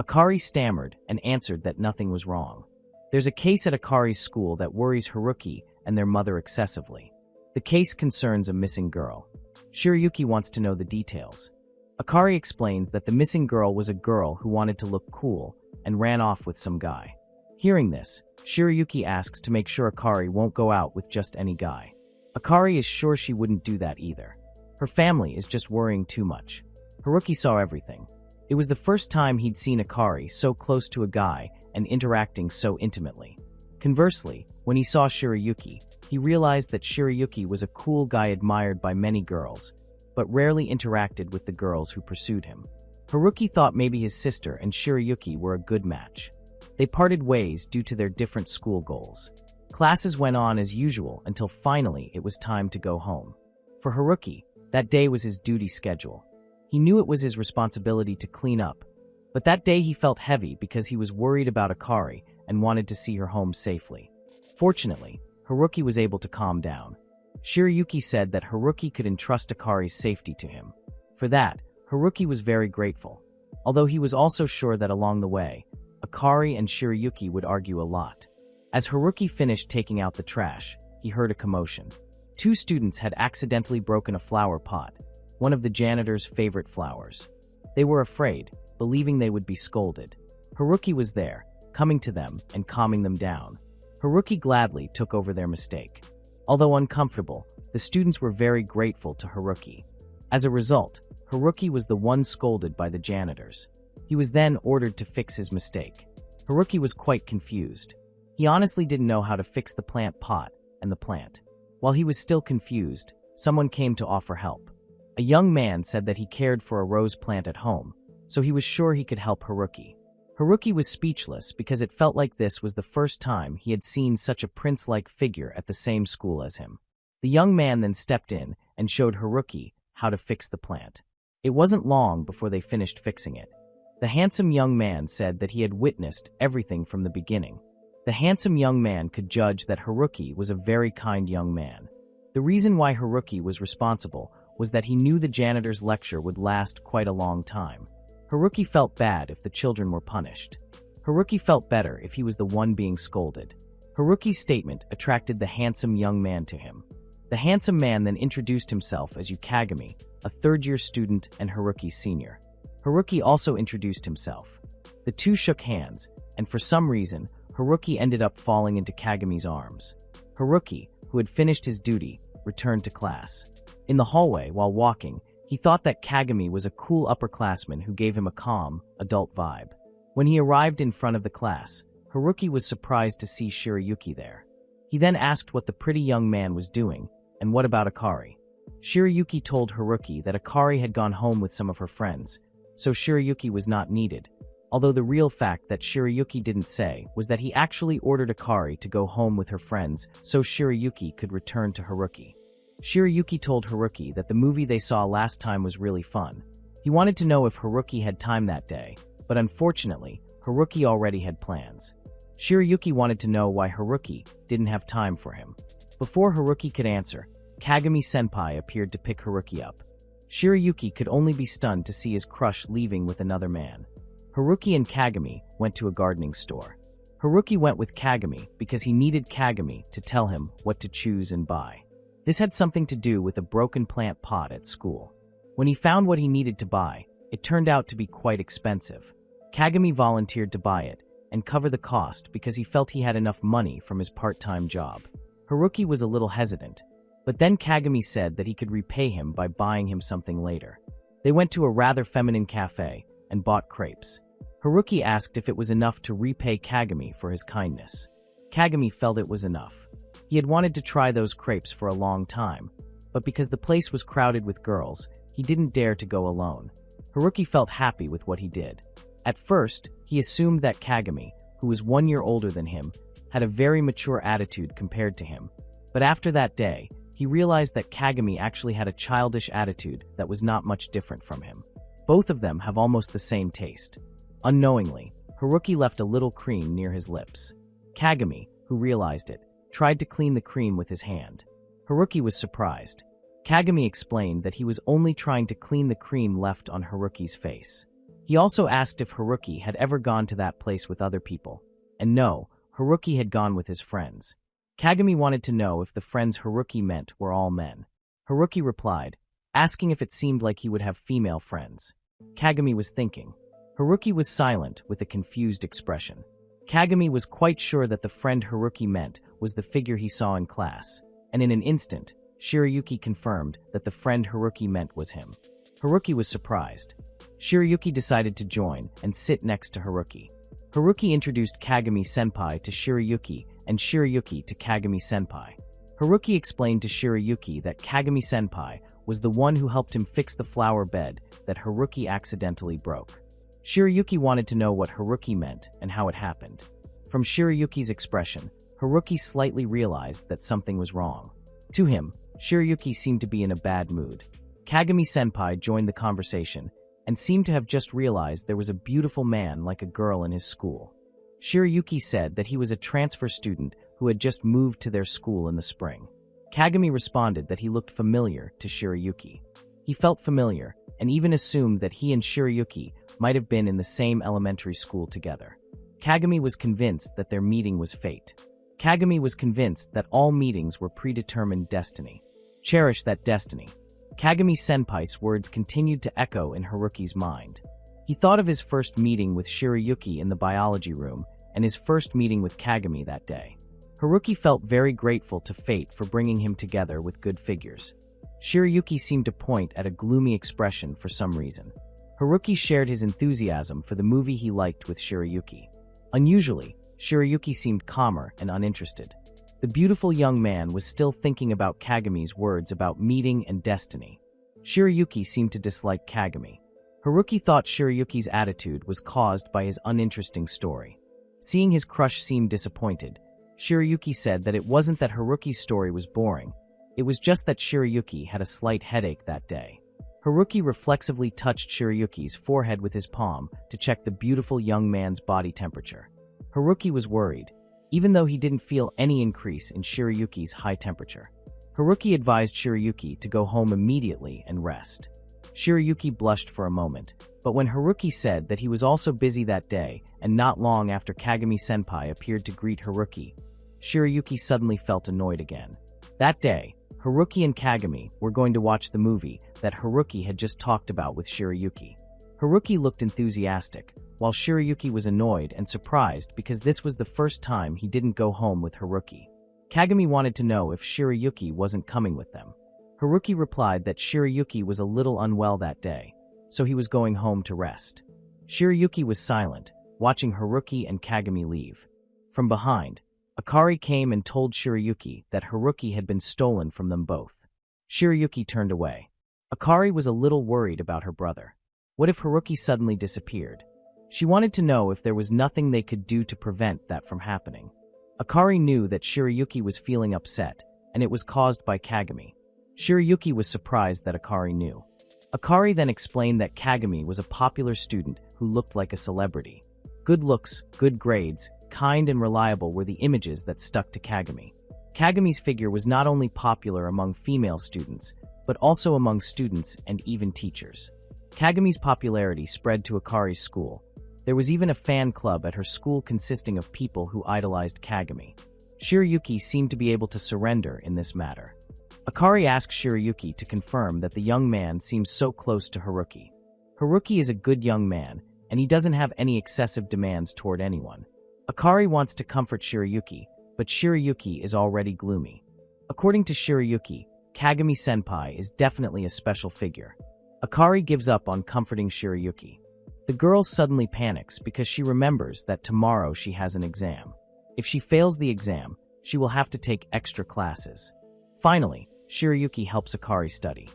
Akari stammered and answered that nothing was wrong. There's a case at Akari's school that worries Haruki and their mother excessively. The case concerns a missing girl. Shirayuki wants to know the details. Akari explains that the missing girl was a girl who wanted to look cool and ran off with some guy. Hearing this, Shirayuki asks to make sure Akari won't go out with just any guy. Akari is sure she wouldn't do that either. Her family is just worrying too much. Haruki saw everything. It was the first time he'd seen Akari so close to a guy and interacting so intimately. Conversely, when he saw Shirayuki, he realized that Shirayuki was a cool guy admired by many girls, but rarely interacted with the girls who pursued him. Haruki thought maybe his sister and Shirayuki were a good match. They parted ways due to their different school goals. Classes went on as usual until finally it was time to go home. For Haruki, that day was his duty schedule. He knew it was his responsibility to clean up, but that day he felt heavy because he was worried about Akari and wanted to see her home safely. Fortunately, Haruki was able to calm down. Shirayuki said that Haruki could entrust Akari's safety to him. For that, Haruki was very grateful, although he was also sure that along the way, Akari and Shirayuki would argue a lot. As Haruki finished taking out the trash, he heard a commotion. Two students had accidentally broken a flower pot, one of the janitor's favorite flowers. They were afraid, believing they would be scolded. Haruki was there, coming to them and calming them down. Haruki gladly took over their mistake. Although uncomfortable, the students were very grateful to Haruki. As a result, Haruki was the one scolded by the janitors. He was then ordered to fix his mistake. Haruki was quite confused. He honestly didn't know how to fix the plant pot and the plant. While he was still confused, someone came to offer help. A young man said that he cared for a rose plant at home, so he was sure he could help Haruki. Haruki was speechless because it felt like this was the first time he had seen such a prince-like figure at the same school as him. The young man then stepped in and showed Haruki how to fix the plant. It wasn't long before they finished fixing it. The handsome young man said that he had witnessed everything from the beginning. The handsome young man could judge that Haruki was a very kind young man. The reason why Haruki was responsible was that he knew the janitor's lecture would last quite a long time. Haruki felt bad if the children were punished. Haruki felt better if he was the one being scolded. Haruki's statement attracted the handsome young man to him. The handsome man then introduced himself as Kagami, a third-year student and Haruki's senior. Haruki also introduced himself. The two shook hands, and for some reason, Haruki ended up falling into Kagami's arms. Haruki, who had finished his duty, returned to class. In the hallway, while walking, he thought that Kagami was a cool upperclassman who gave him a calm, adult vibe. When he arrived in front of the class, Haruki was surprised to see Shirayuki there. He then asked what the pretty young man was doing, and what about Akari. Shirayuki told Haruki that Akari had gone home with some of her friends, so Shirayuki was not needed, although the real fact that Shirayuki didn't say was that he actually ordered Akari to go home with her friends so Shirayuki could return to Haruki. Shirayuki told Haruki that the movie they saw last time was really fun. He wanted to know if Haruki had time that day, but unfortunately, Haruki already had plans. Shirayuki wanted to know why Haruki didn't have time for him. Before Haruki could answer, Kagami-senpai appeared to pick Haruki up. Shirayuki could only be stunned to see his crush leaving with another man. Haruki and Kagami went to a gardening store. Haruki went with Kagami because he needed Kagami to tell him what to choose and buy. This had something to do with a broken plant pot at school. When he found what he needed to buy, it turned out to be quite expensive. Kagami volunteered to buy it and cover the cost because he felt he had enough money from his part-time job. Haruki was a little hesitant, but then Kagami said that he could repay him by buying him something later. They went to a rather feminine cafe and bought crepes. Haruki asked if it was enough to repay Kagami for his kindness. Kagami felt it was enough. He had wanted to try those crepes for a long time, but because the place was crowded with girls, he didn't dare to go alone. Haruki felt happy with what he did. At first, he assumed that Kagami, who was 1 year older than him, had a very mature attitude compared to him. But after that day, he realized that Kagami actually had a childish attitude that was not much different from him. Both of them have almost the same taste. Unknowingly, Haruki left a little cream near his lips. Kagami, who realized it, tried to clean the cream with his hand. Haruki was surprised. Kagami explained that he was only trying to clean the cream left on Haruki's face. He also asked if Haruki had ever gone to that place with other people. And no, Haruki had gone with his friends. Kagami wanted to know if the friends Haruki meant were all men. Haruki replied, asking if it seemed like he would have female friends. Kagami was thinking. Haruki was silent with a confused expression. Kagami was quite sure that the friend Haruki meant was the figure he saw in class, and in an instant, Shirayuki confirmed that the friend Haruki meant was him. Haruki was surprised. Shirayuki decided to join and sit next to Haruki. Haruki introduced Kagami-senpai to Shirayuki and Shirayuki to Kagami-senpai. Haruki explained to Shirayuki that Kagami-senpai was the one who helped him fix the flower bed that Haruki accidentally broke. Shirayuki wanted to know what Haruki meant and how it happened. From Shirayuki's expression, Haruki slightly realized that something was wrong. To him, Shirayuki seemed to be in a bad mood. Kagami-senpai joined the conversation and seemed to have just realized there was a beautiful man like a girl in his school. Shirayuki said that he was a transfer student who had just moved to their school in the spring. Kagami responded that he looked familiar to Shirayuki. He felt familiar and even assumed that he and Shirayuki might have been in the same elementary school together. Kagami was convinced that their meeting was fate. Kagami was convinced that all meetings were predetermined destiny. Cherish that destiny. Kagami-senpai's words continued to echo in Haruki's mind. He thought of his first meeting with Shirayuki in the biology room and his first meeting with Kagami that day. Haruki felt very grateful to fate for bringing him together with good figures. Shirayuki seemed to point at a gloomy expression for some reason. Haruki shared his enthusiasm for the movie he liked with Shirayuki. Unusually, Shirayuki seemed calmer and uninterested. The beautiful young man was still thinking about Kagami's words about meeting and destiny. Shirayuki seemed to dislike Kagami. Haruki thought Shirayuki's attitude was caused by his uninteresting story. Seeing his crush seem disappointed, Shirayuki said that it wasn't that Haruki's story was boring, it was just that Shirayuki had a slight headache that day. Haruki reflexively touched Shirayuki's forehead with his palm to check the beautiful young man's body temperature. Haruki was worried, even though he didn't feel any increase in Shirayuki's high temperature. Haruki advised Shirayuki to go home immediately and rest. Shirayuki blushed for a moment, but when Haruki said that he was also busy that day and not long after Kagami-senpai appeared to greet Haruki, Shirayuki suddenly felt annoyed again. That day, Haruki and Kagami were going to watch the movie that Haruki had just talked about with Shirayuki. Haruki looked enthusiastic, while Shirayuki was annoyed and surprised because this was the first time he didn't go home with Haruki. Kagami wanted to know if Shirayuki wasn't coming with them. Haruki replied that Shirayuki was a little unwell that day, so he was going home to rest. Shirayuki was silent, watching Haruki and Kagami leave. From behind, Akari came and told Shirayuki that Haruki had been stolen from them both. Shirayuki turned away. Akari was a little worried about her brother. What if Haruki suddenly disappeared? She wanted to know if there was nothing they could do to prevent that from happening. Akari knew that Shirayuki was feeling upset, and it was caused by Kagami. Shirayuki was surprised that Akari knew. Akari then explained that Kagami was a popular student who looked like a celebrity. Good looks, good grades, kind and reliable were the images that stuck to Kagami. Kagami's figure was not only popular among female students, but also among students and even teachers. Kagami's popularity spread to Akari's school. There was even a fan club at her school consisting of people who idolized Kagami. Shirayuki seemed to be able to surrender in this matter. Akari asked Shirayuki to confirm that the young man seems so close to Haruki. Haruki is a good young man, and he doesn't have any excessive demands toward anyone. Akari wants to comfort Shirayuki, but Shirayuki is already gloomy. According to Shirayuki, Kagami-senpai is definitely a special figure. Akari gives up on comforting Shirayuki. The girl suddenly panics because she remembers that tomorrow she has an exam. If she fails the exam, she will have to take extra classes. Finally, Shirayuki helps Akari study.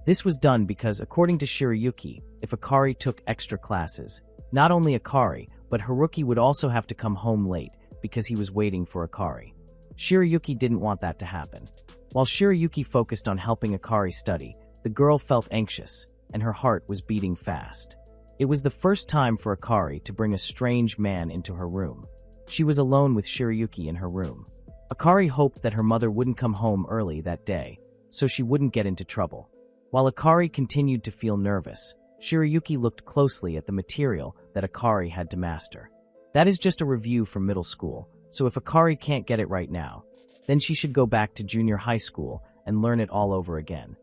This was done because, according to Shirayuki, if Akari took extra classes, not only Akari, but Haruki would also have to come home late because he was waiting for Akari. Shirayuki didn't want that to happen. While Shirayuki focused on helping Akari study, the girl felt anxious, and her heart was beating fast. It was the first time for Akari to bring a strange man into her room. She was alone with Shirayuki in her room. Akari hoped that her mother wouldn't come home early that day, so she wouldn't get into trouble. While Akari continued to feel nervous, Shirayuki looked closely at the material that Akari had to master. That is just a review from middle school, so if Akari can't get it right now, then she should go back to junior high school and learn it all over again.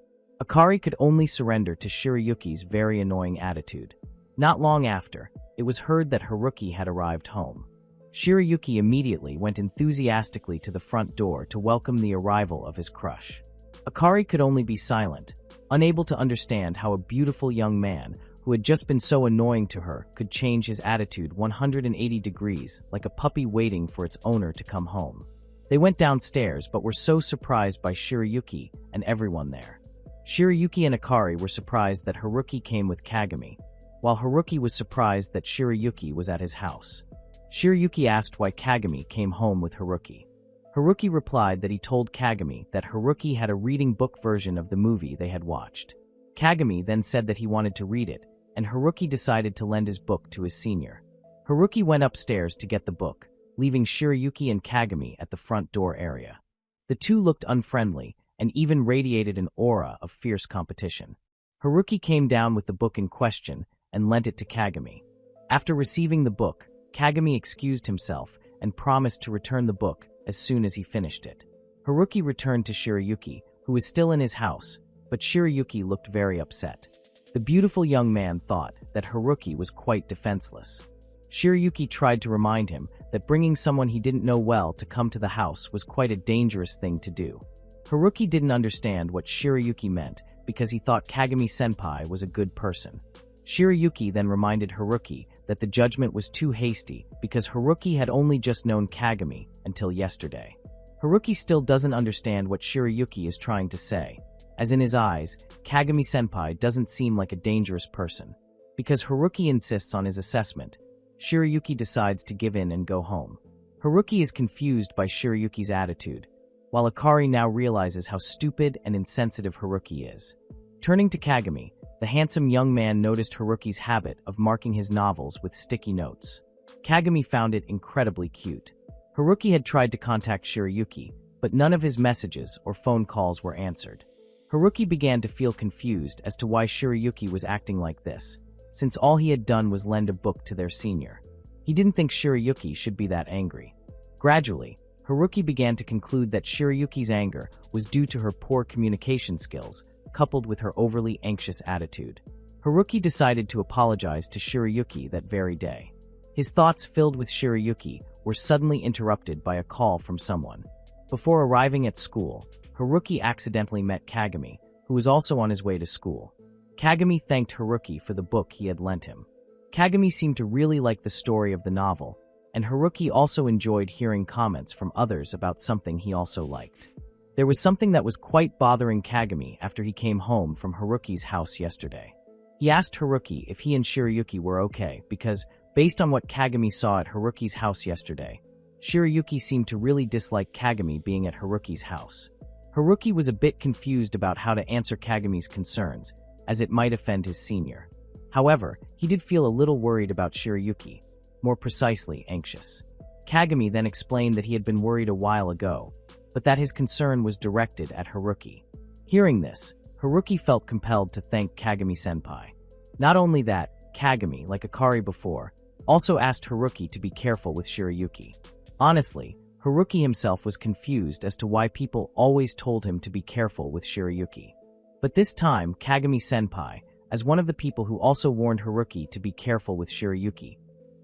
Akari could only surrender to Shirayuki's very annoying attitude. Not long after, it was heard that Haruki had arrived home. Shirayuki immediately went enthusiastically to the front door to welcome the arrival of his crush. Akari could only be silent, unable to understand how a beautiful young man who had just been so annoying to her could change his attitude 180 degrees like a puppy waiting for its owner to come home. They went downstairs but were so surprised by Shirayuki and everyone there. Shirayuki and Akari were surprised that Haruki came with Kagami, while Haruki was surprised that Shirayuki was at his house. Shirayuki asked why Kagami came home with Haruki. Haruki replied that he told Kagami that Haruki had a reading book version of the movie they had watched. Kagami then said that he wanted to read it, and Haruki decided to lend his book to his senior. Haruki went upstairs to get the book, leaving Shirayuki and Kagami at the front door area. The two looked unfriendly and even radiated an aura of fierce competition. Haruki came down with the book in question and lent it to Kagami. After receiving the book, Kagami excused himself and promised to return the book as soon as he finished it. Haruki returned to Shirayuki, who was still in his house, but Shirayuki looked very upset. The beautiful young man thought that Haruki was quite defenseless. Shirayuki tried to remind him that bringing someone he didn't know well to come to the house was quite a dangerous thing to do. Haruki didn't understand what Shirayuki meant because he thought Kagami-senpai was a good person. Shirayuki then reminded Haruki that the judgment was too hasty because Haruki had only just known Kagami until yesterday. Haruki still doesn't understand what Shirayuki is trying to say, as in his eyes, Kagami-senpai doesn't seem like a dangerous person. Because Haruki insists on his assessment, Shirayuki decides to give in and go home. Haruki is confused by Shirayuki's attitude, while Akari now realizes how stupid and insensitive Haruki is. Turning to Kagami, the handsome young man noticed Haruki's habit of marking his novels with sticky notes. Kagami found it incredibly cute. Haruki had tried to contact Shirayuki, but none of his messages or phone calls were answered. Haruki began to feel confused as to why Shirayuki was acting like this, since all he had done was lend a book to their senior. He didn't think Shirayuki should be that angry. Gradually, Haruki began to conclude that Shirayuki's anger was due to her poor communication skills, coupled with her overly anxious attitude. Haruki decided to apologize to Shirayuki that very day. His thoughts filled with Shirayuki were suddenly interrupted by a call from someone. Before arriving at school, Haruki accidentally met Kagami, who was also on his way to school. Kagami thanked Haruki for the book he had lent him. Kagami seemed to really like the story of the novel, and Haruki also enjoyed hearing comments from others about something he also liked. There was something that was quite bothering Kagami after he came home from Haruki's house yesterday. He asked Haruki if he and Shirayuki were okay because, based on what Kagami saw at Haruki's house yesterday, Shirayuki seemed to really dislike Kagami being at Haruki's house. Haruki was a bit confused about how to answer Kagami's concerns, as it might offend his senior. However, he did feel a little worried about Shirayuki, more precisely, anxious. Kagami then explained that he had been worried a while ago, but that his concern was directed at Haruki. Hearing this, Haruki felt compelled to thank Kagami-senpai. Not only that, Kagami, like Akari before, also asked Haruki to be careful with Shirayuki. Honestly, Haruki himself was confused as to why people always told him to be careful with Shirayuki. But this time, Kagami-senpai, as one of the people who also warned Haruki to be careful with Shirayuki,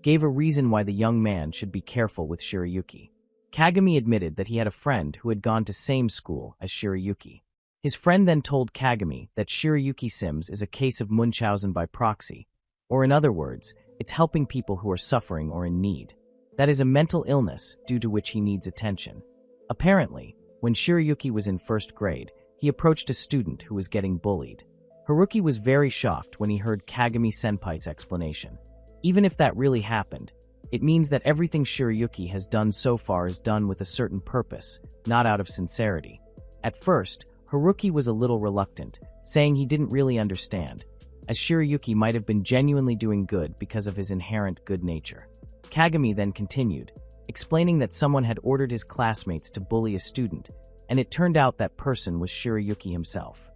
gave a reason why the young man should be careful with Shirayuki. Kagami admitted that he had a friend who had gone to same school as Shirayuki. His friend then told Kagami that Shirayuki Sims is a case of Munchausen by proxy, or in other words, it's helping people who are suffering or in need. That is a mental illness due to which he needs attention. Apparently, when Shirayuki was in first grade, he approached a student who was getting bullied. Haruki was very shocked when he heard Kagami-senpai's explanation. Even if that really happened, it means that everything Shirayuki has done so far is done with a certain purpose, not out of sincerity. At first, Haruki was a little reluctant, saying he didn't really understand, as Shirayuki might have been genuinely doing good because of his inherent good nature. Kagami then continued, explaining that someone had ordered his classmates to bully a student, and it turned out that person was Shirayuki himself.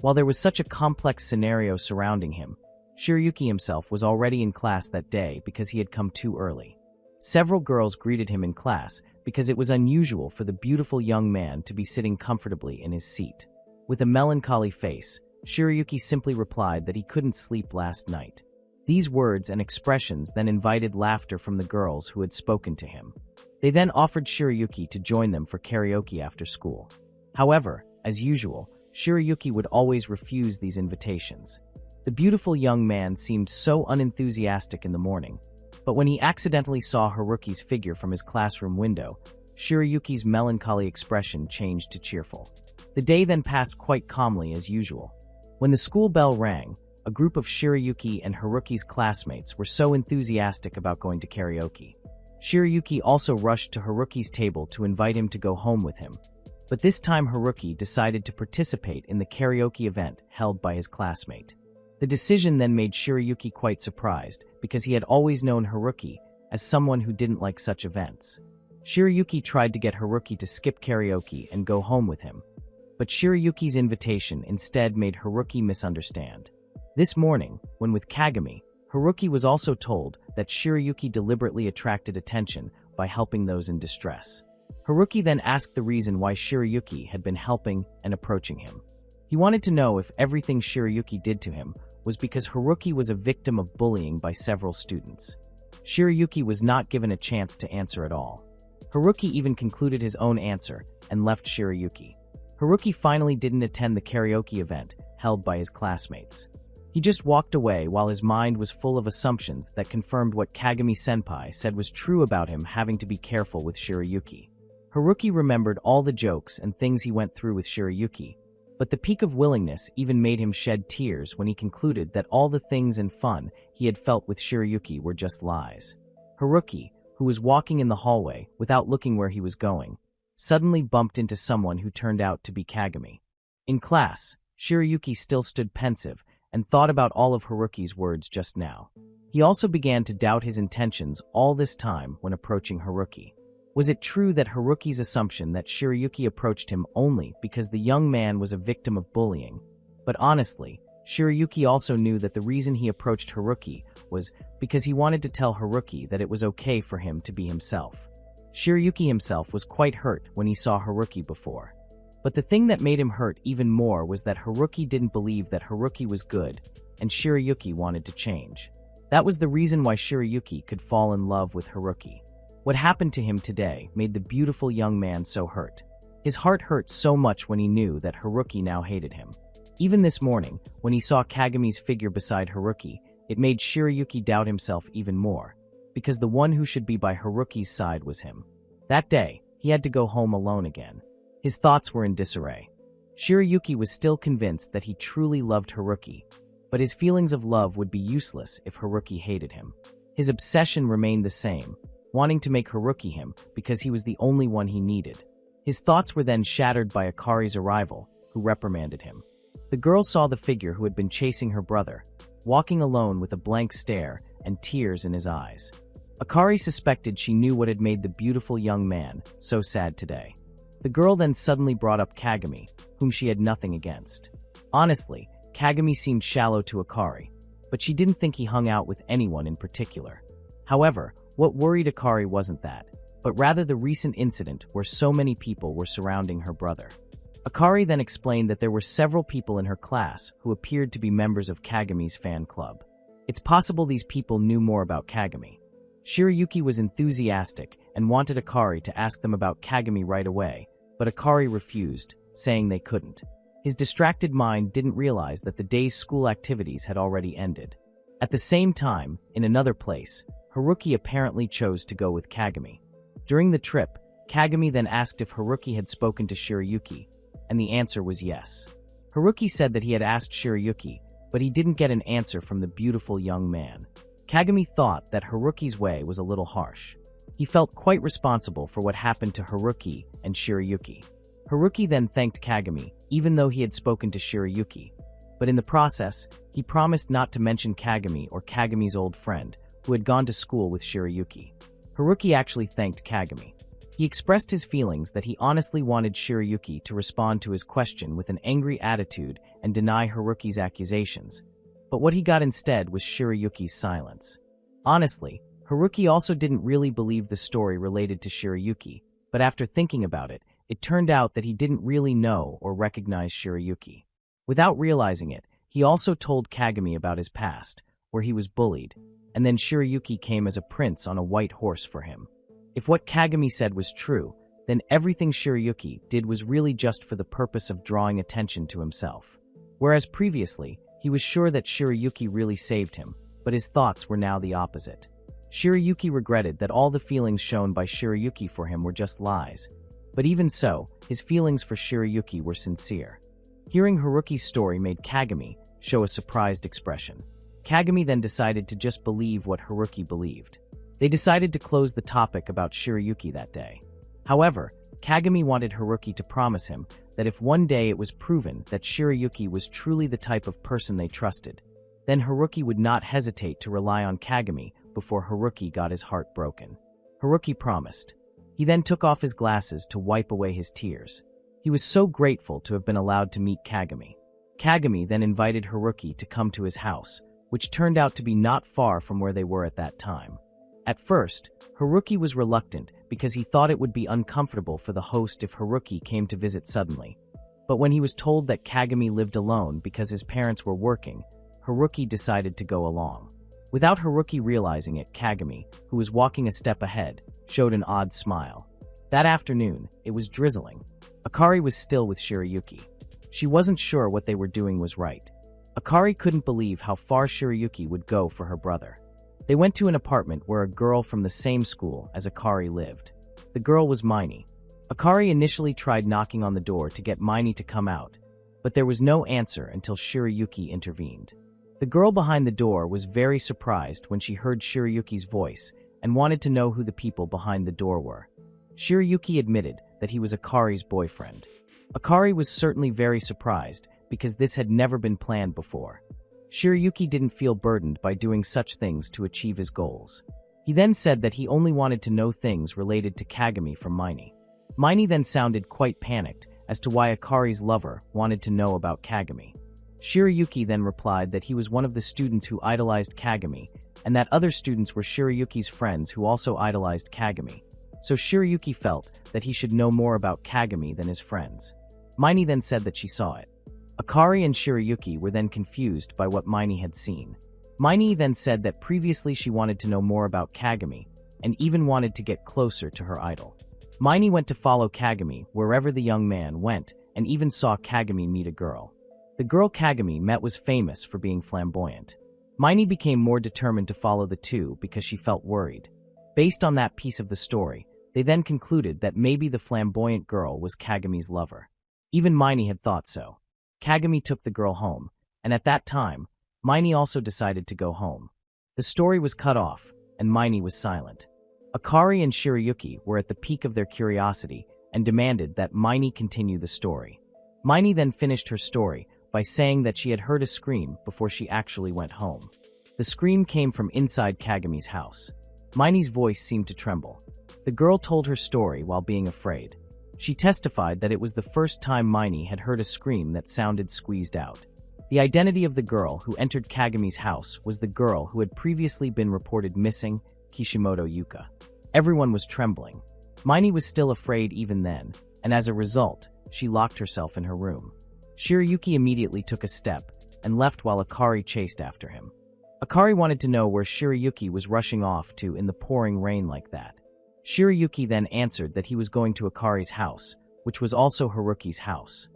While there was such a complex scenario surrounding him, Shirayuki himself was already in class that day because he had come too early. Several girls greeted him in class because it was unusual for the beautiful young man to be sitting comfortably in his seat. With a melancholy face, Shirayuki simply replied that he couldn't sleep last night. These words and expressions then invited laughter from the girls who had spoken to him. They then offered Shirayuki to join them for karaoke after school. However, as usual, Shirayuki would always refuse these invitations. The beautiful young man seemed so unenthusiastic in the morning, but when he accidentally saw Haruki's figure from his classroom window, Shirayuki's melancholy expression changed to cheerful. The day then passed quite calmly as usual. When the school bell rang, a group of Shirayuki and Haruki's classmates were so enthusiastic about going to karaoke. Shirayuki also rushed to Haruki's table to invite him to go home with him. But this time Haruki decided to participate in the karaoke event held by his classmate. The decision then made Shirayuki quite surprised because he had always known Haruki as someone who didn't like such events. Shirayuki tried to get Haruki to skip karaoke and go home with him, but Shirayuki's invitation instead made Haruki misunderstand. This morning, when with Kagami, Haruki was also told that Shirayuki deliberately attracted attention by helping those in distress. Haruki then asked the reason why Shirayuki had been helping and approaching him. He wanted to know if everything Shirayuki did to him was because Haruki was a victim of bullying by several students. Shirayuki was not given a chance to answer at all. Haruki even concluded his own answer and left Shirayuki. Haruki finally didn't attend the karaoke event held by his classmates. He just walked away while his mind was full of assumptions that confirmed what Kagami-senpai said was true about him having to be careful with Shirayuki. Haruki remembered all the jokes and things he went through with Shirayuki, but the peak of willingness even made him shed tears when he concluded that all the things and fun he had felt with Shirayuki were just lies. Haruki, who was walking in the hallway without looking where he was going, suddenly bumped into someone who turned out to be Kagami. In class, Shirayuki still stood pensive and thought about all of Haruki's words just now. He also began to doubt his intentions all this time when approaching Haruki. Was it true that Haruki's assumption that Shirayuki approached him only because the young man was a victim of bullying? But honestly, Shirayuki also knew that the reason he approached Haruki was because he wanted to tell Haruki that it was okay for him to be himself. Shirayuki himself was quite hurt when he saw Haruki before. But the thing that made him hurt even more was that Haruki didn't believe that Haruki was good, and Shirayuki wanted to change. That was the reason why Shirayuki could fall in love with Haruki. What happened to him today made the beautiful young man so hurt. His heart hurt so much when he knew that Haruki now hated him. Even this morning, when he saw Kagami's figure beside Haruki, it made Shirayuki doubt himself even more, because the one who should be by Haruki's side was him. That day, he had to go home alone again. His thoughts were in disarray. Shirayuki was still convinced that he truly loved Haruki, but his feelings of love would be useless if Haruki hated him. His obsession remained the same, wanting to make Haruki him because he was the only one he needed. His thoughts were then shattered by Akari's arrival, who reprimanded him. The girl saw the figure who had been chasing her brother, walking alone with a blank stare and tears in his eyes. Akari suspected she knew what had made the beautiful young man so sad today. The girl then suddenly brought up Kagami, whom she had nothing against. Honestly, Kagami seemed shallow to Akari, but she didn't think he hung out with anyone in particular. However, what worried Akari wasn't that, but rather the recent incident where so many people were surrounding her brother. Akari then explained that there were several people in her class who appeared to be members of Kagami's fan club. It's possible these people knew more about Kagami. Shirayuki was enthusiastic and wanted Akari to ask them about Kagami right away, but Akari refused, saying they couldn't. His distracted mind didn't realize that the day's school activities had already ended. At the same time, in another place, Haruki apparently chose to go with Kagami. During the trip, Kagami then asked if Haruki had spoken to Shirayuki, and the answer was yes. Haruki said that he had asked Shirayuki, but he didn't get an answer from the beautiful young man. Kagami thought that Haruki's way was a little harsh. He felt quite responsible for what happened to Haruki and Shirayuki. Haruki then thanked Kagami, even though he had spoken to Shirayuki. But in the process, he promised not to mention Kagami or Kagami's old friend, who had gone to school with Shirayuki. Haruki actually thanked Kagami. He expressed his feelings that he honestly wanted Shirayuki to respond to his question with an angry attitude and deny Haruki's accusations. But what he got instead was Shirayuki's silence. Honestly, Haruki also didn't really believe the story related to Shirayuki, but after thinking about it, it turned out that he didn't really know or recognize Shirayuki. Without realizing it, he also told Kagami about his past, where he was bullied, and then Shirayuki came as a prince on a white horse for him. If what Kagami said was true, then everything Shirayuki did was really just for the purpose of drawing attention to himself. Whereas previously, he was sure that Shirayuki really saved him, but his thoughts were now the opposite. Shirayuki regretted that all the feelings shown by Shirayuki for him were just lies. But even so, his feelings for Shirayuki were sincere. Hearing Haruki's story made Kagami show a surprised expression. Kagami then decided to just believe what Haruki believed. They decided to close the topic about Shirayuki that day. However, Kagami wanted Haruki to promise him that if one day it was proven that Shirayuki was truly the type of person they trusted, then Haruki would not hesitate to rely on Kagami before Haruki got his heart broken. Haruki promised. He then took off his glasses to wipe away his tears. He was so grateful to have been allowed to meet Kagami. Kagami then invited Haruki to come to his house, which turned out to be not far from where they were at that time. At first, Haruki was reluctant because he thought it would be uncomfortable for the host if Haruki came to visit suddenly. But when he was told that Kagami lived alone because his parents were working, Haruki decided to go along. Without Haruki realizing it, Kagami, who was walking a step ahead, showed an odd smile. That afternoon, it was drizzling. Akari was still with Shirayuki. She wasn't sure what they were doing was right. Akari couldn't believe how far Shirayuki would go for her brother. They went to an apartment where a girl from the same school as Akari lived. The girl was Miney. Akari initially tried knocking on the door to get Miney to come out, but there was no answer until Shirayuki intervened. The girl behind the door was very surprised when she heard Shirayuki's voice and wanted to know who the people behind the door were. Shirayuki admitted that he was Akari's boyfriend. Akari was certainly very surprised because this had never been planned before. Shirayuki didn't feel burdened by doing such things to achieve his goals. He then said that he only wanted to know things related to Kagami from Miney. Miney then sounded quite panicked as to why Akari's lover wanted to know about Kagami. Shirayuki then replied that he was one of the students who idolized Kagami, and that other students were Shirayuki's friends who also idolized Kagami. so Shirayuki felt that he should know more about Kagami than his friends. Miney then said that she saw it. Akari and Shirayuki were then confused by what Miney had seen. Miney then said that previously she wanted to know more about Kagami, and even wanted to get closer to her idol. Miney went to follow Kagami wherever the young man went, and even saw Kagami meet a girl. The girl Kagami met was famous for being flamboyant. Miney became more determined to follow the two because she felt worried. Based on that piece of the story, they then concluded that maybe the flamboyant girl was Kagami's lover. Even Miney had thought so. Kagami took the girl home, and at that time, Miney also decided to go home. The story was cut off, and Miney was silent. Akari and Shirayuki were at the peak of their curiosity and demanded that Miney continue the story. Miney then finished her story by saying that she had heard a scream before she actually went home. The scream came from inside Kagami's house. Miney's voice seemed to tremble. The girl told her story while being afraid. She testified that it was the first time Miney had heard a scream that sounded squeezed out. The identity of the girl who entered Kagami's house was the girl who had previously been reported missing, Kishimoto Yuka. Everyone was trembling. Miney was still afraid even then, and as a result, she locked herself in her room. Shirayuki immediately took a step and left while Akari chased after him. Akari wanted to know where Shirayuki was rushing off to in the pouring rain like that. Shirayuki then answered that he was going to Akari's house, which was also Haruki's house.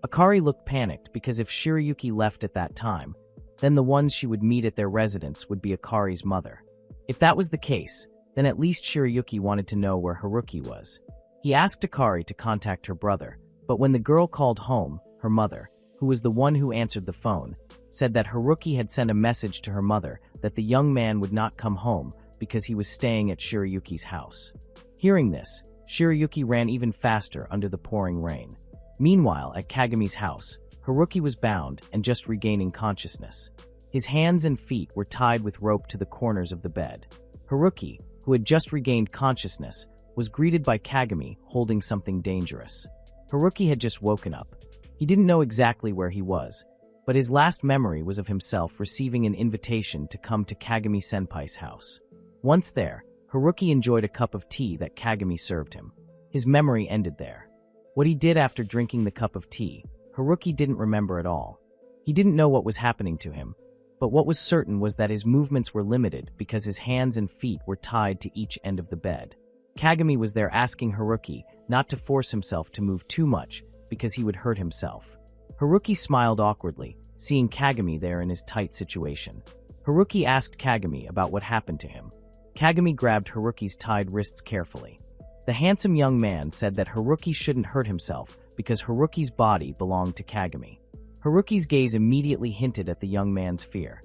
Akari looked panicked because if Shirayuki left at that time, then the ones she would meet at their residence would be Akari's mother. If that was the case, then at least Shirayuki wanted to know where Haruki was. He asked Akari to contact her brother, but when the girl called home, her mother, who was the one who answered the phone, said that Haruki had sent a message to her mother that the young man would not come home because he was staying at Shirayuki's house. Hearing this, Shirayuki ran even faster under the pouring rain. Meanwhile, at Kagami's house, Haruki was bound and just regaining consciousness. His hands and feet were tied with rope to the corners of the bed. Haruki, who had just regained consciousness, was greeted by Kagami holding something dangerous. Haruki had just woken up. He didn't know exactly where he was, but his last memory was of himself receiving an invitation to come to Kagami-senpai's house. Once there, Haruki enjoyed a cup of tea that Kagami served him. His memory ended there. What he did after drinking the cup of tea, Haruki didn't remember at all. He didn't know what was happening to him, but what was certain was that his movements were limited because his hands and feet were tied to each end of the bed. Kagami was there asking Haruki not to force himself to move too much because he would hurt himself. Haruki smiled awkwardly, seeing Kagami there in his tight situation. Haruki asked Kagami about what happened to him. Kagami grabbed Haruki's tied wrists carefully. The handsome young man said that Haruki shouldn't hurt himself because Haruki's body belonged to Kagami. Haruki's gaze immediately hinted at the young man's fear,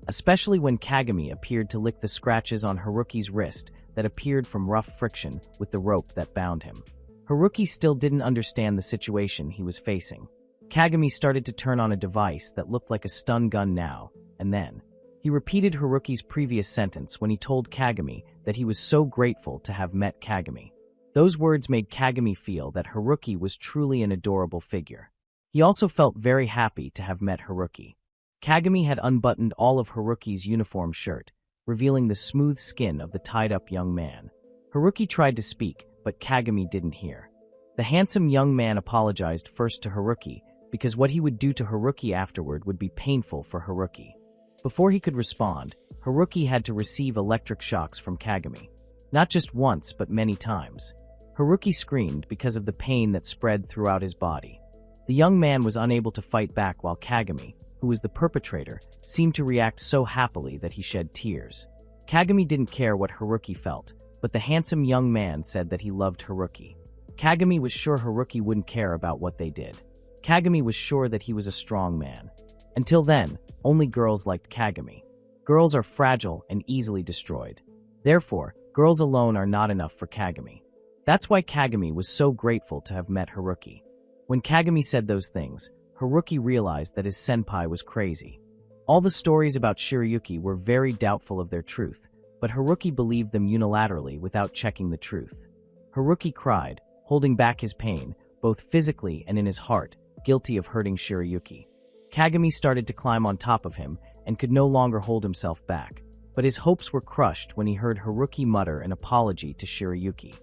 especially when Kagami appeared to lick the scratches on Haruki's wrist that appeared from rough friction with the rope that bound him. Haruki still didn't understand the situation he was facing. Kagami started to turn on a device that looked like a stun gun now, and then. He repeated Haruki's previous sentence when he told Kagami that he was so grateful to have met Kagami. Those words made Kagami feel that Haruki was truly an adorable figure. He also felt very happy to have met Haruki. Kagami had unbuttoned all of Haruki's uniform shirt, revealing the smooth skin of the tied-up young man. Haruki tried to speak, but Kagami didn't hear. The handsome young man apologized first to Haruki because what he would do to Haruki afterward would be painful for Haruki. Before he could respond, Haruki had to receive electric shocks from Kagami. Not just once, but many times. Haruki screamed because of the pain that spread throughout his body. The young man was unable to fight back while Kagami, who was the perpetrator, seemed to react so happily that he shed tears. Kagami didn't care what Haruki felt, but the handsome young man said that he loved Haruki. Kagami was sure Haruki wouldn't care about what they did. Kagami was sure that he was a strong man. Until then, only girls liked Kagami. Girls are fragile and easily destroyed. Therefore, girls alone are not enough for Kagami. That's why Kagami was so grateful to have met Haruki. When Kagami said those things, Haruki realized that his senpai was crazy. All the stories about Shirayuki were very doubtful of their truth, but Haruki believed them unilaterally without checking the truth. Haruki cried, holding back his pain, both physically and in his heart, guilty of hurting Shirayuki. Kagami started to climb on top of him and could no longer hold himself back, but his hopes were crushed when he heard Haruki mutter an apology to Shirayuki.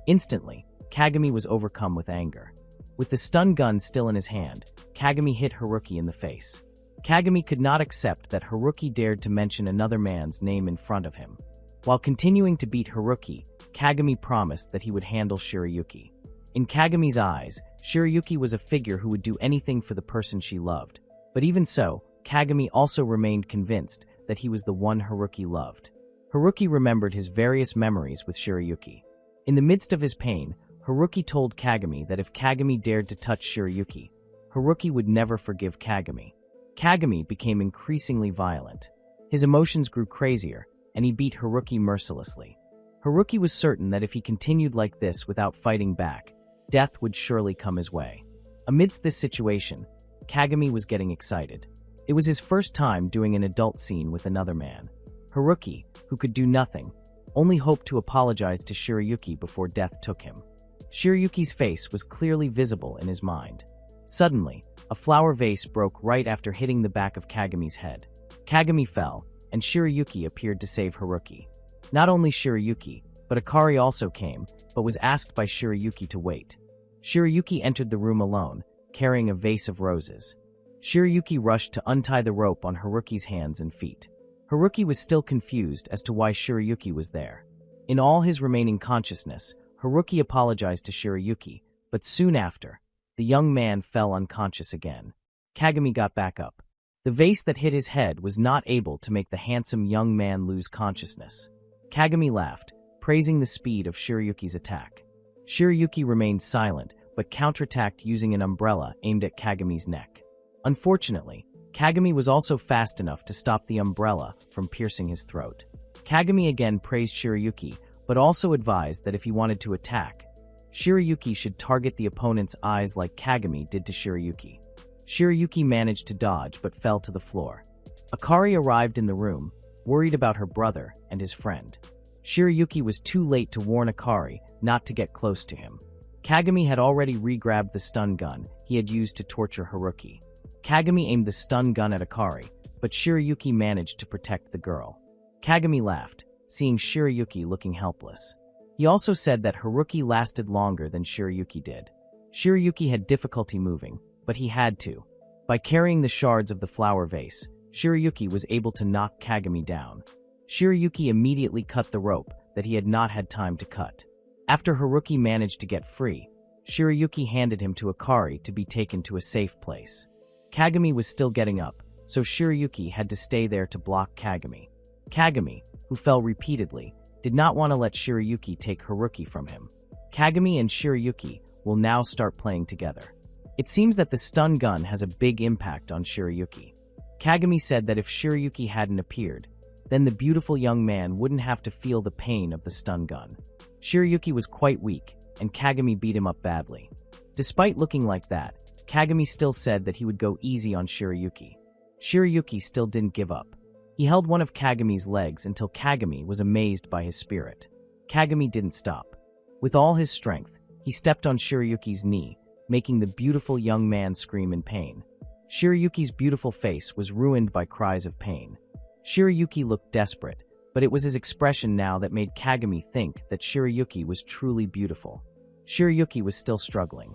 Instantly, Kagami was overcome with anger. With the stun gun still in his hand, Kagami hit Haruki in the face. Kagami could not accept that Haruki dared to mention another man's name in front of him. While continuing to beat Haruki, Kagami promised that he would handle Shirayuki. In Kagami's eyes, Shirayuki was a figure who would do anything for the person she loved. But even so, Kagami also remained convinced that he was the one Haruki loved. Haruki remembered his various memories with Shirayuki. In the midst of his pain, Haruki told Kagami that if Kagami dared to touch Shirayuki, Haruki would never forgive Kagami. Kagami became increasingly violent. His emotions grew crazier, and he beat Haruki mercilessly. Haruki was certain that if he continued like this without fighting back, death would surely come his way. Amidst this situation, Kagami was getting excited. It was his first time doing an adult scene with another man. Haruki, who could do nothing, only hoped to apologize to Shirayuki before death took him. Shirayuki's face was clearly visible in his mind. Suddenly, a flower vase broke right after hitting the back of Kagami's head. Kagami fell, and Shirayuki appeared to save Haruki. Not only Shirayuki, but Akari also came, but was asked by Shirayuki to wait. Shirayuki entered the room alone, carrying a vase of roses. Shirayuki rushed to untie the rope on Haruki's hands and feet. Haruki was still confused as to why Shirayuki was there. In all his remaining consciousness, Haruki apologized to Shirayuki, but soon after, the young man fell unconscious again. Kagami got back up. The vase that hit his head was not able to make the handsome young man lose consciousness. Kagami laughed, praising the speed of Shirayuki's attack. Shirayuki remained silent, but counterattacked using an umbrella aimed at Kagami's neck. Unfortunately, Kagami was also fast enough to stop the umbrella from piercing his throat. Kagami again praised Shirayuki, but also advised that if he wanted to attack, Shirayuki should target the opponent's eyes like Kagami did to Shirayuki. Shirayuki managed to dodge but fell to the floor. Akari arrived in the room, worried about her brother and his friend. Shirayuki was too late to warn Akari not to get close to him. Kagami had already re-grabbed the stun gun he had used to torture Haruki. Kagami aimed the stun gun at Akari, but Shirayuki managed to protect the girl. Kagami laughed, seeing Shirayuki looking helpless. He also said that Haruki lasted longer than Shirayuki did. Shirayuki had difficulty moving, but he had to. By carrying the shards of the flower vase, Shirayuki was able to knock Kagami down. Shirayuki immediately cut the rope that he had not had time to cut. After Haruki managed to get free, Shirayuki handed him to Akari to be taken to a safe place. Kagami was still getting up, so Shirayuki had to stay there to block Kagami. Kagami, who fell repeatedly, did not want to let Shirayuki take Haruki from him. Kagami and Shirayuki will now start playing together. It seems that the stun gun has a big impact on Shirayuki. Kagami said that if Shirayuki hadn't appeared, then the beautiful young man wouldn't have to feel the pain of the stun gun. Shirayuki was quite weak, and Kagami beat him up badly. Despite looking like that, Kagami still said that he would go easy on Shirayuki. Shirayuki still didn't give up. He held one of Kagami's legs until Kagami was amazed by his spirit. Kagami didn't stop. With all his strength, he stepped on Shirayuki's knee, making the beautiful young man scream in pain. Shirayuki's beautiful face was ruined by cries of pain. Shirayuki looked desperate, but it was his expression now that made Kagami think that Shirayuki was truly beautiful. Shirayuki was still struggling.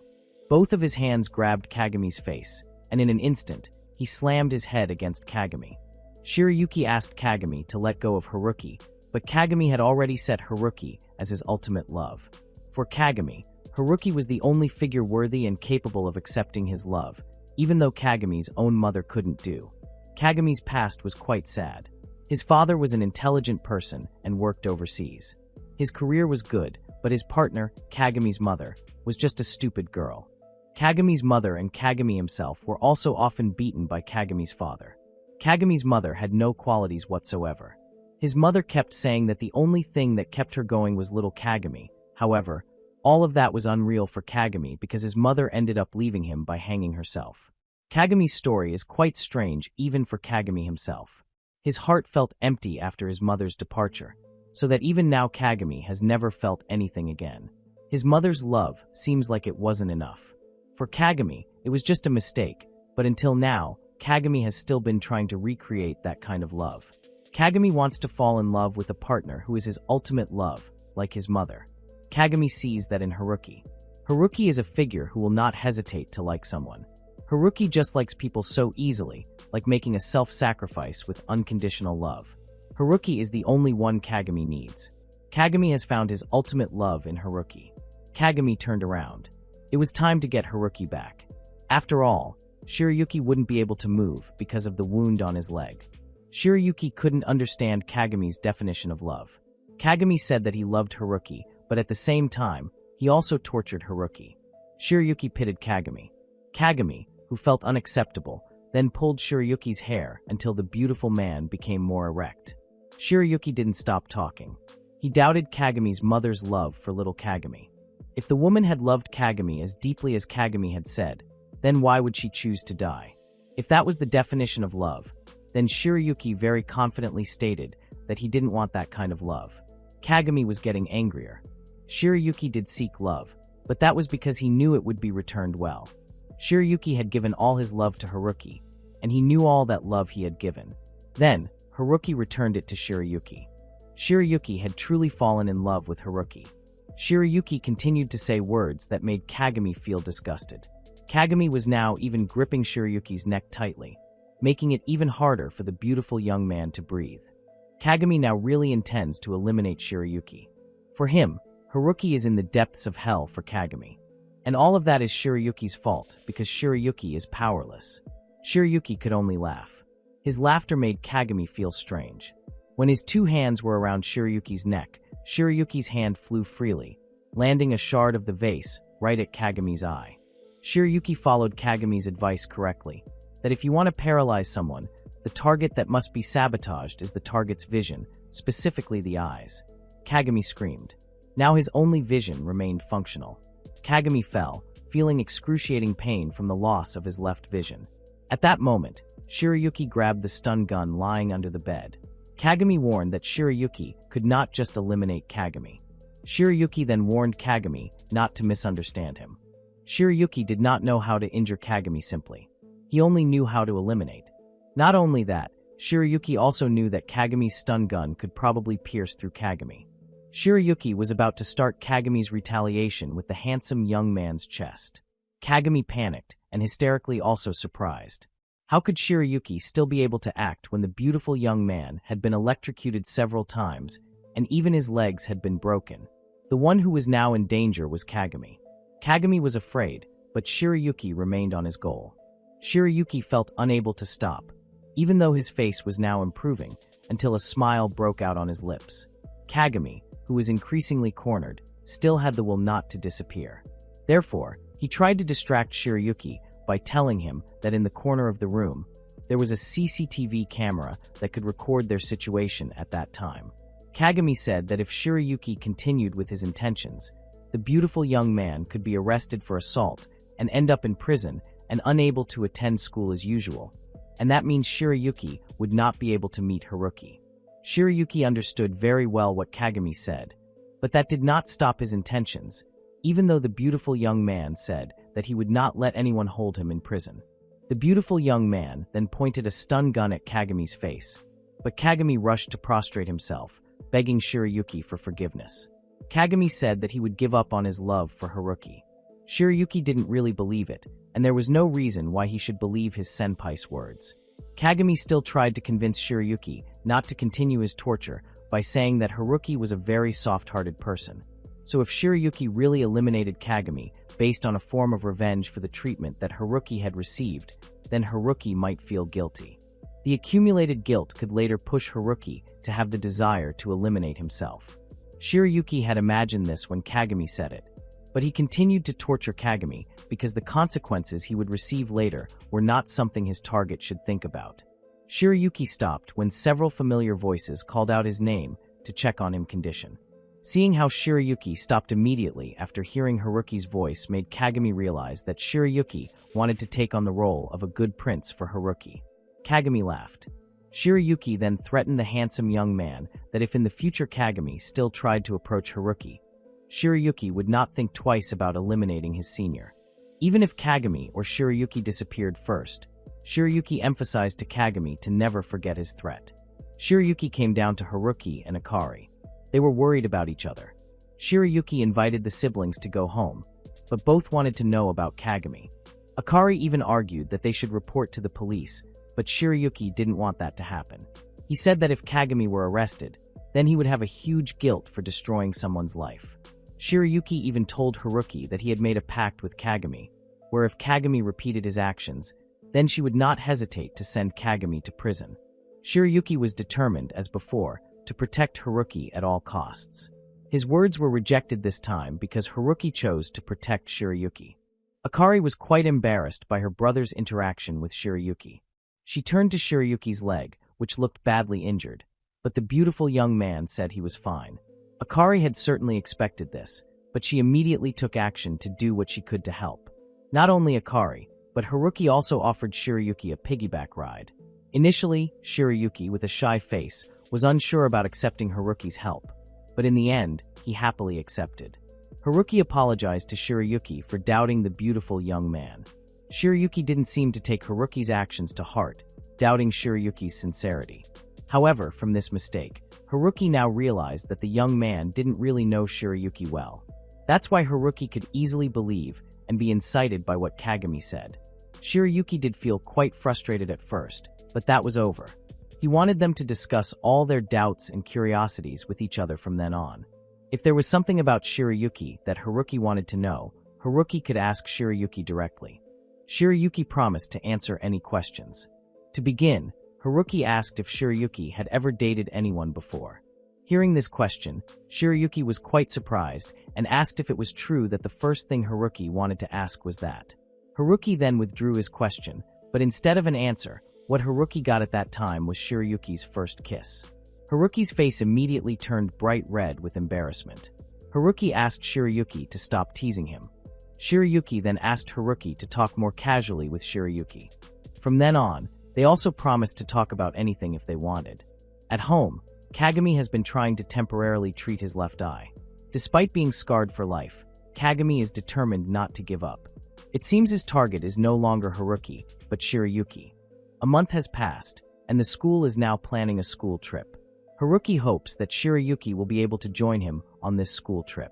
Both of his hands grabbed Kagami's face, and in an instant, he slammed his head against Kagami. Shirayuki asked Kagami to let go of Haruki, but Kagami had already set Haruki as his ultimate love. For Kagami, Haruki was the only figure worthy and capable of accepting his love, even though Kagami's own mother couldn't do. Kagami's past was quite sad. His father was an intelligent person and worked overseas. His career was good, but his partner, Kagami's mother, was just a stupid girl. Kagami's mother and Kagami himself were also often beaten by Kagami's father. Kagami's mother had no qualities whatsoever. His mother kept saying that the only thing that kept her going was little Kagami. However, all of that was unreal for Kagami because his mother ended up leaving him by hanging herself. Kagami's story is quite strange even for Kagami himself. His heart felt empty after his mother's departure, so that even now Kagami has never felt anything again. His mother's love seems like it wasn't enough. For Kagami, it was just a mistake, but until now, Kagami has still been trying to recreate that kind of love. Kagami wants to fall in love with a partner who is his ultimate love, like his mother. Kagami sees that in Haruki. Haruki is a figure who will not hesitate to like someone. Haruki just likes people so easily, like making a self-sacrifice with unconditional love. Haruki is the only one Kagami needs. Kagami has found his ultimate love in Haruki. Kagami turned around. It was time to get Haruki back. After all, Shirayuki wouldn't be able to move because of the wound on his leg. Shirayuki couldn't understand Kagami's definition of love. Kagami said that he loved Haruki, but at the same time, he also tortured Haruki. Shirayuki pitied Kagami. Kagami, who felt unacceptable, then pulled Shirayuki's hair until the beautiful man became more erect. Shirayuki didn't stop talking. He doubted Kagami's mother's love for little Kagami. If the woman had loved Kagami as deeply as Kagami had said, then why would she choose to die? If that was the definition of love, then Shirayuki very confidently stated that he didn't want that kind of love. Kagami was getting angrier. Shirayuki did seek love, but that was because he knew it would be returned well. Shirayuki had given all his love to Haruki, and he knew all that love he had given. Then, Haruki returned it to Shirayuki. Shirayuki had truly fallen in love with Haruki. Shirayuki continued to say words that made Kagami feel disgusted. Kagami was now even gripping Shirayuki's neck tightly, making it even harder for the beautiful young man to breathe. Kagami now really intends to eliminate Shirayuki. For him, Haruki is in the depths of hell for Kagami. And all of that is Shirayuki's fault because Shirayuki is powerless. Shirayuki could only laugh. His laughter made Kagami feel strange. When his two hands were around Shirayuki's neck, Shirayuki's hand flew freely, landing a shard of the vase right at Kagami's eye. Shirayuki followed Kagami's advice correctly, that if you want to paralyze someone, the target that must be sabotaged is the target's vision, specifically the eyes. Kagami screamed. Now his only vision remained functional. Kagami fell, feeling excruciating pain from the loss of his left vision. At that moment, Shirayuki grabbed the stun gun lying under the bed. Kagami warned that Shirayuki could not just eliminate Kagami. Shirayuki then warned Kagami not to misunderstand him. Shirayuki did not know how to injure Kagami simply. He only knew how to eliminate. Not only that, Shirayuki also knew that Kagami's stun gun could probably pierce through Kagami. Shirayuki was about to start Kagami's retaliation with the handsome young man's chest. Kagami panicked and hysterically also surprised. How could Shirayuki still be able to act when the beautiful young man had been electrocuted several times and even his legs had been broken? The one who was now in danger was Kagami. Kagami was afraid, but Shirayuki remained on his goal. Shirayuki felt unable to stop, even though his face was now improving, until a smile broke out on his lips. Kagami, who was increasingly cornered, still had the will not to disappear. Therefore, he tried to distract Shirayuki by telling him that in the corner of the room, there was a CCTV camera that could record their situation at that time. Kagami said that if Shirayuki continued with his intentions, the beautiful young man could be arrested for assault and end up in prison and unable to attend school as usual, and that means Shirayuki would not be able to meet Haruki. Shirayuki understood very well what Kagami said, but that did not stop his intentions, even though the beautiful young man said that he would not let anyone hold him in prison. The beautiful young man then pointed a stun gun at Kagami's face, but Kagami rushed to prostrate himself, begging Shirayuki for forgiveness. Kagami said that he would give up on his love for Haruki. Shirayuki didn't really believe it, and there was no reason why he should believe his senpai's words. Kagami still tried to convince Shirayuki not to continue his torture by saying that Haruki was a very soft-hearted person. So if Shirayuki really eliminated Kagami based on a form of revenge for the treatment that Haruki had received, then Haruki might feel guilty. The accumulated guilt could later push Haruki to have the desire to eliminate himself. Shirayuki had imagined this when Kagami said it, but he continued to torture Kagami because the consequences he would receive later were not something his target should think about. Shirayuki stopped when several familiar voices called out his name to check on his condition. Seeing how Shirayuki stopped immediately after hearing Haruki's voice made Kagami realize that Shirayuki wanted to take on the role of a good prince for Haruki. Kagami laughed. Shirayuki then threatened the handsome young man that if in the future Kagami still tried to approach Haruki, Shirayuki would not think twice about eliminating his senior. Even if Kagami or Shirayuki disappeared first, Shirayuki emphasized to Kagami to never forget his threat. Shirayuki came down to Haruki and Akari. They were worried about each other. Shirayuki invited the siblings to go home, but both wanted to know about Kagami. Akari even argued that they should report to the police, but Shirayuki didn't want that to happen. He said that if Kagami were arrested, then he would have a huge guilt for destroying someone's life. Shirayuki even told Haruki that he had made a pact with Kagami, where if Kagami repeated his actions, then she would not hesitate to send Kagami to prison. Shirayuki was determined, as before, to protect Haruki at all costs. His words were rejected this time because Haruki chose to protect Shirayuki. Akari was quite embarrassed by her brother's interaction with Shirayuki. She turned to Shirayuki's leg, which looked badly injured, but the beautiful young man said he was fine. Akari had certainly expected this, but she immediately took action to do what she could to help. Not only Akari, but Haruki also offered Shirayuki a piggyback ride. Initially, Shirayuki, with a shy face, was unsure about accepting Haruki's help, but in the end, he happily accepted. Haruki apologized to Shirayuki for doubting the beautiful young man. Shirayuki didn't seem to take Haruki's actions to heart, doubting Shirayuki's sincerity. However, from this mistake, Haruki now realized that the young man didn't really know Shirayuki well. That's why Haruki could easily believe and be incited by what Kagami said. Shirayuki did feel quite frustrated at first, but that was over. He wanted them to discuss all their doubts and curiosities with each other from then on. If there was something about Shirayuki that Haruki wanted to know, Haruki could ask Shirayuki directly. Shirayuki promised to answer any questions. To begin, Haruki asked if Shirayuki had ever dated anyone before. Hearing this question, Shirayuki was quite surprised and asked if it was true that the first thing Haruki wanted to ask was that. Haruki then withdrew his question, but instead of an answer, what Haruki got at that time was Shirayuki's first kiss. Haruki's face immediately turned bright red with embarrassment. Haruki asked Shirayuki to stop teasing him. Shirayuki then asked Haruki to talk more casually with Shirayuki. From then on, they also promised to talk about anything if they wanted. At home, Kagami has been trying to temporarily treat his left eye. Despite being scarred for life, Kagami is determined not to give up. It seems his target is no longer Haruki, but Shirayuki. A month has passed, and the school is now planning a school trip. Haruki hopes that Shirayuki will be able to join him on this school trip.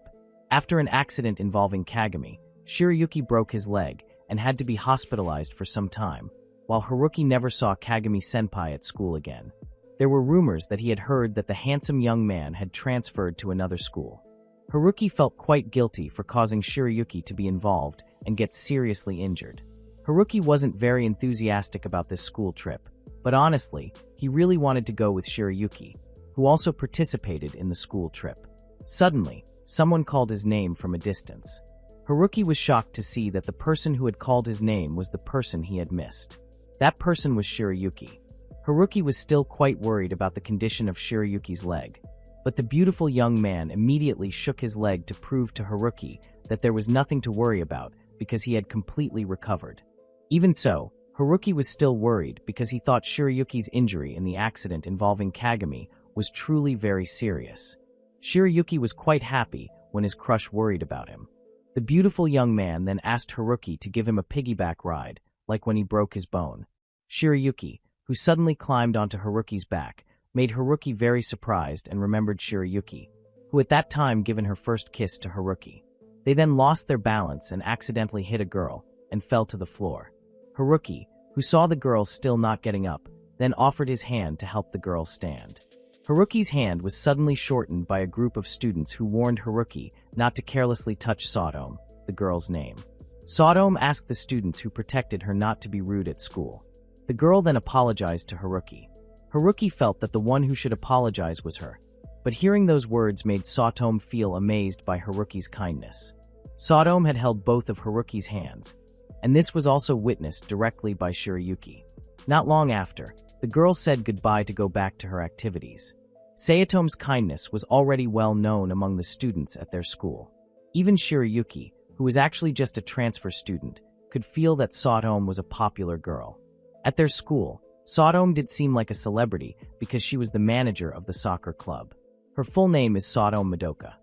After an accident involving Kagami, Shirayuki broke his leg and had to be hospitalized for some time, while Haruki never saw Kagami-senpai at school again. There were rumors that he had heard that the handsome young man had transferred to another school. Haruki felt quite guilty for causing Shirayuki to be involved and get seriously injured. Haruki wasn't very enthusiastic about this school trip, but honestly, he really wanted to go with Shirayuki, who also participated in the school trip. Suddenly, someone called his name from a distance. Haruki was shocked to see that the person who had called his name was the person he had missed. That person was Shirayuki. Haruki was still quite worried about the condition of Shirayuki's leg, but the beautiful young man immediately shook his leg to prove to Haruki that there was nothing to worry about because he had completely recovered. Even so, Haruki was still worried because he thought Shirayuki's injury in the accident involving Kagami was truly very serious. Shirayuki was quite happy when his crush worried about him. The beautiful young man then asked Haruki to give him a piggyback ride, like when he broke his bone. Shirayuki, who suddenly climbed onto Haruki's back, made Haruki very surprised and remembered Shirayuki, who at that time given her first kiss to Haruki. They then lost their balance and accidentally hit a girl and fell to the floor. Haruki, who saw the girl still not getting up, then offered his hand to help the girl stand. Haruki's hand was suddenly shortened by a group of students who warned Haruki not to carelessly touch Sodome, the girl's name. Sodome asked the students who protected her not to be rude at school. The girl then apologized to Haruki. Haruki felt that the one who should apologize was her, but hearing those words made Sodome feel amazed by Haruki's kindness. Sodome had held both of Haruki's hands, and this was also witnessed directly by Shirayuki. Not long after, the girl said goodbye to go back to her activities. Saotome's kindness was already well known among the students at their school. Even Shirayuki, who was actually just a transfer student, could feel that Sodome was a popular girl. At their school, Sodome did seem like a celebrity because she was the manager of the soccer club. Her full name is Sodome Madoka.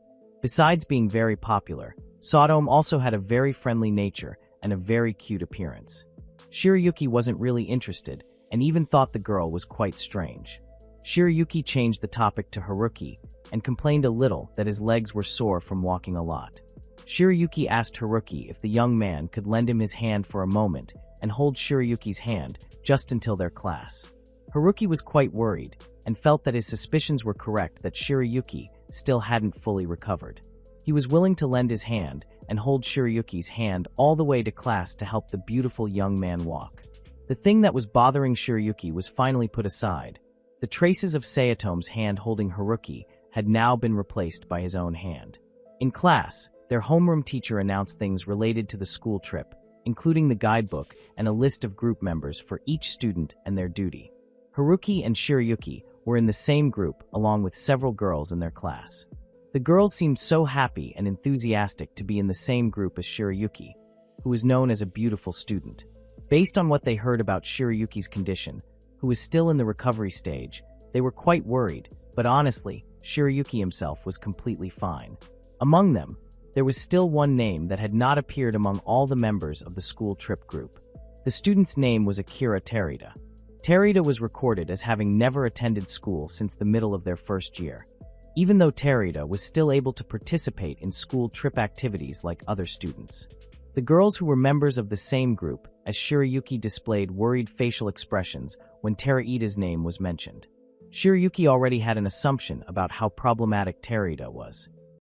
Besides being very popular, Sodome also had a very friendly nature and a very cute appearance. Shirayuki wasn't really interested and even thought the girl was quite strange. Shirayuki changed the topic to Haruki and complained a little that his legs were sore from walking a lot. Shirayuki asked Haruki if the young man could lend him his hand for a moment and hold Shirayuki's hand just until their class. Haruki was quite worried and felt that his suspicions were correct that Shirayuki still hadn't fully recovered. He was willing to lend his hand and hold Shirayuki's hand all the way to class to help the beautiful young man walk. The thing that was bothering Shirayuki was finally put aside. The traces of Sayatome's hand holding Haruki had now been replaced by his own hand. In class, their homeroom teacher announced things related to the school trip, including the guidebook and a list of group members for each student and their duty. Haruki and Shirayuki were in the same group along with several girls in their class. The girls seemed so happy and enthusiastic to be in the same group as Shirayuki, who was known as a beautiful student. Based on what they heard about Shirayuki's condition, who was still in the recovery stage, they were quite worried, but honestly, Shirayuki himself was completely fine. Among them, there was still one name that had not appeared among all the members of the school trip group. The student's name was Akira Terida. Terida was recorded as having never attended school since the middle of their first year, even though Terida was still able to participate in school trip activities like other students. The girls who were members of the same group as Shirayuki displayed worried facial expressions when Terida's name was mentioned. Shirayuki already had an assumption about how problematic Terida was.